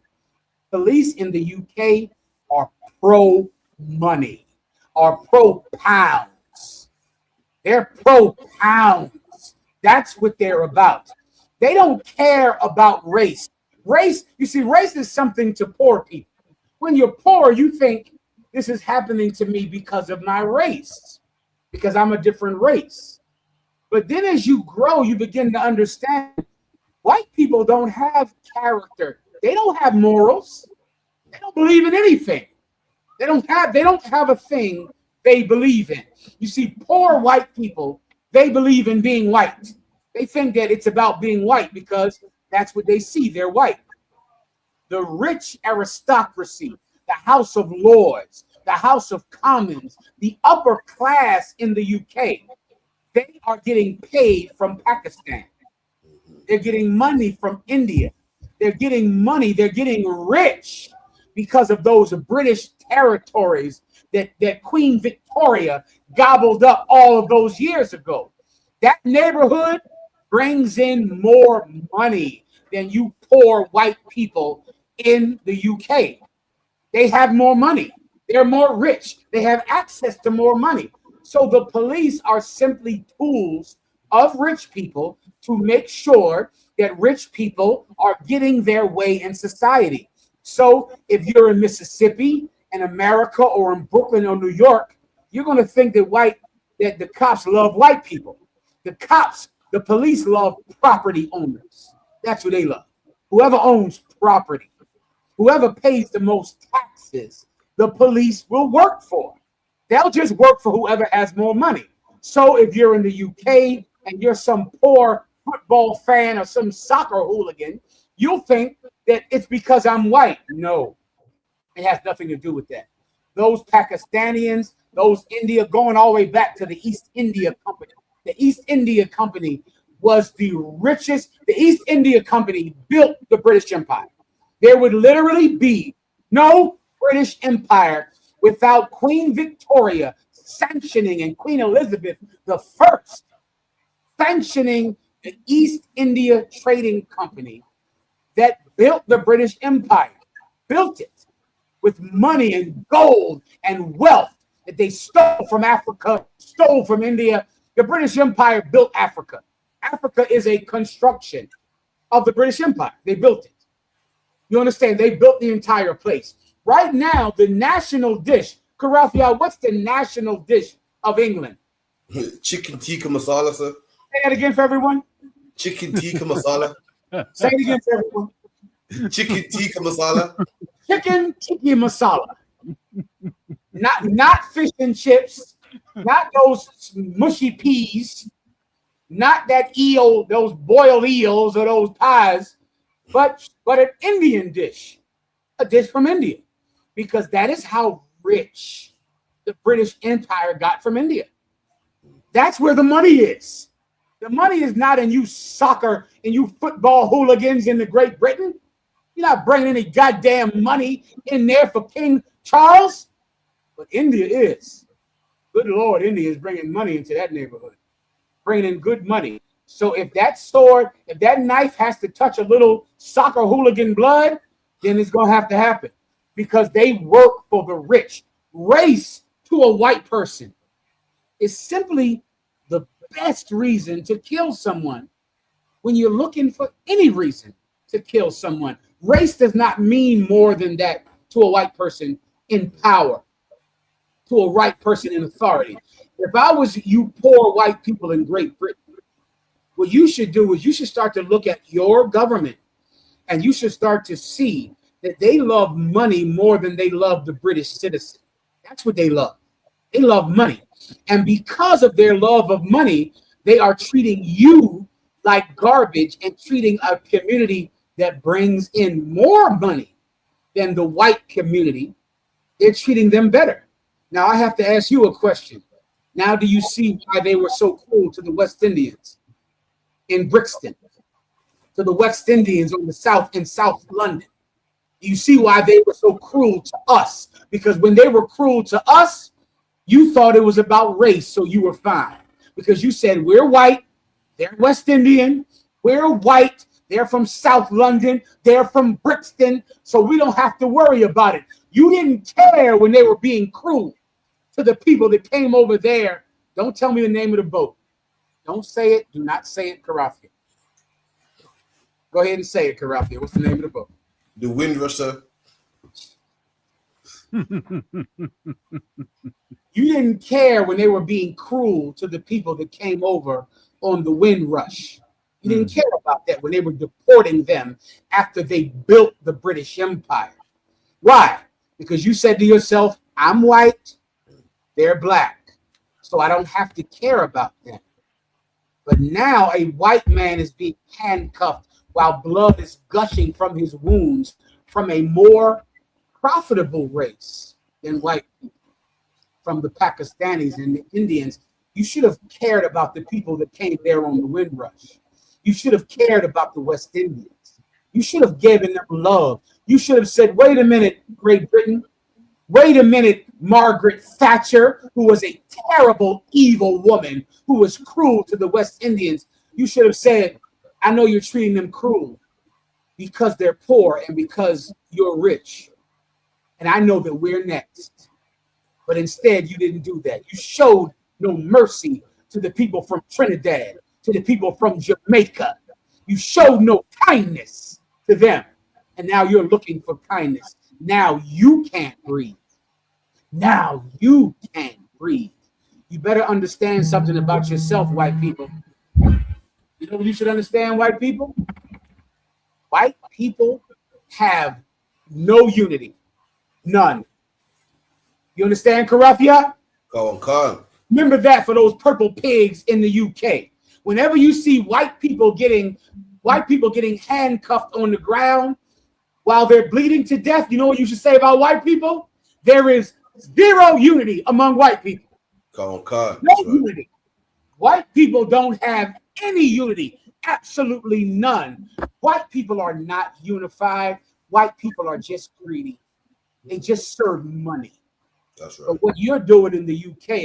Police in the UK are pro money, are pro pounds. They're pro pounds. That's what they're about. They don't care about race. Race, you see, race is something to poor people. When you're poor, you think this is happening to me because of my race, because I'm a different race. But then as you grow, you begin to understand white people don't have character. They don't have morals. They don't believe in anything. They don't have a thing they believe in. You see, poor white people, they believe in being white. They think that it's about being white because that's what they see. They're white. The rich aristocracy, the House of Lords, the House of Commons, the upper class in the UK, they are getting paid from Pakistan. They're getting money from India. They're getting money. They're getting rich because of those British territories that Queen Victoria gobbled up all of those years ago. That neighborhood brings in more money than you poor white people in the UK. They have more money. They're more rich. They have access to more money. So the police are simply tools of rich people to make sure that rich people are getting their way in society. So if you're in Mississippi, in America, or in Brooklyn or New York, you're going to think that the cops love white people. The police love property owners. That's who they love. Whoever owns property, whoever pays the most taxes, the police will work for. They'll just work for whoever has more money. So if you're in the UK and you're some poor football fan or some soccer hooligan, you'll think that it's because I'm white. No, it has nothing to do with that. Those Pakistanians, those India, going all the way back to the East India Company. The East India Company was the richest. The East India Company built the British Empire. There would literally be no British Empire without Queen Victoria sanctioning and Queen Elizabeth I sanctioning the East India Trading Company that built the British Empire, built it with money and gold and wealth that they stole from Africa, stole from India. The British Empire built Africa. Africa is a construction of the British Empire. They built it. You understand? They built the entire place. Right now, the national dish, Karafial, what's the national dish of England? Chicken tikka masala, sir. Say that again for everyone. Chicken tikka masala. Say it again for everyone. Chicken tikka masala. Chicken tikka masala. Not fish and chips, not those mushy peas, not that eel, those boiled eels or those pies, but an Indian dish, a dish from India, because that is how rich the British Empire got from India. That's where the money is. The money is not in you soccer and you football hooligans in the Great Britain. You're not bringing any goddamn money in there for King Charles, but India is. Good Lord, India is bringing money into that neighborhood, bringing in good money. So if that sword, if that knife has to touch a little soccer hooligan blood, then it's going to have to happen because they work for the rich. Race to a white person is simply the best reason to kill someone when you're looking for any reason to kill someone. Race does not mean more than that to a white person in power, to a white person in authority. If I was you poor white people in Great Britain, what you should do is you should start to look at your government and you should start to see that they love money more than they love the British citizen. That's what they love. They love money. And because of their love of money, they are treating you like garbage and treating a community that brings in more money than the white community. They're treating them better. Now, I have to ask you a question. Now, do you see why they were so cruel to the West Indians in Brixton, to the West Indians on the South in South London? Do you see why they were so cruel to us? Because when they were cruel to us, you thought it was about race, so you were fine. Because you said, we're white, they're West Indian, we're white, They're from South London. They're from Brixton. So we don't have to worry about it. You didn't care when they were being cruel to the people that came over there. Don't tell me the name of the boat. Don't say it. Do not say it, Karafia. Go ahead and say it, Karafia. What's the name of the boat? The Windrush, sir. You didn't care when they were being cruel to the people that came over on the Windrush. You didn't care about that when they were deporting them after they built the British Empire. Why? Because you said to yourself, I'm white, they're black, so I don't have to care about them. But now a white man is being handcuffed while blood is gushing from his wounds from a more profitable race than white people, from the Pakistanis and the Indians. You should have cared about the people that came there on the Windrush. You should have cared about the West Indians. You should have given them love. You should have said, wait a minute, Great Britain. Wait a minute, Margaret Thatcher, who was a terrible, evil woman who was cruel to the West Indians. You should have said, I know you're treating them cruel because they're poor and because you're rich. And I know that we're next. But instead, you didn't do that. You showed no mercy to the people from Trinidad, to the people from Jamaica. You showed no kindness to them. And now you're looking for kindness. Now you can't breathe. Now you can't breathe. You better understand something about yourself, white people. You know what you should understand, white people? White people have no unity. None. You understand, Karafia? Go on. Remember that for those purple pigs in the UK. Whenever you see white people getting handcuffed on the ground while they're bleeding to death, you know what you should say about white people? There is zero unity among white people. Go on. No unity. White people don't have any unity. Absolutely none. White people are not unified. White people are just greedy. They just serve money. That's right. But what you're doing in the UK,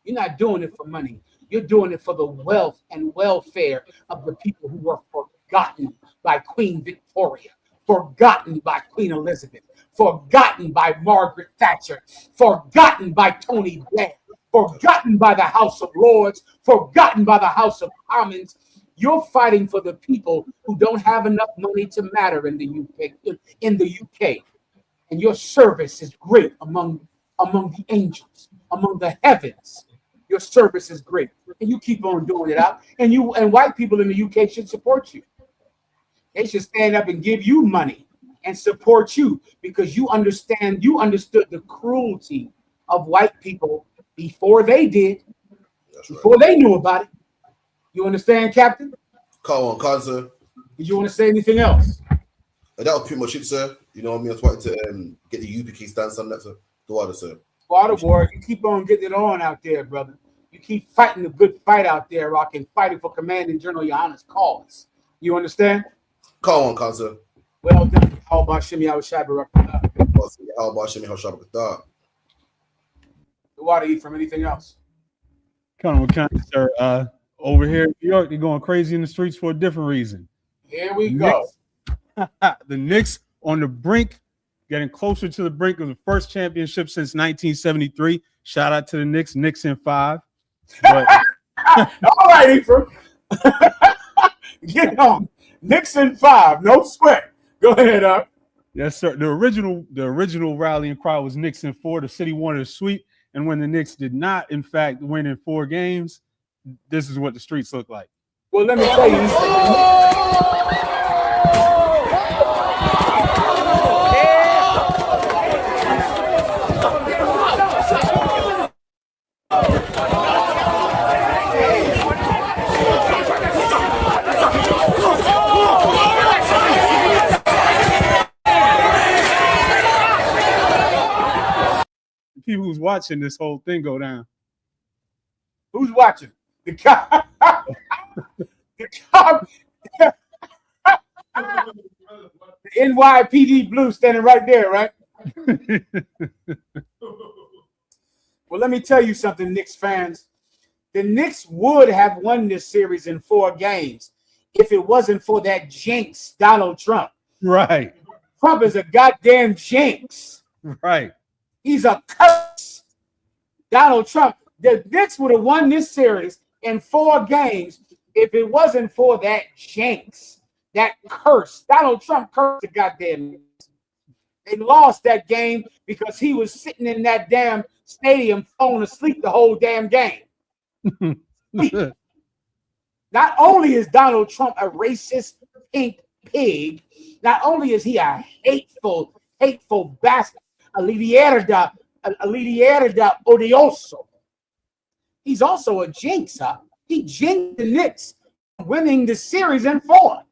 you're not doing it for money. You're doing it for the wealth and welfare of the people who were forgotten by Queen Victoria, forgotten by Queen Elizabeth, forgotten by Margaret Thatcher, forgotten by Tony Blair, forgotten by the House of Lords, forgotten by the House of Commons. You're fighting for the people who don't have enough money to matter in the UK. And your service is great among the angels, among the heavens. Your service is great. And you keep on doing it out. And white people in the UK should support you. They should stand up and give you money and support you because you understood the cruelty of white people before they did, before they knew about it. You understand, Captain? Come on, sir. Did you want to say anything else? That was pretty much it, sir. You know what I mean? I just wanted to get the UPK stance on that, sir. The water, sir. Water war, you keep on getting it on out there, brother. You keep fighting the good fight out there, rocking, fighting for commanding General Yohanna's cause. You understand? Come on, sir. Well done. How about Shimi Al-Shabarak? How about Shimi Al-Shabarak? The water eat from anything else? Come on, sir. Over here in New York, they're going crazy in the streets for a different reason. Here we go. The Knicks on the brink, getting closer to the brink of the first championship since 1973. Shout out to the Knicks. Knicks in 5. But all right, Ephraim. Get on. Knicks in 5. No sweat. Go ahead, Yes, sir. The original rallying cry was Knicks in 4. The city wanted a sweep, and when the Knicks did not, in fact, win in 4 games, this is what the streets look like. Well, let me tell you. People who's watching this whole thing go down. Who's watching? The cop. The cop. The NYPD blue standing right there, right? Well, let me tell you something, Knicks fans. The Knicks would have won this series in 4 games if it wasn't for that jinx, Donald Trump. Right. Trump is a goddamn jinx. Right. He's a curse. Donald Trump. The Knicks would have won this series in 4 games if it wasn't for that jinx, that curse. Donald Trump cursed the goddamn Knicks. They lost that game because he was sitting in that damn stadium falling asleep the whole damn game. Not only is Donald Trump a racist pink pig, not only is he a hateful bastard, a lidierda odioso, he's also a jinx, huh? He jinxed the Knicks winning the series in 4.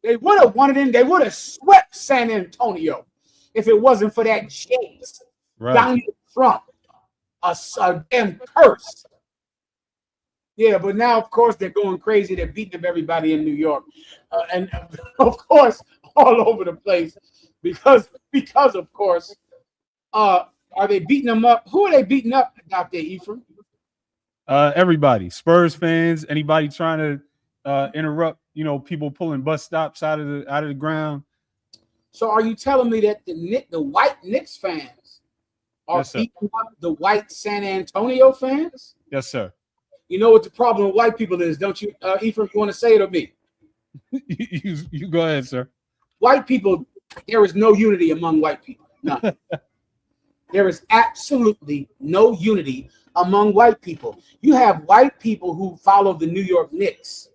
They would have won it in, they would have swept San Antonio if it wasn't for that jinx. Right. Donald Trump, a damn curse. Yeah, but now, of course, they're going crazy. They're beating up everybody in New York. And, of course, all over the place. Because of course, are they beating them up? Who are they beating up out there, Ephraim? Everybody. Spurs fans, anybody trying to interrupt, people pulling bus stops out of the ground. So are you telling me that the white Knicks fans are beating up the white San Antonio fans? Yes, sir. You know what the problem with white people is, don't you, Ephraim? You want to say it or me? you go ahead, sir. White people, there is no unity among white people. None. There is absolutely no unity among white people. You have white people who follow the New York Knicks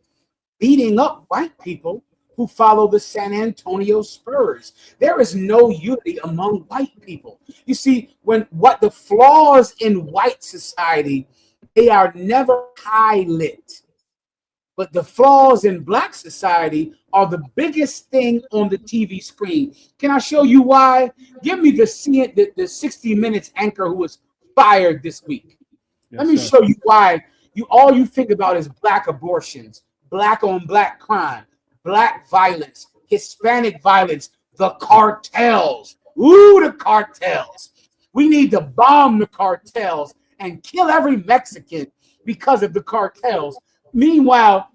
beating up white people who follow the San Antonio Spurs. There is no unity among white people. You see, what the flaws in white society, they are never highlighted. But the flaws in black society are the biggest thing on the TV screen. Can I show you why? Give me the 60 Minutes anchor who was fired this week. Yes, Let me show you why all you think about is black abortions, black on black crime, black violence, Hispanic violence, the cartels. Ooh, the cartels. We need to bomb the cartels and kill every Mexican because of the cartels. Meanwhile,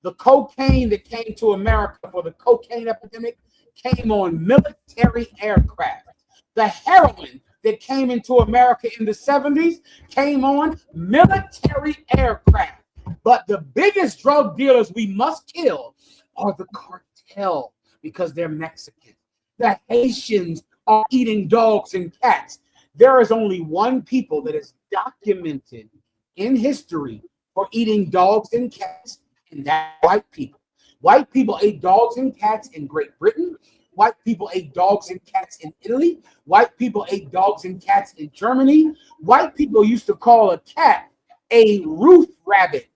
the cocaine that came to America for the cocaine epidemic came on military aircraft. The heroin that came into America in the 70s came on military aircraft. But the biggest drug dealers we must kill are the cartel because they're Mexican. The Haitians are eating dogs and cats. There is only one people that is documented in history for eating dogs and cats, and that's white people. White people ate dogs and cats in Great Britain. White people ate dogs and cats in Italy. White people ate dogs and cats in Germany. White people used to call a cat a roof rabbit.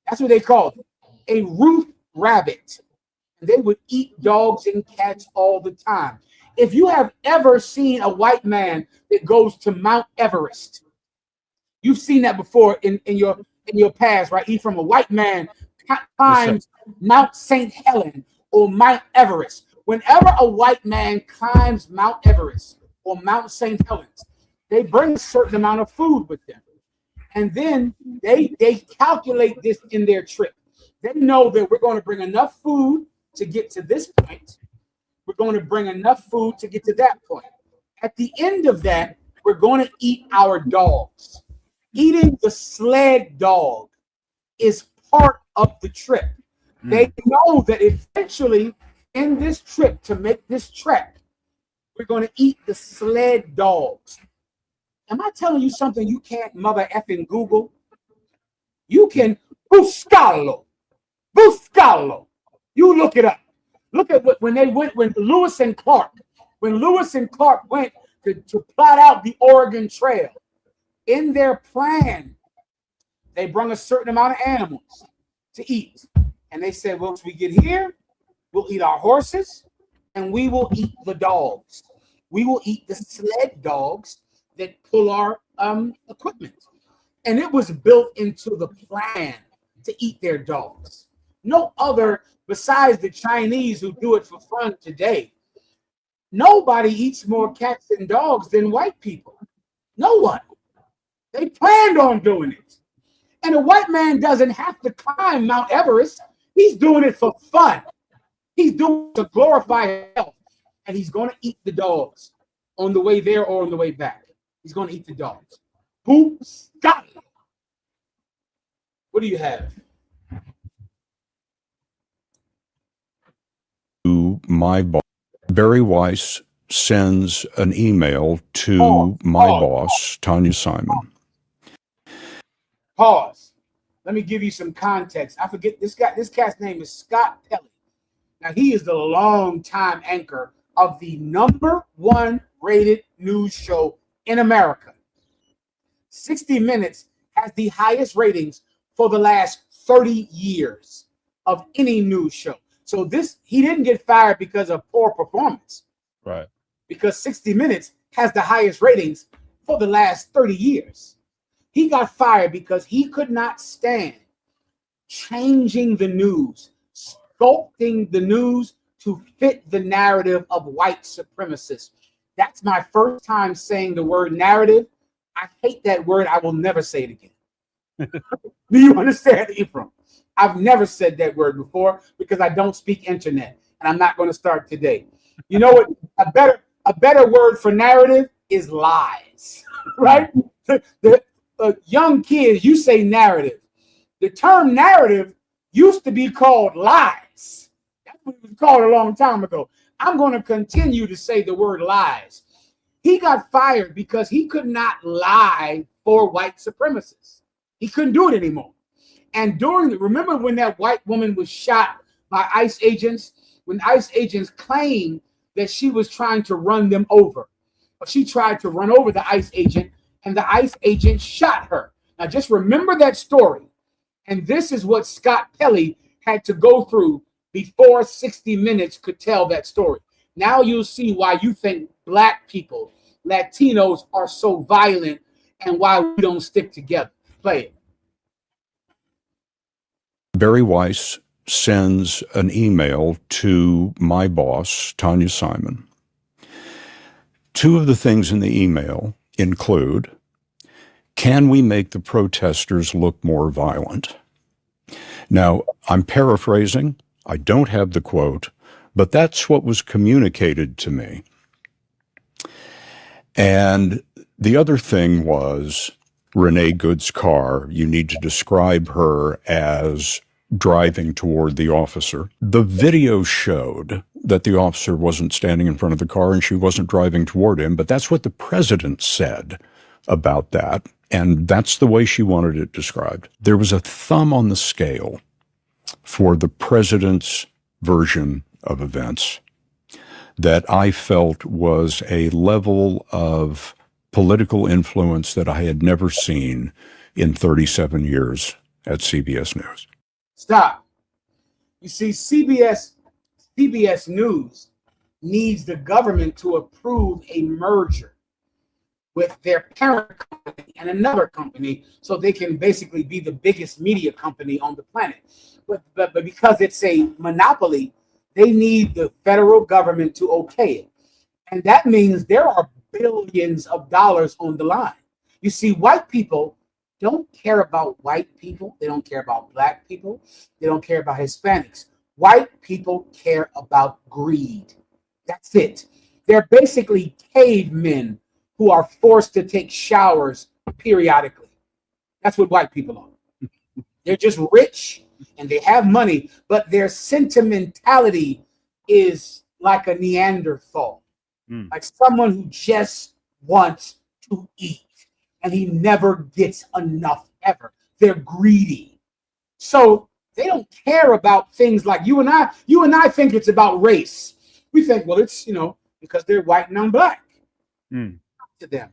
That's what they called it, a roof rabbit. They would eat dogs and cats all the time. If you have ever seen a white man that goes to Mount Everest, you've seen that before in your past, right? Ephraim, a white man climbs Mount St. Helens or Mount Everest. Whenever a white man climbs Mount Everest or Mount St. Helens, they bring a certain amount of food with them. And then they calculate this in their trip. They know that we're going to bring enough food to get to this point. We're going to bring enough food to get to that point. At the end of that, we're going to eat our dogs. Eating the sled dog is part of the trip. They know that eventually in this trip, to make this trek, we're going to eat the sled dogs. Am I telling you something you can't mother effing Google? You can buscarlo. You look it up. Look at when Lewis and Clark went to plot out the Oregon Trail. In their plan, they brought a certain amount of animals to eat. And they said, once we get here, we'll eat our horses and we will eat the dogs. We will eat the sled dogs that pull our equipment. And it was built into the plan to eat their dogs. No other, besides the Chinese who do it for fun today, nobody eats more cats and dogs than white people. No one. They planned on doing it. And a white man doesn't have to climb Mount Everest. He's doing it for fun. He's doing it to glorify himself. And he's going to eat the dogs on the way there or on the way back. He's going to eat the dogs. Who? Scott. What do you have? To my boss, Barry Weiss sends an email to my boss, Tanya Simon. Pause. Let me give you some context. I forget this guy. This cat's name is Scott Pelley. Now he is the longtime anchor of the #1 rated news show in America. 60 Minutes has the highest ratings for the last 30 years of any news show. So he didn't get fired because of poor performance. Right. Because 60 Minutes has the highest ratings for the last 30 years. He got fired because he could not stand changing the news, sculpting the news to fit the narrative of white supremacists. That's my first time saying the word narrative. I hate that word. I will never say it again. Do you understand, Ephraim? I've never said that word before because I don't speak internet, and I'm not going to start today. You know what? A better word for narrative is lies, right? Young kids, you say narrative. The term narrative used to be called lies. That's what it was called a long time ago. I'm going to continue to say the word lies. He got fired because he could not lie for white supremacists. He couldn't do it anymore. And remember when that white woman was shot by ICE agents? When ICE agents claimed that she was trying to run them over. She tried to run over the ICE agent, and the ICE agent shot her. Now just remember that story. And this is what Scott Pelley had to go through before 60 Minutes could tell that story. Now you'll see why you think black people, Latinos, are so violent and why we don't stick together. Play it. Barry Weiss sends an email to my boss, Tanya Simon. Two of the things in the email include, can we make the protesters look more violent? Now, I'm paraphrasing. I don't have the quote, but that's what was communicated to me. And the other thing was Renee Good's car. You need to describe her as driving toward the officer. The video showed that the officer wasn't standing in front of the car and she wasn't driving toward him, but that's what the president said about that. And that's the way she wanted it described. There was a thumb on the scale for the president's version of events that I felt was a level of political influence that I had never seen in 37 years at CBS News. Stop. You see, CBS News needs the government to approve a merger with their parent company and another company so they can basically be the biggest media company on the planet. But because it's a monopoly, they need the federal government to okay it. And that means there are billions of dollars on the line. You see, white people don't care about white people. They don't care about black people. They don't care about Hispanics. White people care about greed. That's it. They're basically cavemen who are forced to take showers periodically. That's what white people are. They're just rich and they have money, but their sentimentality is like a Neanderthal, like someone who just wants to eat and he never gets enough ever. They're greedy. So they don't care about things like you and I. You and I think it's about race. We think, well, it's, because they're white and I'm black. To them.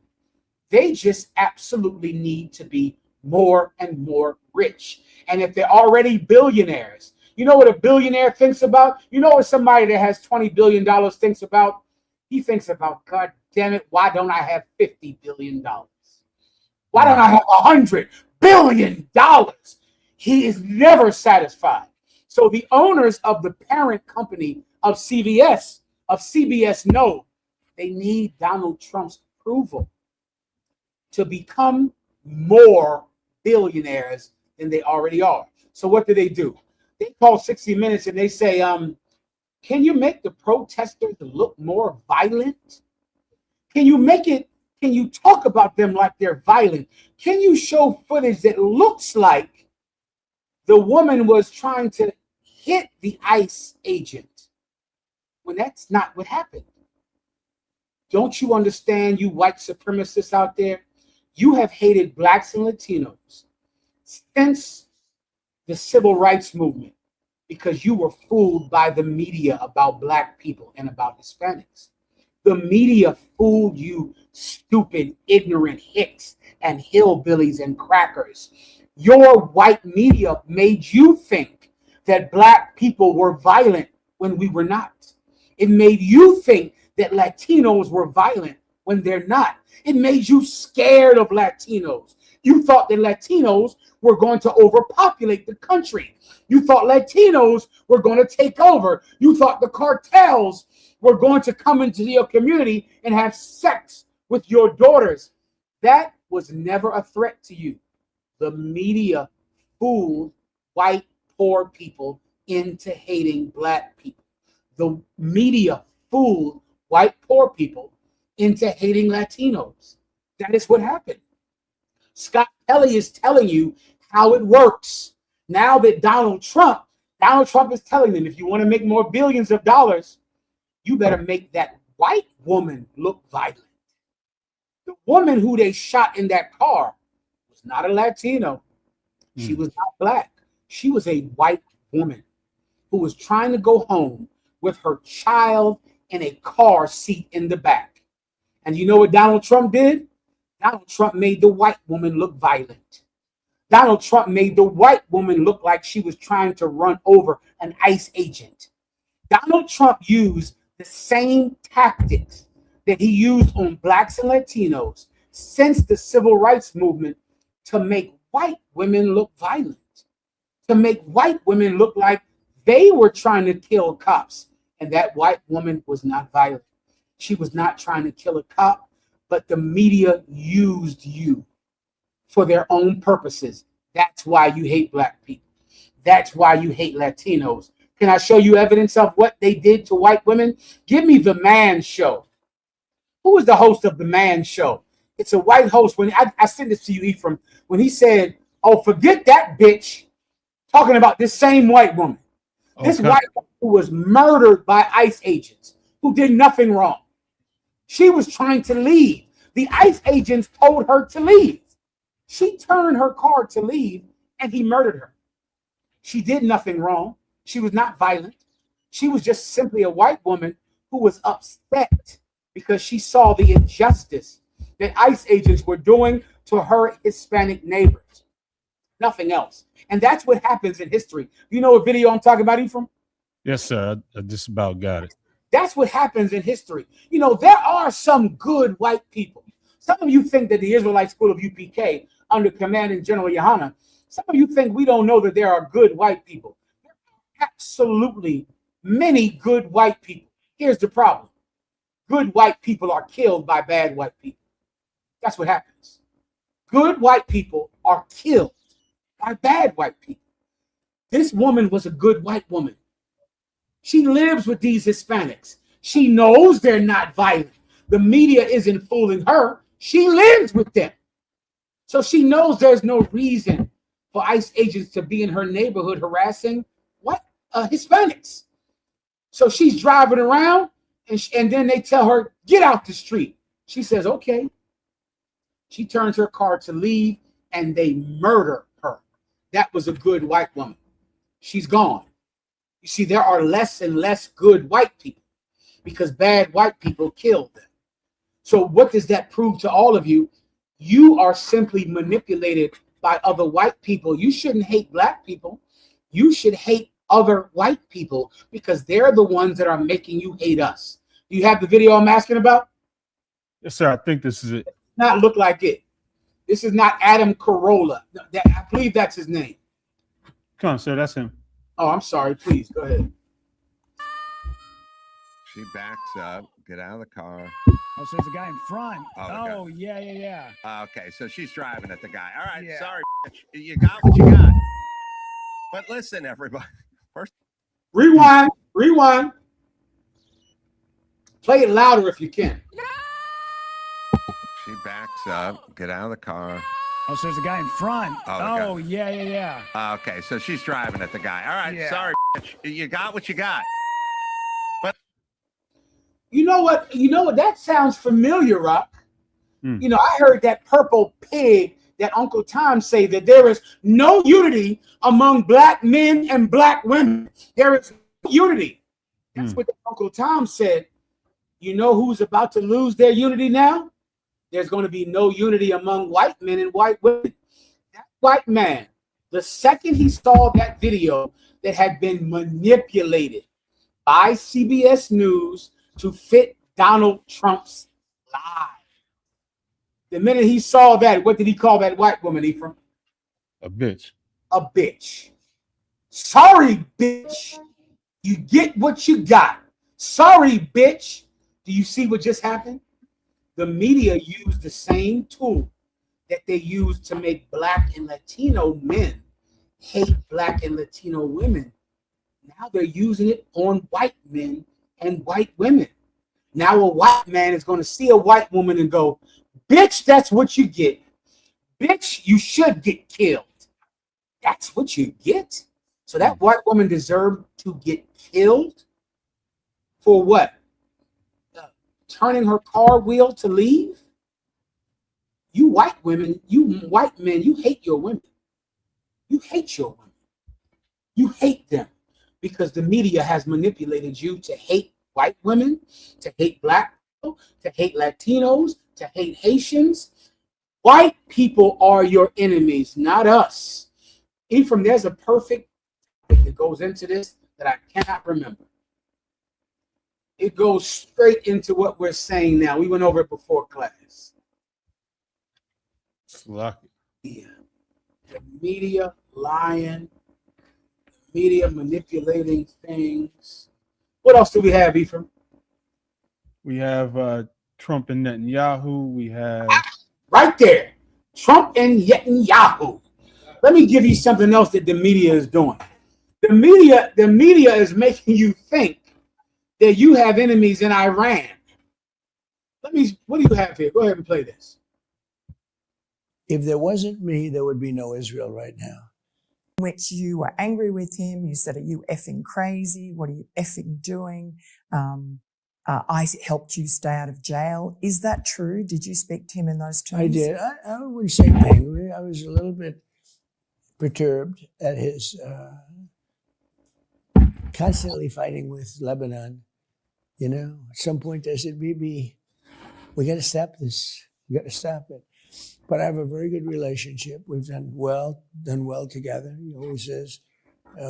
They just absolutely need to be more and more rich. And if they're already billionaires, you know what a billionaire thinks about? You know what somebody that has $20 billion thinks about? He thinks about, God damn it, why don't I have $50 billion? Why don't I have $100 billion? He is never satisfied. So the owners of the parent company of CBS know they need Donald Trump's approval to become more billionaires than they already are. So what do? They call 60 Minutes and they say, can you make the protesters look more violent? Can you talk about them like they're violent? Can you show footage that looks like the woman was trying to hit the ICE agent when that's not what happened? Don't you understand, you white supremacists out there? You have hated blacks and Latinos since the civil rights movement because you were fooled by the media about black people and about Hispanics. The media fooled you, stupid, ignorant hicks and hillbillies and crackers. Your white media made you think that black people were violent when we were not. It made you think that Latinos were violent when they're not. It made you scared of Latinos. You thought that Latinos were going to overpopulate the country. You thought Latinos were going to take over. You thought the cartels were going to come into your community and have sex with your daughters. That was never a threat to you. The media fooled white poor people into hating black people. The media fooled white poor people into hating Latinos. That is what happened. Scott Kelly is telling you how it works. Now that Donald Trump is telling them, if you want to make more billions of dollars, you better make that white woman look violent. The woman who they shot in that car was not a Latino. She was not black. She was a white woman who was trying to go home with her child in a car seat in the back. And you know what Donald Trump did? Donald Trump made the white woman look violent. Donald Trump made the white woman look like she was trying to run over an ICE agent. Donald Trump used the same tactics that he used on blacks and Latinos since the civil rights movement to make white women look violent, to make white women look like they were trying to kill cops. And that white woman was not violent. She was not trying to kill a cop, but the media used you for their own purposes. That's why you hate black people. That's why you hate Latinos. Can I show you evidence of what they did to white women? Give me The Man Show. Who was the host of The Man Show? It's a white host. When I sent this to you, Ephraim, when he said, oh, forget that bitch, talking about this same white woman. Okay. This white woman who was murdered by ICE agents who did nothing wrong. She was trying to leave. The ICE agents told her to leave. She turned her car to leave and he murdered her. She did nothing wrong. She was not violent. She was just simply a white woman who was upset because she saw the injustice that ICE agents were doing to her Hispanic neighbors. Nothing else. And that's what happens in history. You know what video I'm talking about, Ephraim? Yes, sir. I just about got it. That's what happens in history. You know, there are some good white people. Some of you think that the Israelite School of UPK, under commanding General Yohana, some of you think we don't know that there are good white people. There are absolutely many good white people. Here's the problem. Good white people are killed by bad white people. That's what happens. Good white people are killed by bad white people. This woman was a good white woman. She lives with these Hispanics. She knows they're not violent. The media isn't fooling her. She lives with them. So she knows there's no reason for ICE agents to be in her neighborhood harassing Hispanics. So she's driving around and then they tell her, get out the street. She says, okay. She turns her car to leave and they murder her. That was a good white woman. She's gone. You see, there are less and less good white people because bad white people killed them. So what does that prove to all of you? You are simply manipulated by other white people. You shouldn't hate black people. You should hate other white people because they're the ones that are making you hate us. Do you have the video I'm asking about? Yes, sir. I think this is it. Not look like it. This is not Adam Carolla. I believe that's his name. Come on, sir. That's him. Oh, I'm sorry. Please go ahead. She backs up. Get out of the car. Oh, so there's a guy in front. Oh, Yeah. Okay, so she's driving at the guy. All right, Yeah. sorry, bitch. You got what you got. But listen, everybody. First, Rewind. Play it louder if you can. she backs up. Get out of the car. Oh, so there's a guy in front. Yeah. Okay, so she's driving at the guy. All right, Yeah. sorry, bitch. You got what you got. But You know what? That sounds familiar, Rock. You know, I heard that purple pig that Uncle Tom say that there is no unity among black men and black women. There is no unity. That's what Uncle Tom said. You know who's about to lose their unity now? There's going to be no unity among white men and white women. That white man, the second he saw that video that had been manipulated by CBS News to fit Donald Trump's lie. The minute he saw that, what did he call that white woman, Ephraim? A bitch. A bitch. Sorry, bitch. You get what you got. Sorry, bitch. Do you see what just happened? The media used the same tool that they used to make black and Latino men hate black and Latino women. Now they're using it on white men and white women. Now a white man is going to see a white woman and go, bitch, that's what you get. Bitch, you should get killed. That's what you get. So that white woman deserved to get killed for what? Turning her car wheel to leave? You white women, you white men, you hate your women. You hate your women. You hate them because the media has manipulated you to hate white women, to hate black people, to hate Latinos, to hate Haitians. White people are your enemies, not us. Ephraim, there's a perfect that goes into this that I cannot remember. It goes straight into what we're saying now. We went over it before class. Lucky. Yeah. The media lying, the media manipulating things. What else do we have, Ephraim? We have Trump and Netanyahu. We have right there, Trump and Netanyahu. Let me give you something else that the media is doing. The media is making you think that you have enemies in Iran. What do you have here? Go ahead and play this. If there wasn't me, there would be no Israel right now. Which you were angry with him. You said, are you effing crazy? What are you effing doing? I helped you stay out of jail. Is that true? Did you speak to him in those terms? I did. I wouldn't say angry. I was a little bit perturbed at his constantly fighting with Lebanon. You know, at some point I said, Bibi, we got to stop this. We got to stop it. But I have a very good relationship. We've done well together. He always says,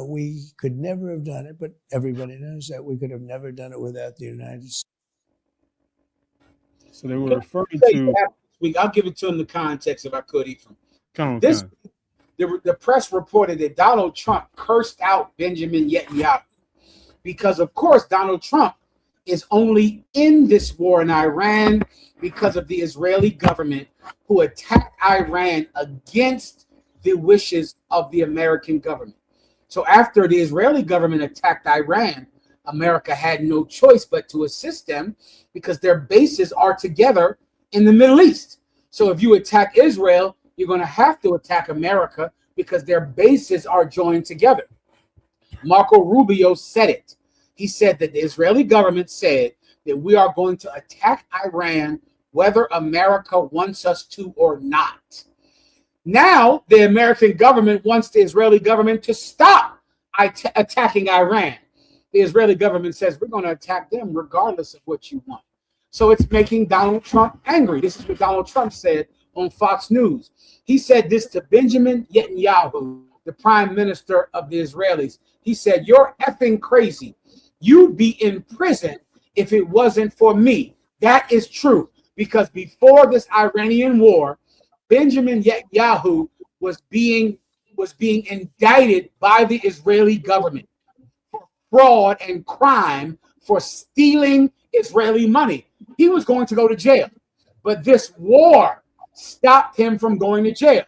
we could never have done it, but everybody knows that we could have never done it without the United States. So they were referring to. I'll give it to him the context if I could, Ephraim. Come on. The press reported that Donald Trump cursed out Benjamin Netanyahu because, of course, Donald Trump is only in this war in Iran because of the Israeli government who attacked Iran against the wishes of the American government. So after the Israeli government attacked Iran, America had no choice but to assist them because their bases are together in the Middle East. So if you attack Israel, you're going to have to attack America because their bases are joined together. Marco Rubio said it. He said that the Israeli government said that we are going to attack Iran whether America wants us to or not. Now, the American government wants the Israeli government to stop attacking Iran. The Israeli government says we're going to attack them regardless of what you want. So it's making Donald Trump angry. This is what Donald Trump said on Fox News. He said this to Benjamin Netanyahu, the prime minister of the Israelis. He said, you're effing crazy. You'd be in prison if it wasn't for me. That is true, because before this Iranian war, Benjamin Netanyahu was being indicted by the Israeli government for fraud and crime for stealing Israeli money. He was going to go to jail, but this war stopped him from going to jail.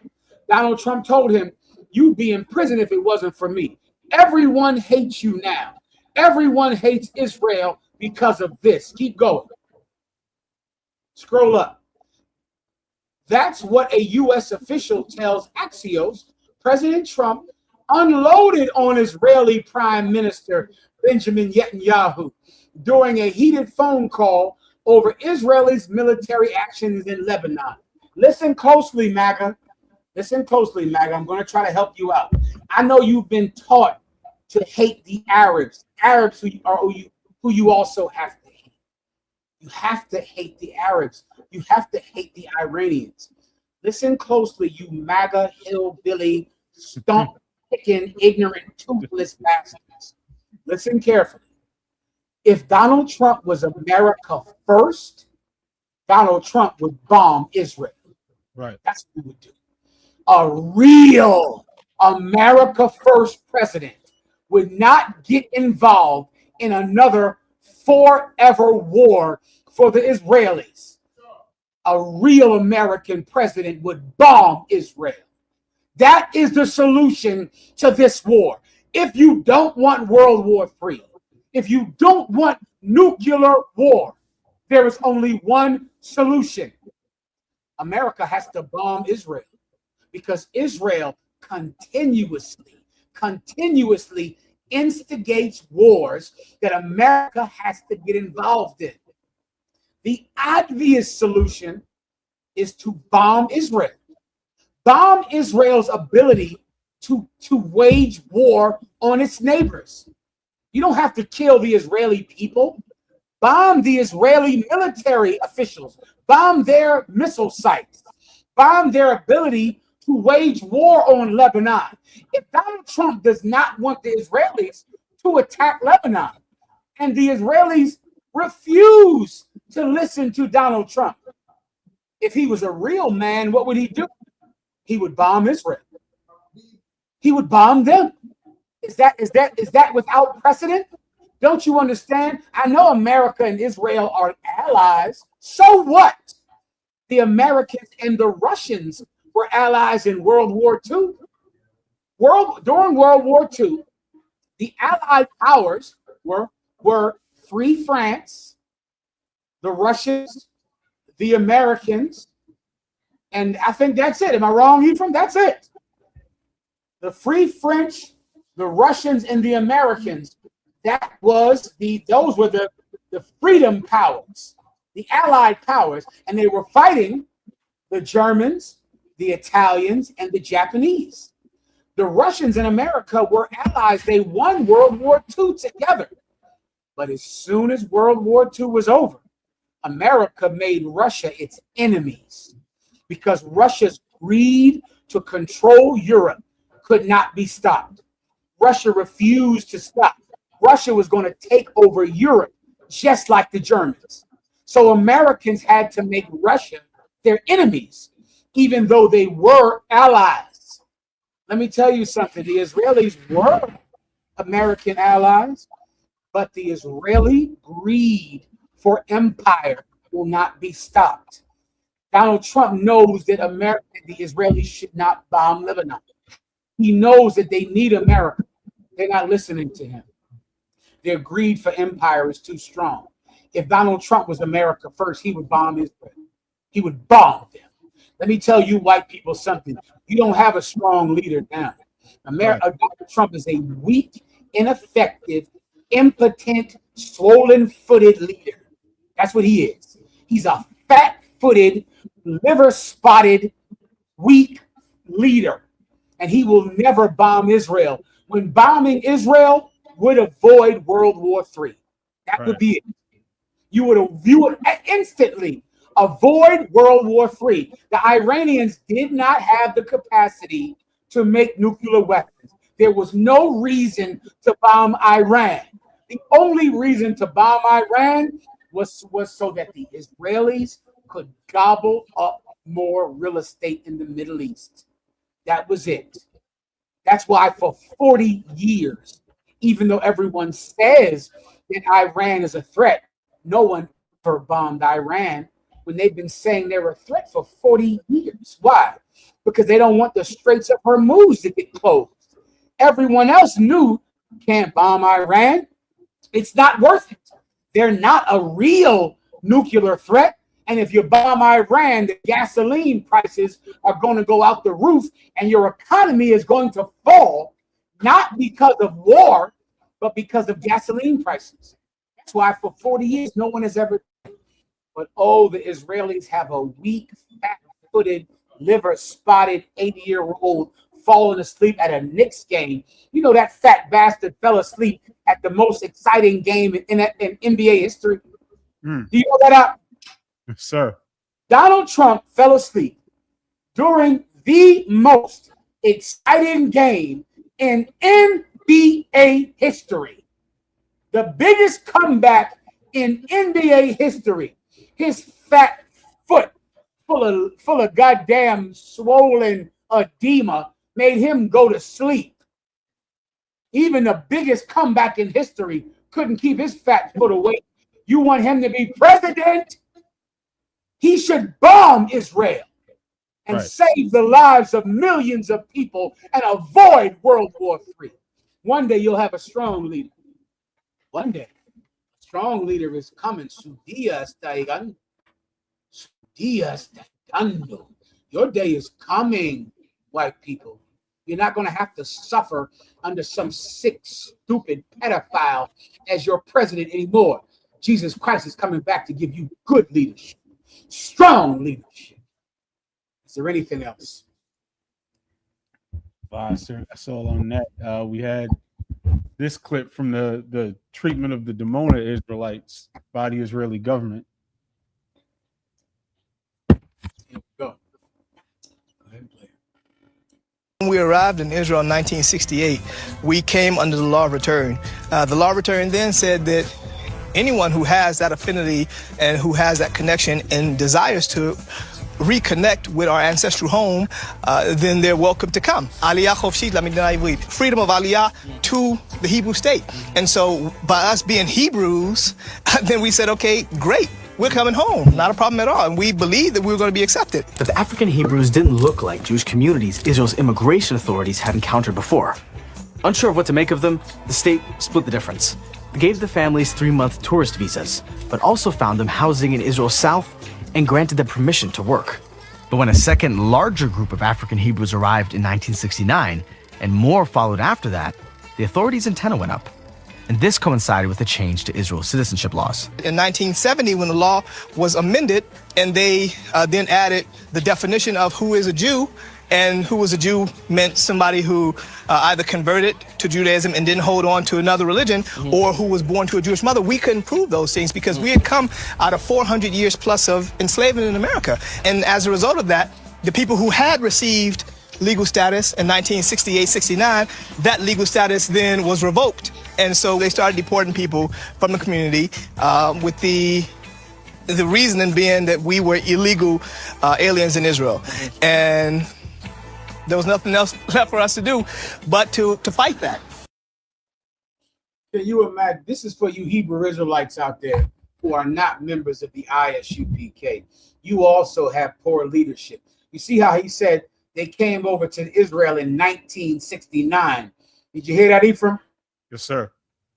Donald Trump told him, "You'd be in prison if it wasn't for me." Everyone hates you now. Everyone hates Israel because of this. Keep going. Scroll up. That's what a U.S. official tells Axios. President Trump unloaded on Israeli Prime Minister Benjamin Netanyahu during a heated phone call over Israel's military actions in Lebanon. Listen closely, MAGA. Listen closely, MAGA. I'm going to try to help you out. I know you've been taught to hate the Arabs who you also have to hate. You have to hate the Arabs. You have to hate the Iranians. Listen closely, you MAGA hillbilly, stump-picking, ignorant, toothless bastards. Listen carefully. If Donald Trump was America first, Donald Trump would bomb Israel. Right. That's what he would do. A real America first president would not get involved in another forever war for the Israelis. A real American president would bomb Israel. That is the solution to this war. If you don't want World War III, if you don't want nuclear war, there is only one solution. America has to bomb Israel because Israel continuously instigates wars that America has to get involved in. The obvious solution is to bomb Israel. Bomb Israel's ability to wage war on its neighbors. You don't have to kill the Israeli people. Bomb the Israeli military officials. Bomb their missile sites. Bomb their ability to wage war on Lebanon. If Donald Trump does not want the Israelis to attack Lebanon, and the Israelis refuse to listen to Donald Trump, if he was a real man, what would he do? He would bomb Israel. He would bomb them. Is that without precedent? Don't you understand? I know America and Israel are allies. So what? The Americans and the Russians were allies in World War II. During World War II, the Allied powers were Free France, the Russians, the Americans, and I think that's it. Am I wrong, Ephraim? That's it. The Free French, the Russians, and the Americans. Those were the freedom powers, the Allied powers, and they were fighting the Germans, the Italians, and the Japanese. The Russians and America were allies. They won World War II together. But as soon as World War II was over, America made Russia its enemies because Russia's greed to control Europe could not be stopped. Russia refused to stop. Russia was going to take over Europe just like the Germans. So Americans had to make Russia their enemies, even though they were allies. Let me tell you something. The Israelis were American allies, but the Israeli greed for empire will not be stopped. Donald Trump knows that the Israelis should not bomb Lebanon. He knows that they need America. They're not listening to him. Their greed for empire is too strong. If Donald Trump was America first, he would bomb Israel. He would bomb them. Let me tell you white people something. You don't have a strong leader now. Donald Trump is a weak, ineffective, impotent, swollen-footed leader. That's what he is. He's a fat-footed, liver-spotted, weak leader. And he will never bomb Israel. When bombing Israel would avoid World War III. That would be it. You would instantly avoid World War III. The Iranians did not have the capacity to make nuclear weapons. There was no reason to bomb Iran. The only reason to bomb Iran was so that the Israelis could gobble up more real estate in the Middle East. That was it. That's why for 40 years, even though everyone says that Iran is a threat. No one ever bombed Iran when they've been saying they're a threat for 40 years. Why? Because they don't want the Straits of Hormuz to get closed. Everyone else knew can't bomb Iran. It's not worth it. They're not a real nuclear threat. And if you bomb Iran, the gasoline prices are going to go out the roof and your economy is going to fall, not because of war, but because of gasoline prices. That's why for 40 years, no one has ever. But oh, the Israelis have a weak, fat-footed, liver-spotted 80-year-old falling asleep at a Knicks game. You know that fat bastard fell asleep at the most exciting game in NBA history. Do you know that up? Yes, sir. Donald Trump fell asleep during the most exciting game in NBA history. The biggest comeback in NBA history. His fat foot full of goddamn swollen edema made him go to sleep. Even the biggest comeback in history couldn't keep his fat foot awake. You want him to be president? He should bomb Israel and save the lives of millions of people and avoid World War III. One day you'll have a strong leader. One day. A strong leader is coming. Su día está llegando. Su día está llegando. Your day is coming, white people. You're not going to have to suffer under some sick, stupid pedophile as your president anymore. Jesus Christ is coming back to give you good leadership. Strong leadership. Is there anything else? Sir, that's all on that. We had this clip from the treatment of the Dimona Israelites by the Israeli government. Go. When we arrived in Israel in 1968, we came under the law of return. The law of return then said that anyone who has that affinity and who has that connection and desires to reconnect with our ancestral home, then they're welcome to come. Aliyah Chofshit Lamidina Ivrit, freedom of Aliyah to the Hebrew state. And so by us being Hebrews, then we said, okay, great, we're coming home, not a problem at all. And we believed that we were going to be accepted. But the African Hebrews didn't look like Jewish communities Israel's immigration authorities had encountered before. Unsure of what to make of them, the state split the difference. They gave the families 3-month tourist visas, but also found them housing in Israel's south and granted them permission to work. But when a second, larger group of African Hebrews arrived in 1969, and more followed after that, the authorities' antenna went up. And this coincided with a change to Israel's citizenship laws. In 1970, when the law was amended, and they then added the definition of who is a Jew, and who was a Jew meant somebody who either converted to Judaism and didn't hold on to another religion, or who was born to a Jewish mother. We couldn't prove those things because we had come out of 400 years plus of enslavement in America. And as a result of that, the people who had received legal status in 1968-69, that legal status then was revoked. And so they started deporting people from the community with the reasoning being that we were illegal aliens in Israel. And there was nothing else left for us to do but to fight that. Can you imagine? This is for you Hebrew Israelites out there who are not members of the ISUPK. You also have poor leadership. You see how he said they came over to Israel in 1969. Did you hear that, Ephraim? Yes, sir.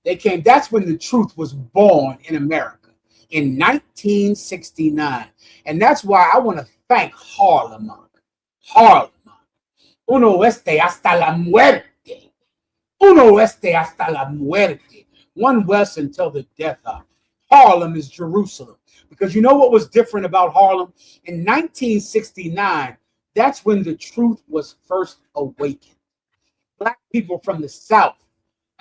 They came. That's when the truth was born in America, in 1969. And that's why I want to thank Harlem. Harlem. Uno este hasta la muerte. Uno este hasta la muerte. One West until the death of. Harlem is Jerusalem. Because you know what was different about Harlem? In 1969, that's when the truth was first awakened. Black people from the South,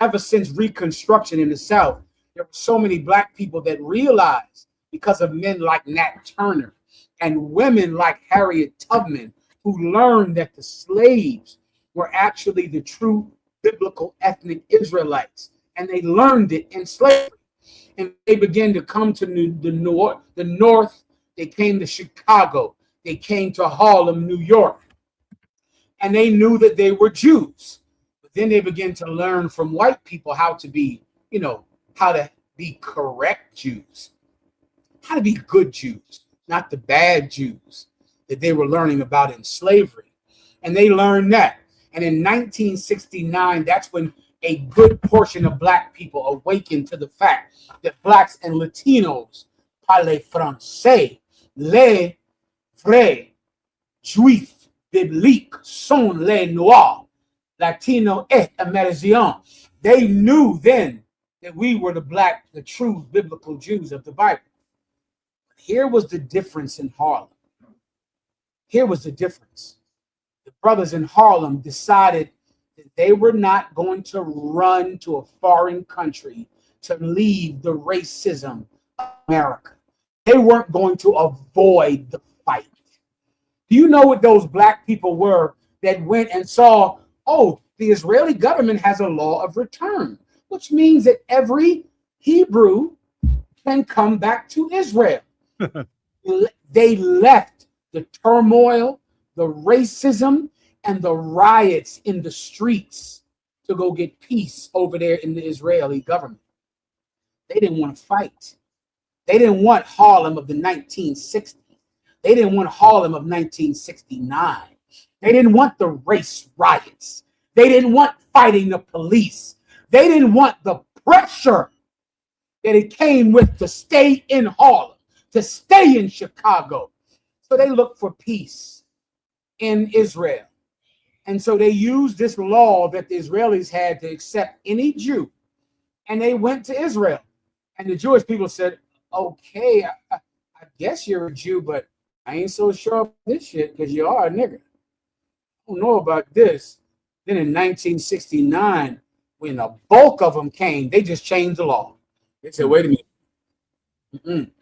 ever since Reconstruction in the South, there were so many black people that realized, because of men like Nat Turner and women like Harriet Tubman, who learned that the slaves were actually the true biblical ethnic Israelites. And they learned it in slavery. And they began to come to the North. They came to Chicago. They came to Harlem, New York. And they knew that they were Jews. But then they began to learn from white people how to be be correct Jews, how to be good Jews, not the bad Jews that they were learning about in slavery. And they learned that. And in 1969, that's when a good portion of black people awakened to the fact that blacks and Latinos parlent français, les vrais juifs bibliques sont les noirs, Latino et Américains. They knew then that we were the true biblical Jews of the Bible. Here was the difference in Harlem. Here was the difference. The brothers in Harlem decided that they were not going to run to a foreign country to leave the racism of America. They weren't going to avoid the fight. Do you know what those black people were that went and saw, oh, the Israeli government has a law of return, which means that every Hebrew can come back to Israel. They left the turmoil, the racism, and the riots in the streets to go get peace over there in the Israeli government. They didn't want to fight. They didn't want Harlem of the 1960s. They didn't want Harlem of 1969. They didn't want the race riots. They didn't want fighting the police. They didn't want the pressure that it came with to stay in Harlem, to stay in Chicago. So they looked for peace in Israel. And so they used this law that the Israelis had to accept any Jew. And they went to Israel. And the Jewish people said, okay, I guess you're a Jew, but I ain't so sure about this shit because you are a nigger. I don't know about this. Then in 1969, when the bulk of them came, they just changed the law. They said, wait a minute.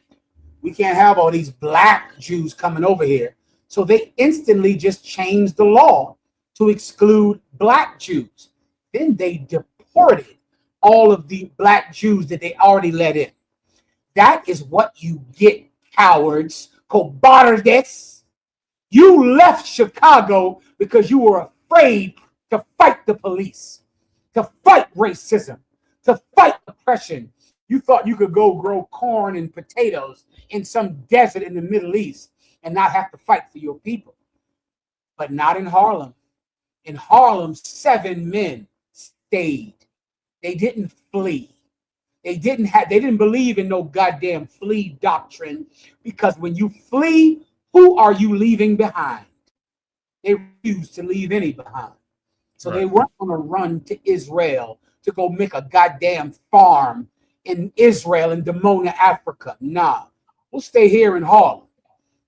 We can't have all these black Jews coming over here. So they instantly just changed the law to exclude black Jews. Then they deported all of the black Jews that they already let in. That is what you get, cowards, cobardes. You left Chicago because you were afraid to fight the police, to fight racism, to fight oppression. You thought you could go grow corn and potatoes in some desert in the Middle East and not have to fight for your people. But not in Harlem. In Harlem, 7 men stayed. They didn't flee. They didn't believe in no goddamn flee doctrine, because when you flee, who are you leaving behind? They refused to leave any behind. So They weren't going to run to Israel to go make a goddamn farm in Israel and Dimona, Africa. Nah, we'll stay here in Harlem.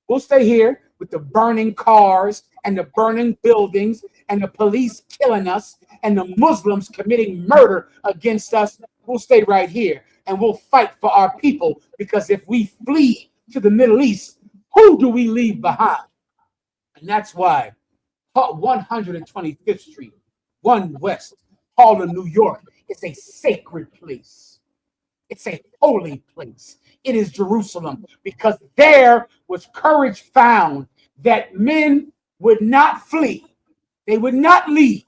We'll stay here with the burning cars and the burning buildings and the police killing us and the Muslims committing murder against us. We'll stay right here and we'll fight for our people, because if we flee to the Middle East, who do we leave behind? And that's why 125th Street, 1 West, Harlem, New York, is a sacred place. It's a holy place. It is Jerusalem, because there was courage found that men would not flee. They would not leave.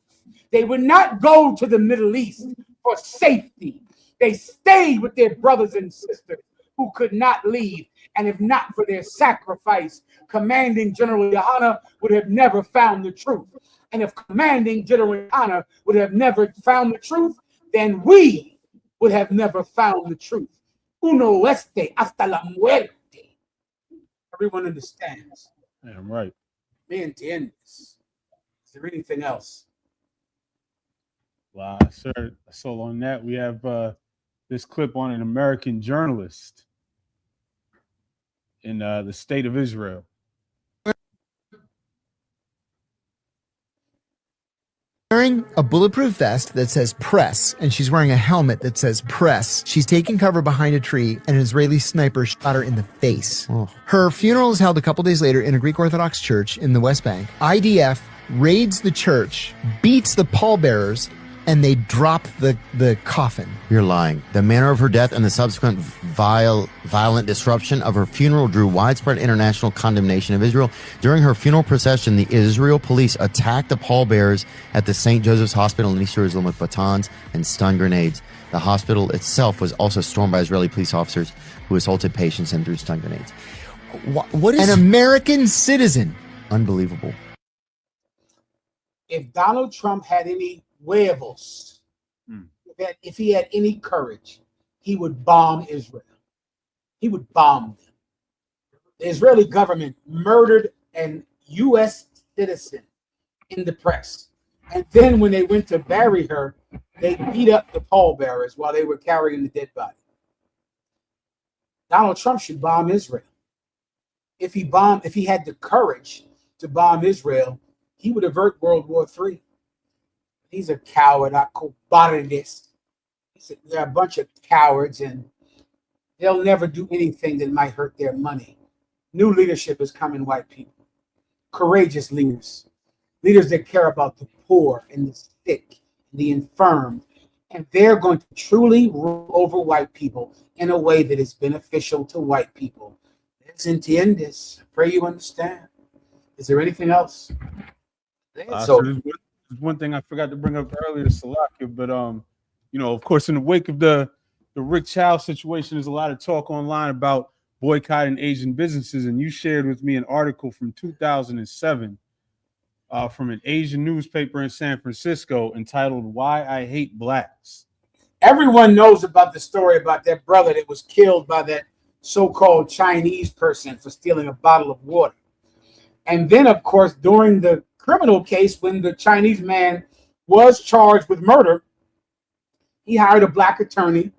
They would not go to the Middle East for safety. They stayed with their brothers and sisters who could not leave. And if not for their sacrifice, Commanding General Yohana would have never found the truth. And if Commanding General Yohana would have never found the truth, then we would have never found the truth. Uno este hasta la muerte. Everyone understands. Yeah, I'm right. Me entiendes. Is there anything else? Wow, sir. So on that, we have this clip on an American journalist in the state of Israel. Wearing a bulletproof vest that says press, and she's wearing a helmet that says press. She's taking cover behind a tree, and an Israeli sniper shot her in the face. Her funeral is held a couple days later in a Greek Orthodox church in the West Bank. IDF raids the church, beats the pallbearers, and they drop the coffin. You're lying. The manner of her death and the subsequent violent disruption of her funeral drew widespread international condemnation of Israel. During her funeral procession, the Israel police attacked the pallbearers at the St. Joseph's Hospital in East Jerusalem with batons and stun grenades. The hospital itself was also stormed by Israeli police officers who assaulted patients and threw stun grenades. What is an American citizen? Unbelievable. If Donald Trump had any huevos, if he had any courage, he would bomb Israel. He would bomb them. The Israeli government murdered an U.S. citizen in the press. And then when they went to bury her, they beat up the pallbearers while they were carrying the dead body. Donald Trump should bomb Israel. If he had the courage to bomb Israel, he would avert World War III. He's a coward, a cobardes. They're a bunch of cowards, and they'll never do anything that might hurt their money. New leadership is coming, white people. Courageous leaders. Leaders that care about the poor and the sick and the infirm. And they're going to truly rule over white people in a way that is beneficial to white people. Let's entiendes. I pray you understand. Is there anything else? So there's one thing I forgot to bring up earlier, Salakia, but of course, in the wake of the Rick Child situation, there's a lot of talk online about boycotting Asian businesses, and you shared with me an article from 2007 from an Asian newspaper in San Francisco entitled "Why I Hate Blacks." Everyone knows about the story about that brother that was killed by that so-called Chinese person for stealing a bottle of water. And then, of course, during the criminal case, when the Chinese man was charged with murder, he hired a black attorney,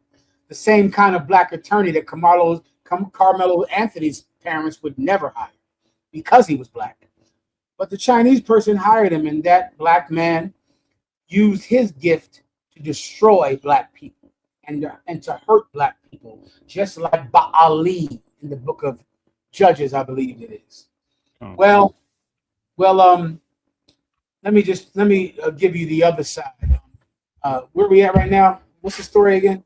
the same kind of black attorney that Carmelo Anthony's parents would never hire because he was black. But the Chinese person hired him, and that black man used his gift to destroy black people and to hurt black people, just like Ba'ali in the book of Judges, I believe it is. Well, let me give you the other side. Where are we at right now? What's the story again?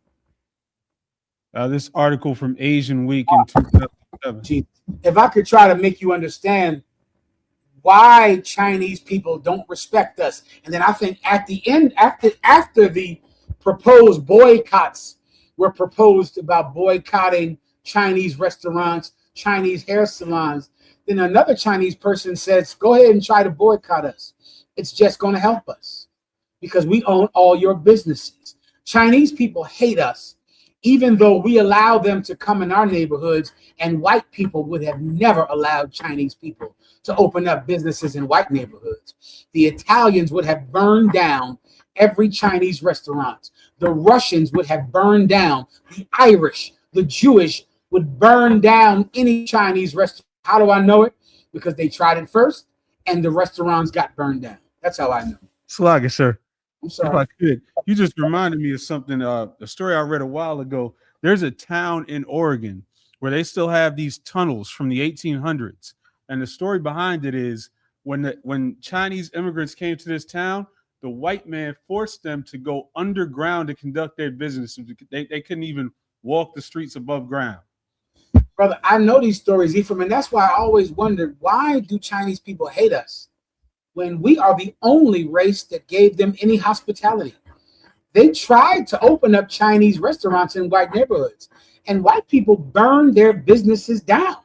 This article from Asian Week in 2007. If I could try to make you understand why Chinese people don't respect us, and then I think at the end, after the proposed boycotts were proposed about boycotting Chinese restaurants, Chinese hair salons, then another Chinese person says, go ahead and try to boycott us. It's just going to help us because we own all your businesses. Chinese people hate us, even though we allow them to come in our neighborhoods, and white people would have never allowed Chinese people to open up businesses in white neighborhoods. The Italians would have burned down every Chinese restaurant. The Russians would have burned down. The Irish, the Jewish would burn down any Chinese restaurant. How do I know it? Because they tried it first, and the restaurants got burned down. That's how I know. Slaga, sir. I'm sorry. If I could, you just reminded me of something, a story I read a while ago. There's a town in Oregon where they still have these tunnels from the 1800s. And the story behind it is when Chinese immigrants came to this town, the white man forced them to go underground to conduct their business. They couldn't even walk the streets above ground. Brother, I know these stories, Ephraim, and that's why I always wondered, why do Chinese people hate us when we are the only race that gave them any hospitality? They tried to open up Chinese restaurants in white neighborhoods, and white people burned their businesses down.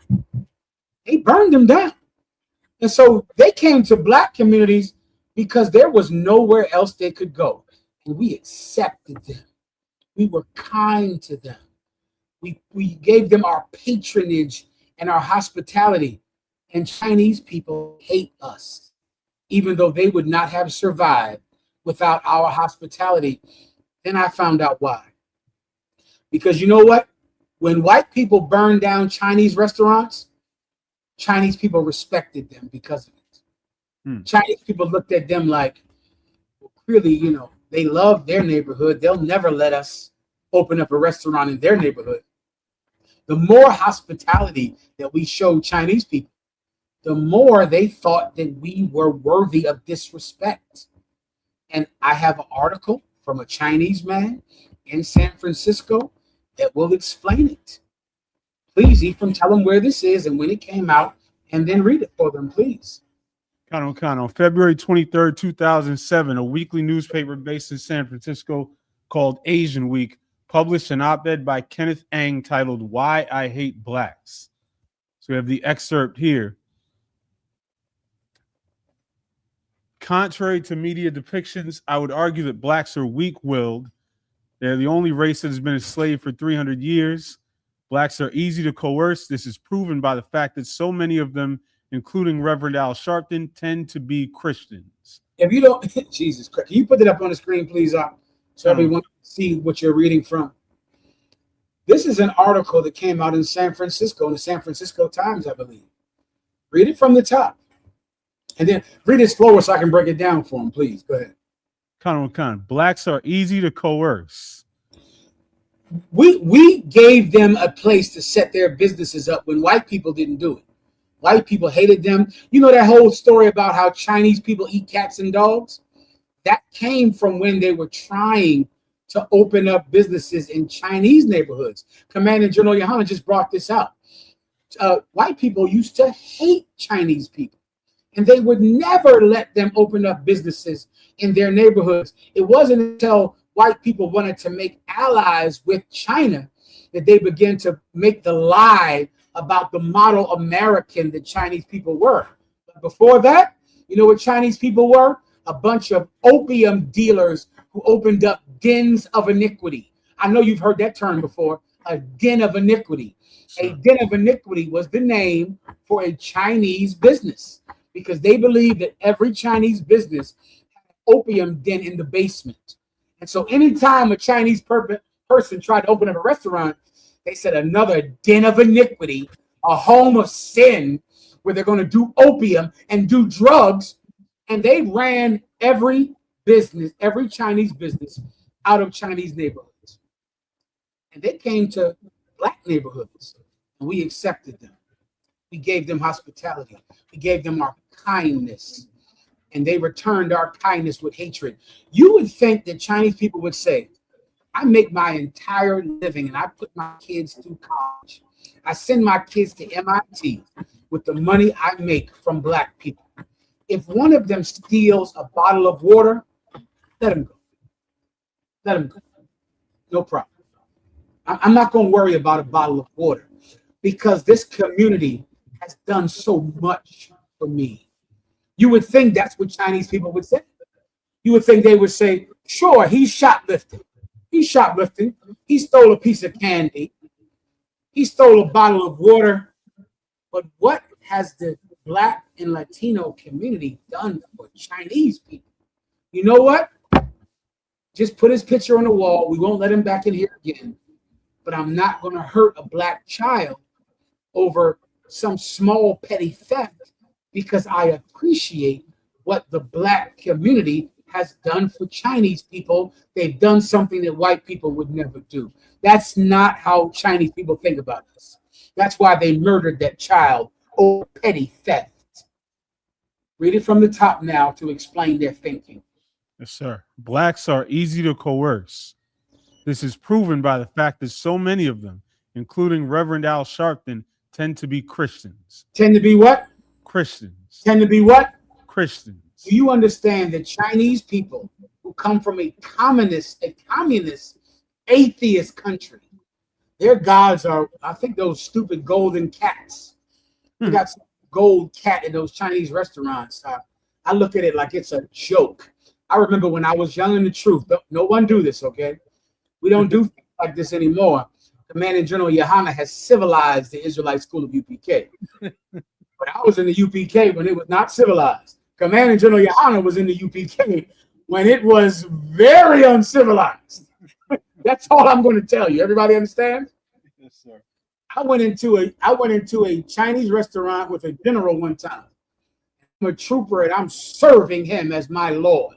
They burned them down. And so they came to black communities because there was nowhere else they could go. And we accepted them. We were kind to them. We gave them our patronage and our hospitality. And Chinese people hate us, even though they would not have survived without our hospitality. Then I found out why. Because you know what? When white people burned down Chinese restaurants, Chinese people respected them because of it. Chinese people looked at them like, well, really, they love their neighborhood. They'll never let us open up a restaurant in their neighborhood. The more hospitality that we showed Chinese people, the more they thought that we were worthy of disrespect. And I have an article from a Chinese man in San Francisco that will explain it. Please, Ephraim, tell them where this is and when it came out, and then read it for them, please. On February 23rd, 2007, a weekly newspaper based in San Francisco called Asian Week published an op-ed by Kenneth Ang titled "Why I Hate Blacks." So we have the excerpt here. Contrary to media depictions, I would argue that blacks are weak-willed. They're the only race that has been enslaved for 300 years. Blacks are easy to coerce. This is proven by the fact that so many of them, including Reverend Al Sharpton, tend to be Christians. If you don't, Jesus Christ, can you put it up on the screen, please, so everyone can see what you're reading from? This is an article that came out in San Francisco, in the San Francisco Times, I believe. Read it from the top. And then read it slower so I can break it down for them, please. Go ahead. Blacks are easy to coerce. We gave them a place to set their businesses up when white people didn't do it. White people hated them. You know that whole story about how Chinese people eat cats and dogs? That came from when they were trying to open up businesses in Chinese neighborhoods. Commander General Yohana just brought this out. White people used to hate Chinese people, and they would never let them open up businesses in their neighborhoods. It wasn't until white people wanted to make allies with China that they began to make the lie about the model American that Chinese people were. But before that, you know what Chinese people were? A bunch of opium dealers who opened up dens of iniquity. I know you've heard that term before, a den of iniquity. Sure. A den of iniquity was the name for a Chinese business because they believed that every Chinese business had an opium den in the basement. And so anytime a Chinese person tried to open up a restaurant, they said another den of iniquity, a home of sin where they're going to do opium and do drugs. And they ran every business, every Chinese business out of Chinese neighborhoods. And they came to black neighborhoods and we accepted them. We gave them hospitality. We gave them our kindness. And they returned our kindness with hatred. You would think that Chinese people would say, I make my entire living and I put my kids through college. I send my kids to MIT with the money I make from black people. If one of them steals a bottle of water, let him go. Let him go. No problem. I'm not going to worry about a bottle of water because this community has done so much for me. You would think that's what Chinese people would say. You would think they would say, sure, he's shoplifting. He's shoplifting. He stole a piece of candy. He stole a bottle of water. But what has the Black and Latino community done for Chinese people? You know what? Just put his picture on the wall. We won't let him back in here again. But I'm not going to hurt a black child over some small petty theft because I appreciate what the black community has done for Chinese people. They've done something that white people would never do. That's not how Chinese people think about us. That's why they murdered that child over petty theft. Read it from the top now to explain their thinking. Yes, sir. Blacks are easy to coerce. This is proven by the fact that so many of them, including Reverend Al Sharpton, tend to be Christians. Tend to be what? Christians. Tend to be what? Christians. Do you understand that Chinese people who come from a communist, atheist country, their gods are, I think, those stupid golden cats. They got some gold cat in those Chinese restaurants. I look at it like it's a joke. I remember when I was young in the truth. No one do this, okay? We don't do things like this anymore. Commander General Yohana has civilized the Israelite school of UPK. But I was in the UPK when it was not civilized. Commander General Yohana was in the UPK when it was very uncivilized. That's all I'm going to tell you. Everybody understand? Yes, sir. I went into a Chinese restaurant with a general one time. I'm a trooper and I'm serving him as my lord.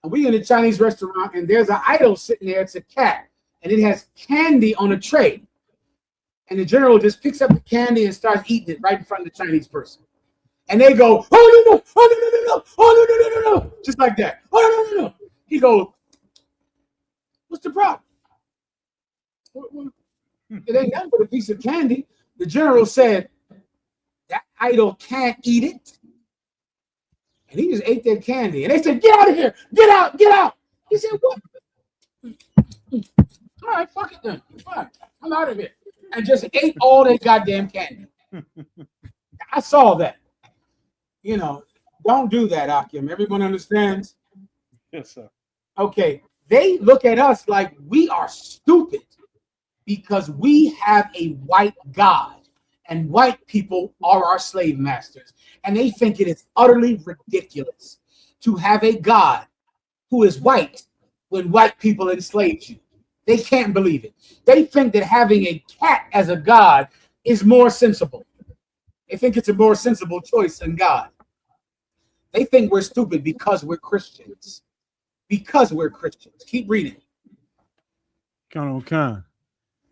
And we in a Chinese restaurant and there's an idol sitting there. It's a cat and it has candy on a tray. And the general just picks up the candy and starts eating it right in front of the Chinese person. And they go, oh, no, no, oh, no, no, no, no, oh, no, no, no, no, no, just like that. Oh, no, no, no, no. He goes, what's the problem? It ain't nothing but a piece of candy. The general said, that idol can't eat it. And he just ate that candy. And they said, get out of here. Get out, get out. He said, what? All right, fuck it then. Fine. I'm out of here. And just ate all that goddamn candy. I saw that. You know, don't do that, Akim. Everyone understands? Yes, sir. Okay. They look at us like we are stupid because we have a white God and white people are our slave masters. And they think it is utterly ridiculous to have a God who is white when white people enslaved you. They can't believe it. They think that having a cat as a God is more sensible. They think it's a more sensible choice than God. They think we're stupid because we're Christians. Because we're Christians. Keep reading. Khan.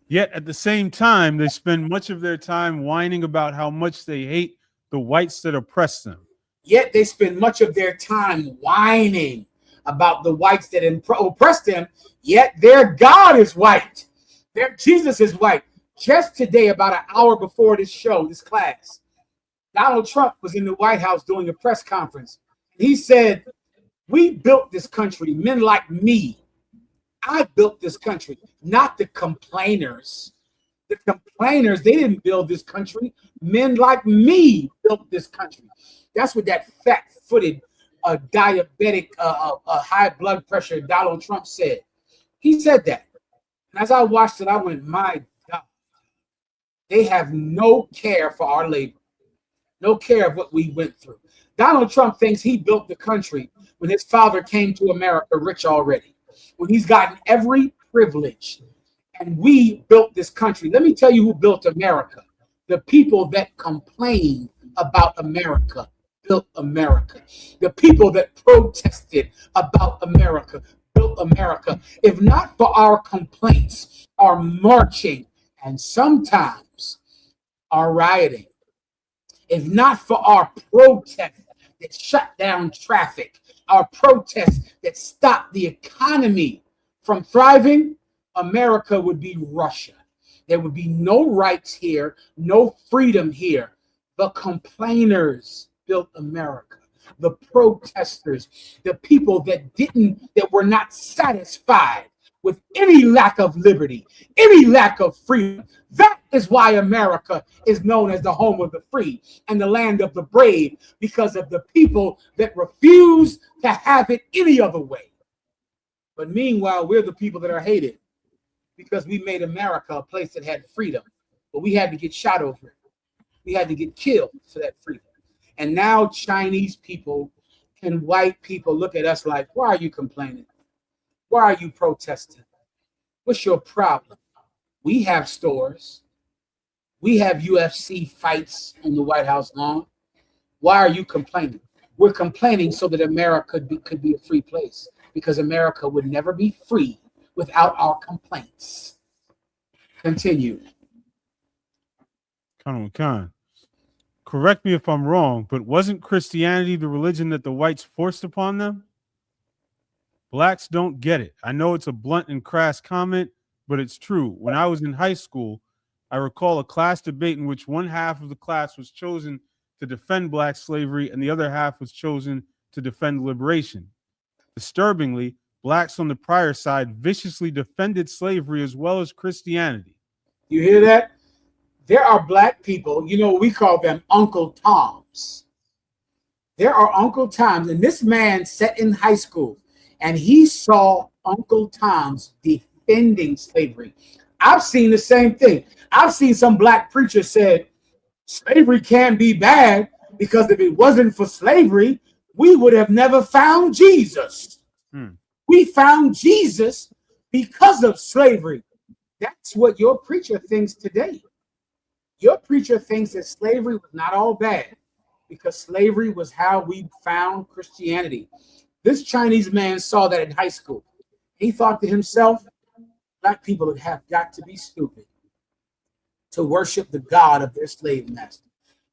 Yet at the same time, they spend much of their time whining about how much they hate the whites that oppress them. Yet they spend much of their time whining about the whites that oppress them, yet their God is white. Their Jesus is white. Just today, about an hour before this show, this class, Donald Trump was in the White House doing a press conference. He said, we built this country, men like me. I built this country, not the complainers. The complainers, they didn't build this country. Men like me built this country. That's what that fat-footed, diabetic, high blood pressure Donald Trump said. He said that. And as I watched it, I went, my God, they have no care for our labor, no care of what we went through. Donald Trump thinks he built the country when his father came to America rich already, when he's gotten every privilege. And we built this country. Let me tell you who built America. The people that complained about America built America. The people that protested about America built America. If not for our complaints, our marching, and sometimes our rioting, if not for our protests that shut down traffic, our protests that stopped the economy from thriving, America would be Russia. There would be no rights here, no freedom here. The complainers built America. The protesters, the people that were not satisfied with any lack of liberty, any lack of freedom. That is why America is known as the home of the free and the land of the brave, because of the people that refuse to have it any other way. But meanwhile, we're the people that are hated because we made America a place that had freedom, but we had to get shot over it. We had to get killed for that freedom. And now Chinese people and white people look at us like, why are you complaining? Why are you protesting? What's your problem? We have stores. We have UFC fights on the White House lawn. Why are you complaining? We're complaining so that America could be a free place, because America would never be free without our complaints. Continue. Khan. Correct me if I'm wrong, but wasn't Christianity the religion that the whites forced upon them? Blacks don't get it. I know it's a blunt and crass comment, but it's true. When I was in high school, I recall a class debate in which one half of the class was chosen to defend black slavery and the other half was chosen to defend liberation. Disturbingly, blacks on the prior side viciously defended slavery as well as Christianity. You hear that? There are black people, we call them Uncle Toms. There are Uncle Toms, and this man sat in high school and he saw Uncle Toms defending slavery. I've seen the same thing. I've seen some black preachers said slavery can't be bad because if it wasn't for slavery, we would have never found Jesus. We found Jesus because of slavery. That's what your preacher thinks today. Your preacher thinks that slavery was not all bad because slavery was how we found Christianity. This Chinese man saw that in high school. He thought to himself, black people have got to be stupid to worship the God of their slave master.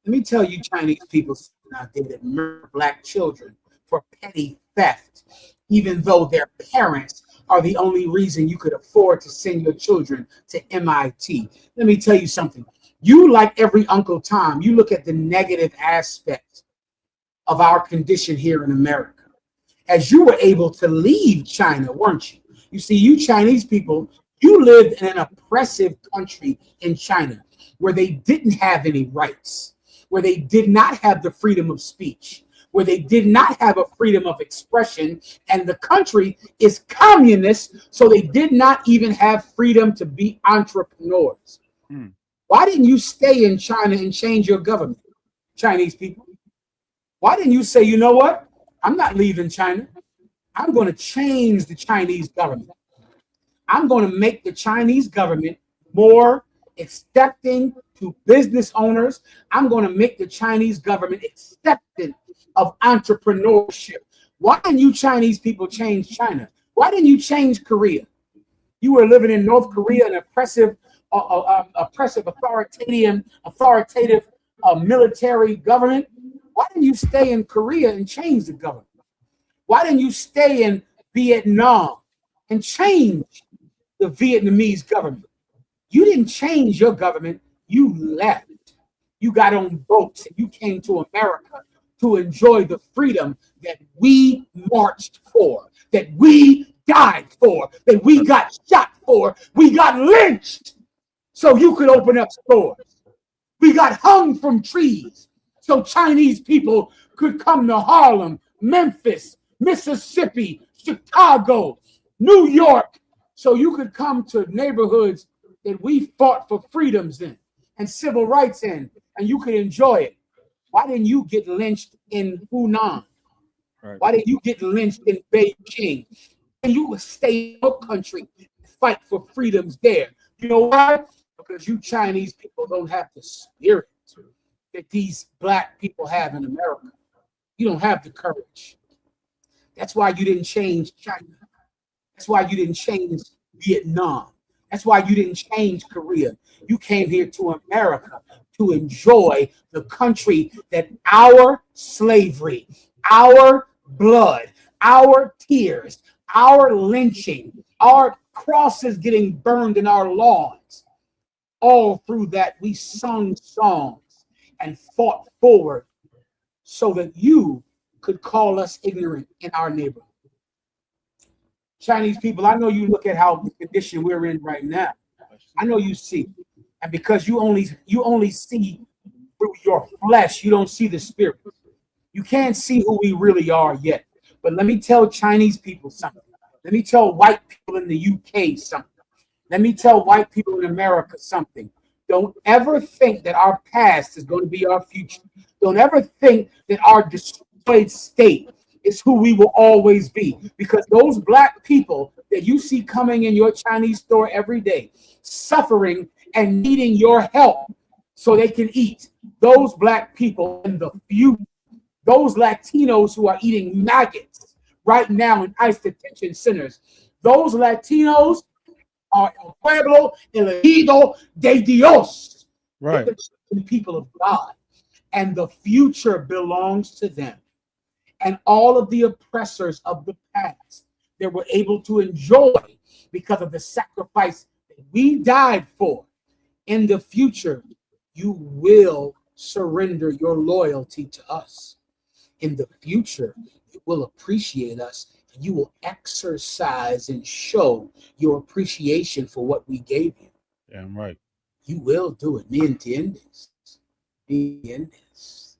Let me tell you, Chinese people, out there that murder black children for petty theft, even though their parents are the only reason you could afford to send your children to MIT. Let me tell you something. You, like every Uncle Tom, you look at the negative aspect of our condition here in America. As you were able to leave China, weren't you? You see, you Chinese people, you lived in an oppressive country in China where they didn't have any rights, where they did not have the freedom of speech, where they did not have a freedom of expression, and the country is communist, so they did not even have freedom to be entrepreneurs. Why didn't you stay in China and change your government, Chinese people? Why didn't you say, you know what? I'm not leaving China. I'm going to change the Chinese government. I'm going to make the Chinese government more accepting to business owners. I'm going to make the Chinese government accepting of entrepreneurship. Why didn't you Chinese people change China? Why didn't you change Korea? You were living in North Korea, an oppressive, authoritative military government. Why didn't you stay in Korea and change the government? Why didn't you stay in Vietnam and change the Vietnamese government? You didn't change your government. You left. You got on boats and you came to America to enjoy the freedom that we marched for, that we died for, that we got shot for. We got lynched so you could open up stores. We got hung from trees so Chinese people could come to Harlem, Memphis, Mississippi, Chicago, New York, so you could come to neighborhoods that we fought for freedoms in and civil rights in, and you could enjoy it. Why didn't you get lynched in Hunan? Right. Why didn't you get lynched in Beijing? And you would stay in your country and fight for freedoms there. You know why? Because you Chinese people don't have the spirit that these black people have in America. You don't have the courage. That's why you didn't change China. That's why you didn't change Vietnam. That's why you didn't change Korea. You came here to America to enjoy the country that our slavery, our blood, our tears, our lynching, our crosses getting burned in our lawns, all through that we sung songs and fought forward so that you could call us ignorant in our neighborhood. Chinese people, I know you look at how the condition we're in right now. I know you see. And because you only see through your flesh, you don't see the spirit. You can't see who we really are yet. But let me tell Chinese people something. Let me tell white people in the UK something. Let me tell white people in America something. Don't ever think that our past is going to be our future. Don't ever think that our destroyed state is who we will always be. Because those black people that you see coming in your Chinese store every day, suffering and needing your help so they can eat, those black people in the future, those Latinos who are eating maggots right now in ICE detention centers, those Latinos are el pueblo elegido de Dios, right? The people of God, and the future belongs to them. And all of the oppressors of the past that were able to enjoy because of the sacrifice that we died for, in the future, you will surrender your loyalty to us. In the future, you will appreciate us. You will exercise and show your appreciation for what we gave you. Damn right. You will do it. Me entiendes. Me entiendes.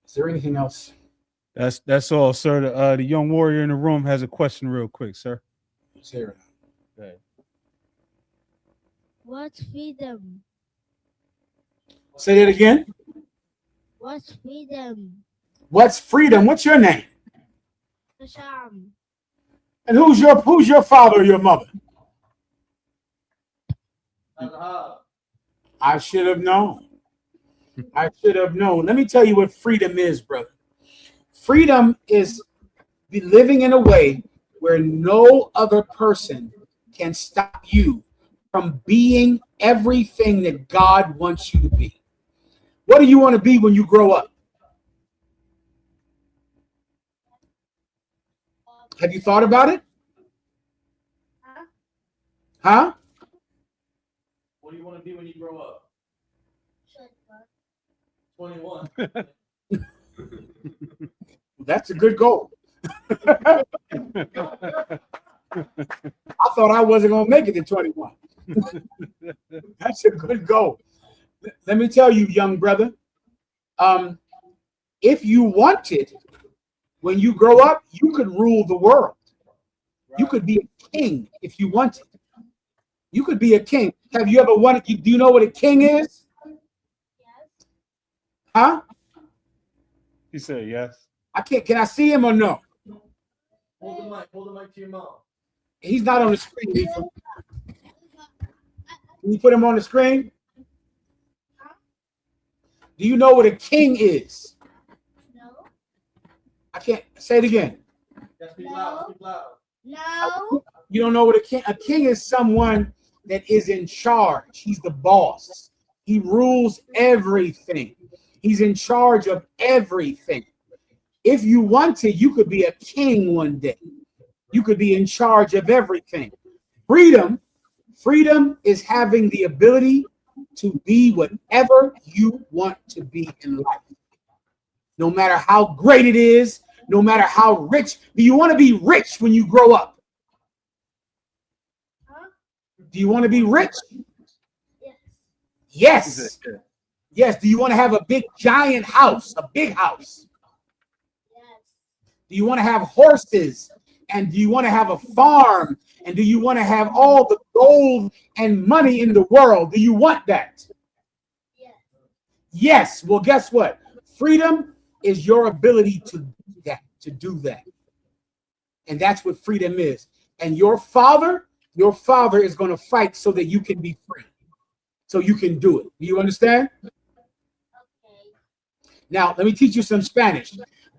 Is there anything else? That's all, sir. The young warrior in the room has a question real quick, sir. Let's hear it. Okay. What's freedom? Say that again. What's freedom? What's freedom? What's your name? Sham. And who's your father or your mother? I should have known. I should have known. Let me tell you what freedom is, brother. Freedom is living in a way where no other person can stop you from being everything that God wants you to be. What do you want to be when you grow up? Have you thought about it? Huh? What do you want to be when you grow up? 21. That's a good goal. I thought I wasn't going to make it to 21. That's a good goal. Let me tell you, young brother, if you wanted, when you grow up, you could rule the world. You could be a king if you wanted. You could be a king. Have you ever wanted? Do you know what a king is? Huh? He said yes. I can't. Can I see him or no? Hold the mic to your mouth. He's not on the screen. Ethan. Can you put him on the screen? Do you know what a king is? No. I can't say it again. Speak loud. Speak loud. No. You don't know what a king is someone that is in charge. He's the boss. He rules everything. He's in charge of everything. If you wanted, you could be a king one day. You could be in charge of everything. Freedom is having the ability to be whatever you want to be in life. No matter how great it is, no matter how rich. Do you want to be rich when you grow up? Do you want to be rich? Yes. Yes. Do you want to have a big giant house, a big house? Do you want to have horses? And do you want to have a farm? And do you want to have all the gold and money in the world? Do you want that? Yes. Well, guess what? Freedom is your ability to do that. And that's what freedom is. And your father is going to fight so that you can be free. So you can do it. Do you understand? Now, let me teach you some Spanish.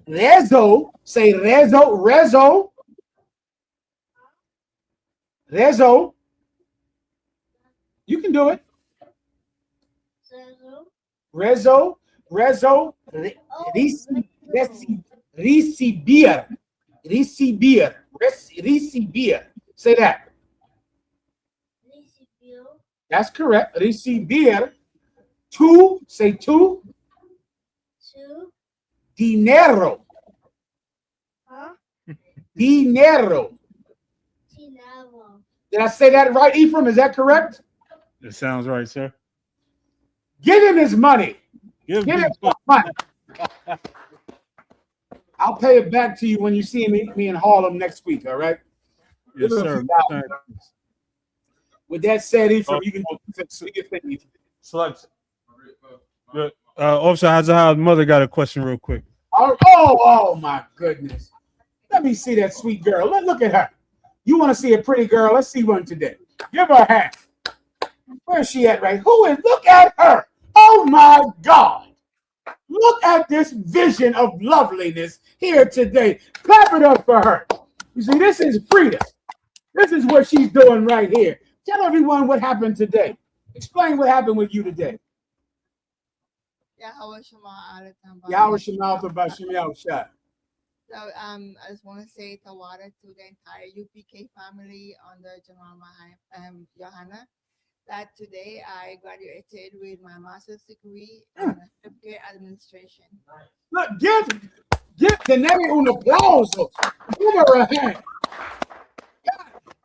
Rezo, say rezo, rezo. Rezo. You can do it. Rezo, rezo, recibir. Say that. That's correct. Recibir. Tú, say tú. Dinero. Dinero. Did I say that right, Ephraim? Is that correct? It sounds right, sir. Give him his money. Give him his money. I'll pay it back to you when you see me in Harlem next week, all right? Yes, sir. With that said, Ephraim, you can do your thing. Select. Officer Hazahal's mother got a question real quick. Oh, my goodness. Let me see that sweet girl. Look at her. You want to see a pretty girl? Let's see one today. Give her a hand. Where's she at, right? Look at her. Oh, my God. Look at this vision of loveliness here today. Clap it up for her. You see, this is freedom. This is what she's doing right here. Tell everyone what happened today. Explain what happened with you today. Yahweh Shema for Bashim Shah. So I just want to say Tawada to the entire UPK family under General Johanna that today I graduated with my master's degree in healthcare administration. Look, give the name un applauso. Give her a hand.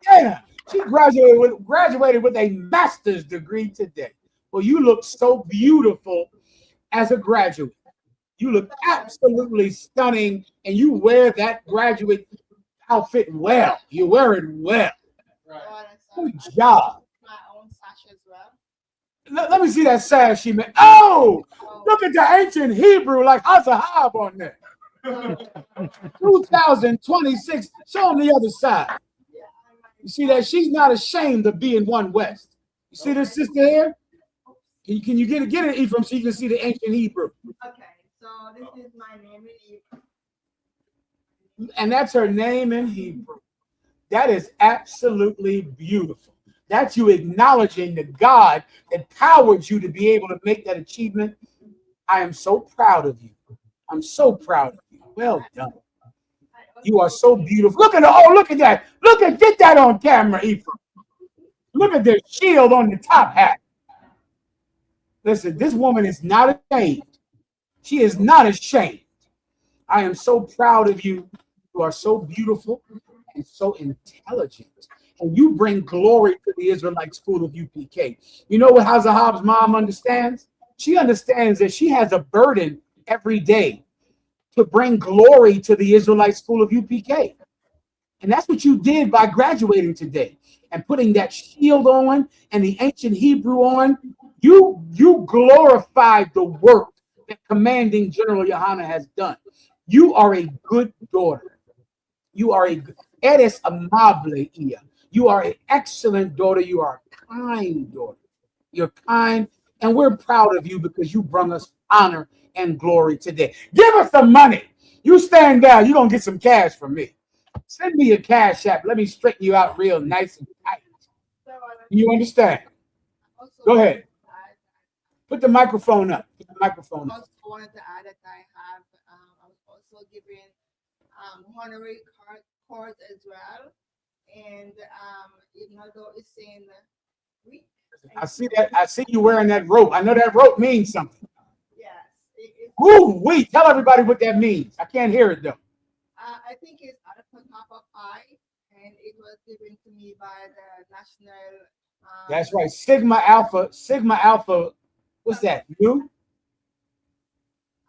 Yeah, she graduated with a master's degree today. Well, you look so beautiful as a graduate. You look absolutely stunning, and you wear that graduate outfit well. You wear it well. Good job. My own sash as well. Let me see that sash she made. Oh, look at the ancient Hebrew like Hazahab on there. 2026. Show them the other side. You see that she's not ashamed of being one West. You see this sister here? Can you get it, Ephraim, so you can see the ancient Hebrew? Okay. So this is my name in Hebrew. And that's her name in Hebrew. That is absolutely beautiful. That's you acknowledging the God that powered you to be able to make that achievement. I am so proud of you. I'm so proud of you. Well done. I You are so beautiful. Look at look at that. Get that on camera, Ephraim. Look at the shield on the top hat. Listen, this woman is not ashamed. She is not ashamed. I am so proud of you. You are so beautiful and so intelligent. And you bring glory to the Israelite School of UPK. You know what Hazahab's mom understands? She understands that she has a burden every day to bring glory to the Israelite School of UPK. And that's what you did by graduating today and putting that shield on and the ancient Hebrew on. You glorified the work that Commanding General Yohana has done. You are a good daughter. You are eres amable, Ia. You are an excellent daughter. You are a kind daughter. You're kind, and we're proud of you because you brought us honor and glory today. Give us some money. You stand down. You're going to get some cash from me. Send me a cash app. Let me straighten you out real nice and tight. You understand? Go ahead. Put the microphone up. Put the microphone up. I also wanted to add that I was also given honorary cards as well. And even though it's in Greek. I see that. I see you wearing that rope. I know that rope means something. Yes. Ooh, wait. Tell everybody what that means. I can't hear it though. I think it's Alpha Kappa Pi, and it was given to me by the national. That's right. Sigma Alpha. Sigma Alpha. What's that? You?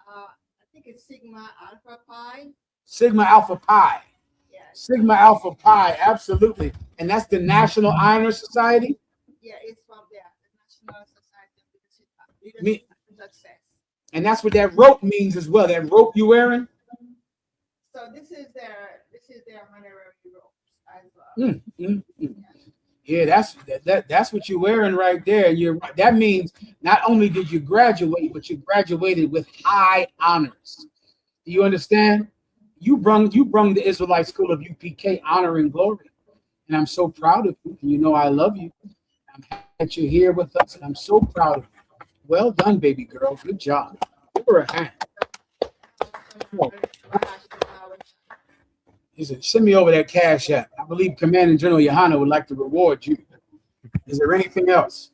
I think it's Sigma Alpha Pi. Sigma Alpha Pi. Yes. Sigma Alpha Pi. Absolutely. And that's the National Honor Society. Yeah, it's from the National Society of Leadership and Success. And that's what that rope means as well. That rope you wearing. So this is their honorary ropes as well. Yeah, that's what you're wearing right there. You're right. That means not only did you graduate, but you graduated with high honors. Do you understand? You brung the Israelite School of UPK honor and glory, and I'm so proud of you. You know I love you. I'm happy that you're here with us, and I'm so proud of you. Well done, baby girl. Good job. Give her a hand. He said, send me over that cash app. I believe Commanding General Yohana would like to reward you. Is there anything else?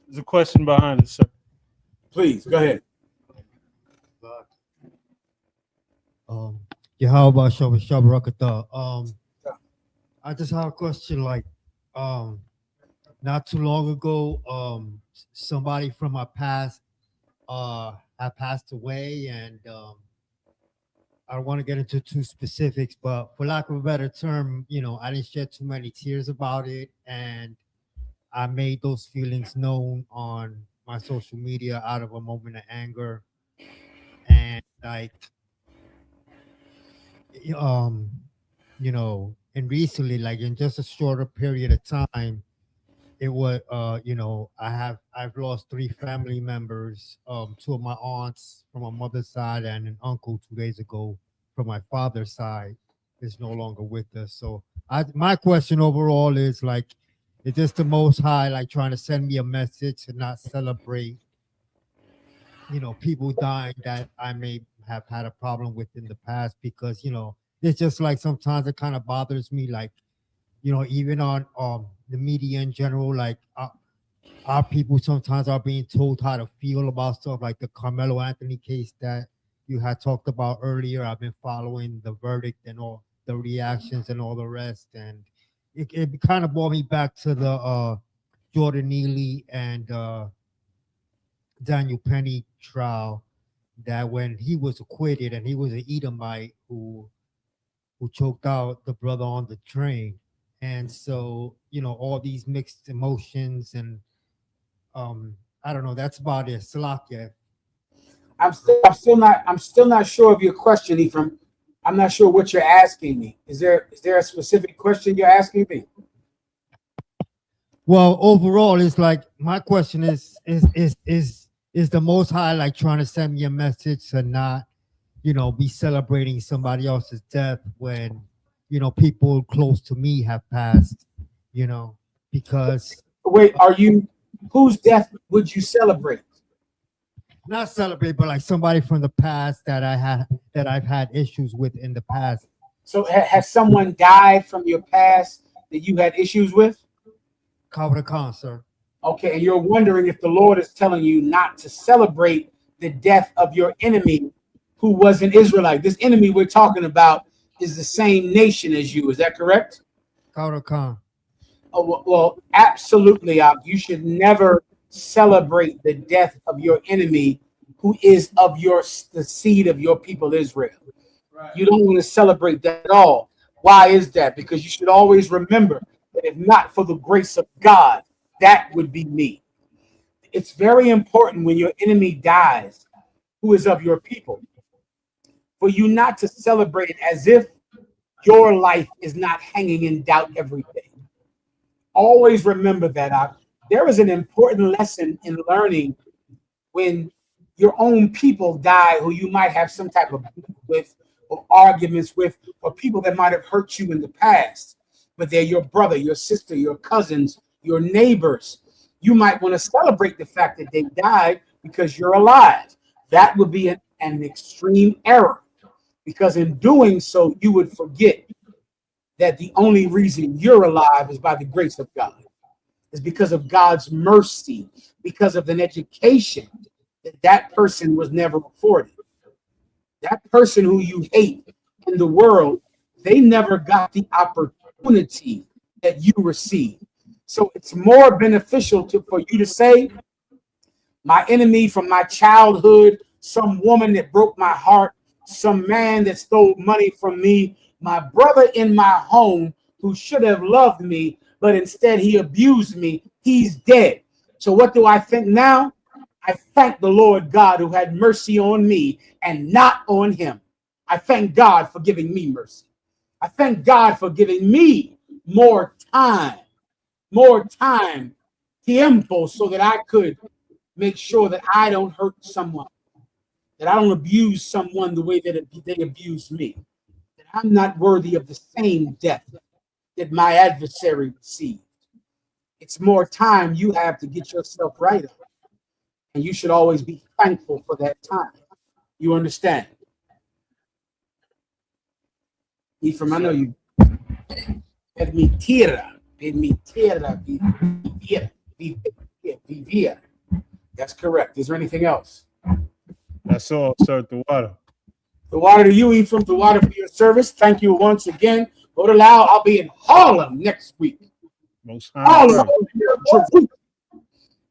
There's a question behind it, sir. Please, go ahead. Yahweh Shabbarakatah. I just have a question. Like, not too long ago, somebody from my past had passed away, and I don't want to get into too specifics, but for lack of a better term, I didn't shed too many tears about it, and I made those feelings known on my social media out of a moment of anger, and like, and recently, like in just a shorter period of time, it was, I've lost 3 family members, 2 of my aunts from my mother's side and an uncle 2 days ago from my father's side is no longer with us. So my question overall is like, is this the Most High like trying to send me a message to not celebrate, people dying that I may have had a problem with in the past? Because, it's just like sometimes it kind of bothers me, like, even on the media in general, like our people sometimes are being told how to feel about stuff, like the Karmelo Anthony case that you had talked about earlier. I've been following the verdict and all the reactions and all the rest, and it kind of brought me back to the Jordan Neely and Daniel Penny trial, that when he was acquitted and he was an Edomite who choked out the brother on the train. And so, all these mixed emotions, and I don't know, that's about it. Salakia. I'm still not sure of your question, Ephraim. I'm not sure what you're asking me. Is there a specific question you're asking me? Well, overall, it's like my question is the Most High like trying to send me a message to not, be celebrating somebody else's death when, people close to me have passed, because. Wait, whose death would you celebrate? Not celebrate, but like somebody from the past that that I've had issues with in the past. So has someone died from your past that you had issues with? Kabra Khan, sir. Okay, and you're wondering if the Lord is telling you not to celebrate the death of your enemy who was an Israelite. This enemy we're talking about is the same nation as you. Is that correct? Kabra Khan. Oh, well, absolutely. You should never celebrate the death of your enemy who is of the seed of your people Israel. You don't want to celebrate that at all. Why is that? Because you should always remember that if not for the grace of God, that would be me. It's very important when your enemy dies, who is of your people, for you not to celebrate it as if your life is not hanging in doubt every day. Always remember that. There is an important lesson in learning when your own people die who you might have some type of beef with or arguments with, or people that might have hurt you in the past, but they're your brother, your sister, your cousins, your neighbors. You might want to celebrate the fact that they died because you're alive. That would be an extreme error, because in doing so, you would forget that the only reason you're alive is by the grace of God. It's because of God's mercy, because of an education that person was never afforded. That person who you hate in the world, they never got the opportunity that you received. So it's more beneficial for you to say, my enemy from my childhood, some woman that broke my heart, some man that stole money from me, my brother in my home who should have loved me, but instead he abused me, he's dead. So what do I think now? I thank the Lord God who had mercy on me and not on him. I thank God for giving me mercy. I thank God for giving me more time, tiempo, so that I could make sure that I don't hurt someone, that I don't abuse someone the way that they abuse me, that I'm not worthy of the same death that my adversary received. It's more time you have to get yourself right up. And you should always be thankful for that time. You understand? Ephraim, I know you. Permitira vivir. That's correct. Is there anything else? That's all, sir. The water. The water to you, Ephraim. The water for your service. Thank you once again. Go to Lao. I'll be in Harlem next week. Most high.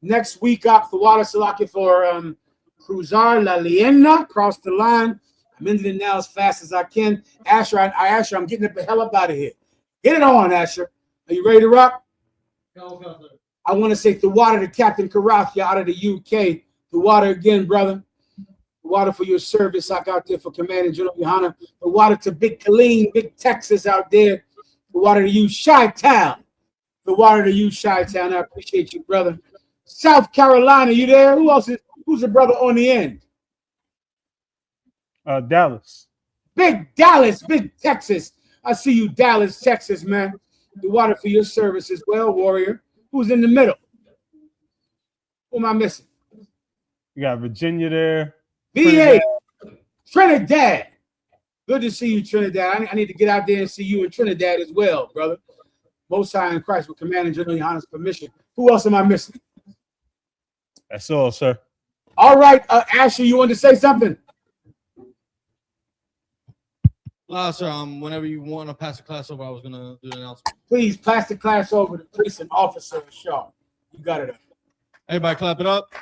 Next week, up the water Salaki for Cruzar La Liena, across the line. I'm into it now as fast as I can. Asher, Asher, I'm getting the hell up out of here. Get it on, Asher. Are you ready to rock? I want to say the water to Captain Karathia out of the UK. The water again, brother. The water for your service out there for Commander General Yohana. The water to Big Colleen, Big Texas out there. The water to you, Chi-Town. The water to you, Chi-Town. I appreciate you, brother. South Carolina, you there? Who's the brother on the end? Dallas. Big Dallas, Big Texas. I see you, Dallas, Texas, man. The water for your service as well, warrior. Who's in the middle? Who am I missing? You got Virginia there. VA. Trinidad. Good to see you, Trinidad. I need to get out there and see you in Trinidad as well, brother. Most High in Christ with Commander General Yohana's permission. Who else am I missing? That's all, sir. All right, Asher, you want to say something? Sir, whenever you want to pass the class over, I was gonna do an announcement. Please pass the class over to police and officer Shaw. You got it up. Everybody clap it up.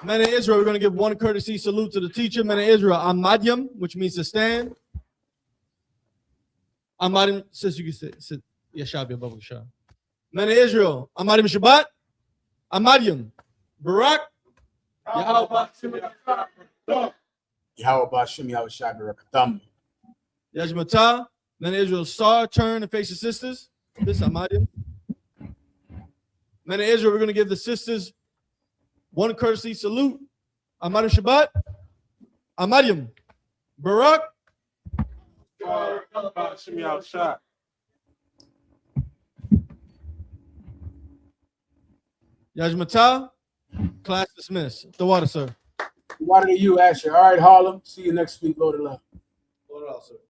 Men of Israel, we're gonna give one courtesy salute to the teacher. Men of Israel, Amadyam, which means to stand. Amadim, since you can sit, Yashabi above the Shah. Men of Israel, Amadim Shabbat, Amadyam, Barak, Yahweh Bashim, Yahweh Shai Barakatam. Yajmata, men of Israel, star, turn and face the sisters. This Amadim. Men of Israel, we're going to give the sisters one courtesy salute. Amadim Shabbat, Amadim, Barak, Yajmata, class dismissed. The water, sir. Water to you, Asher. All right, Harlem. See you next week, Lord of Love. Lord also.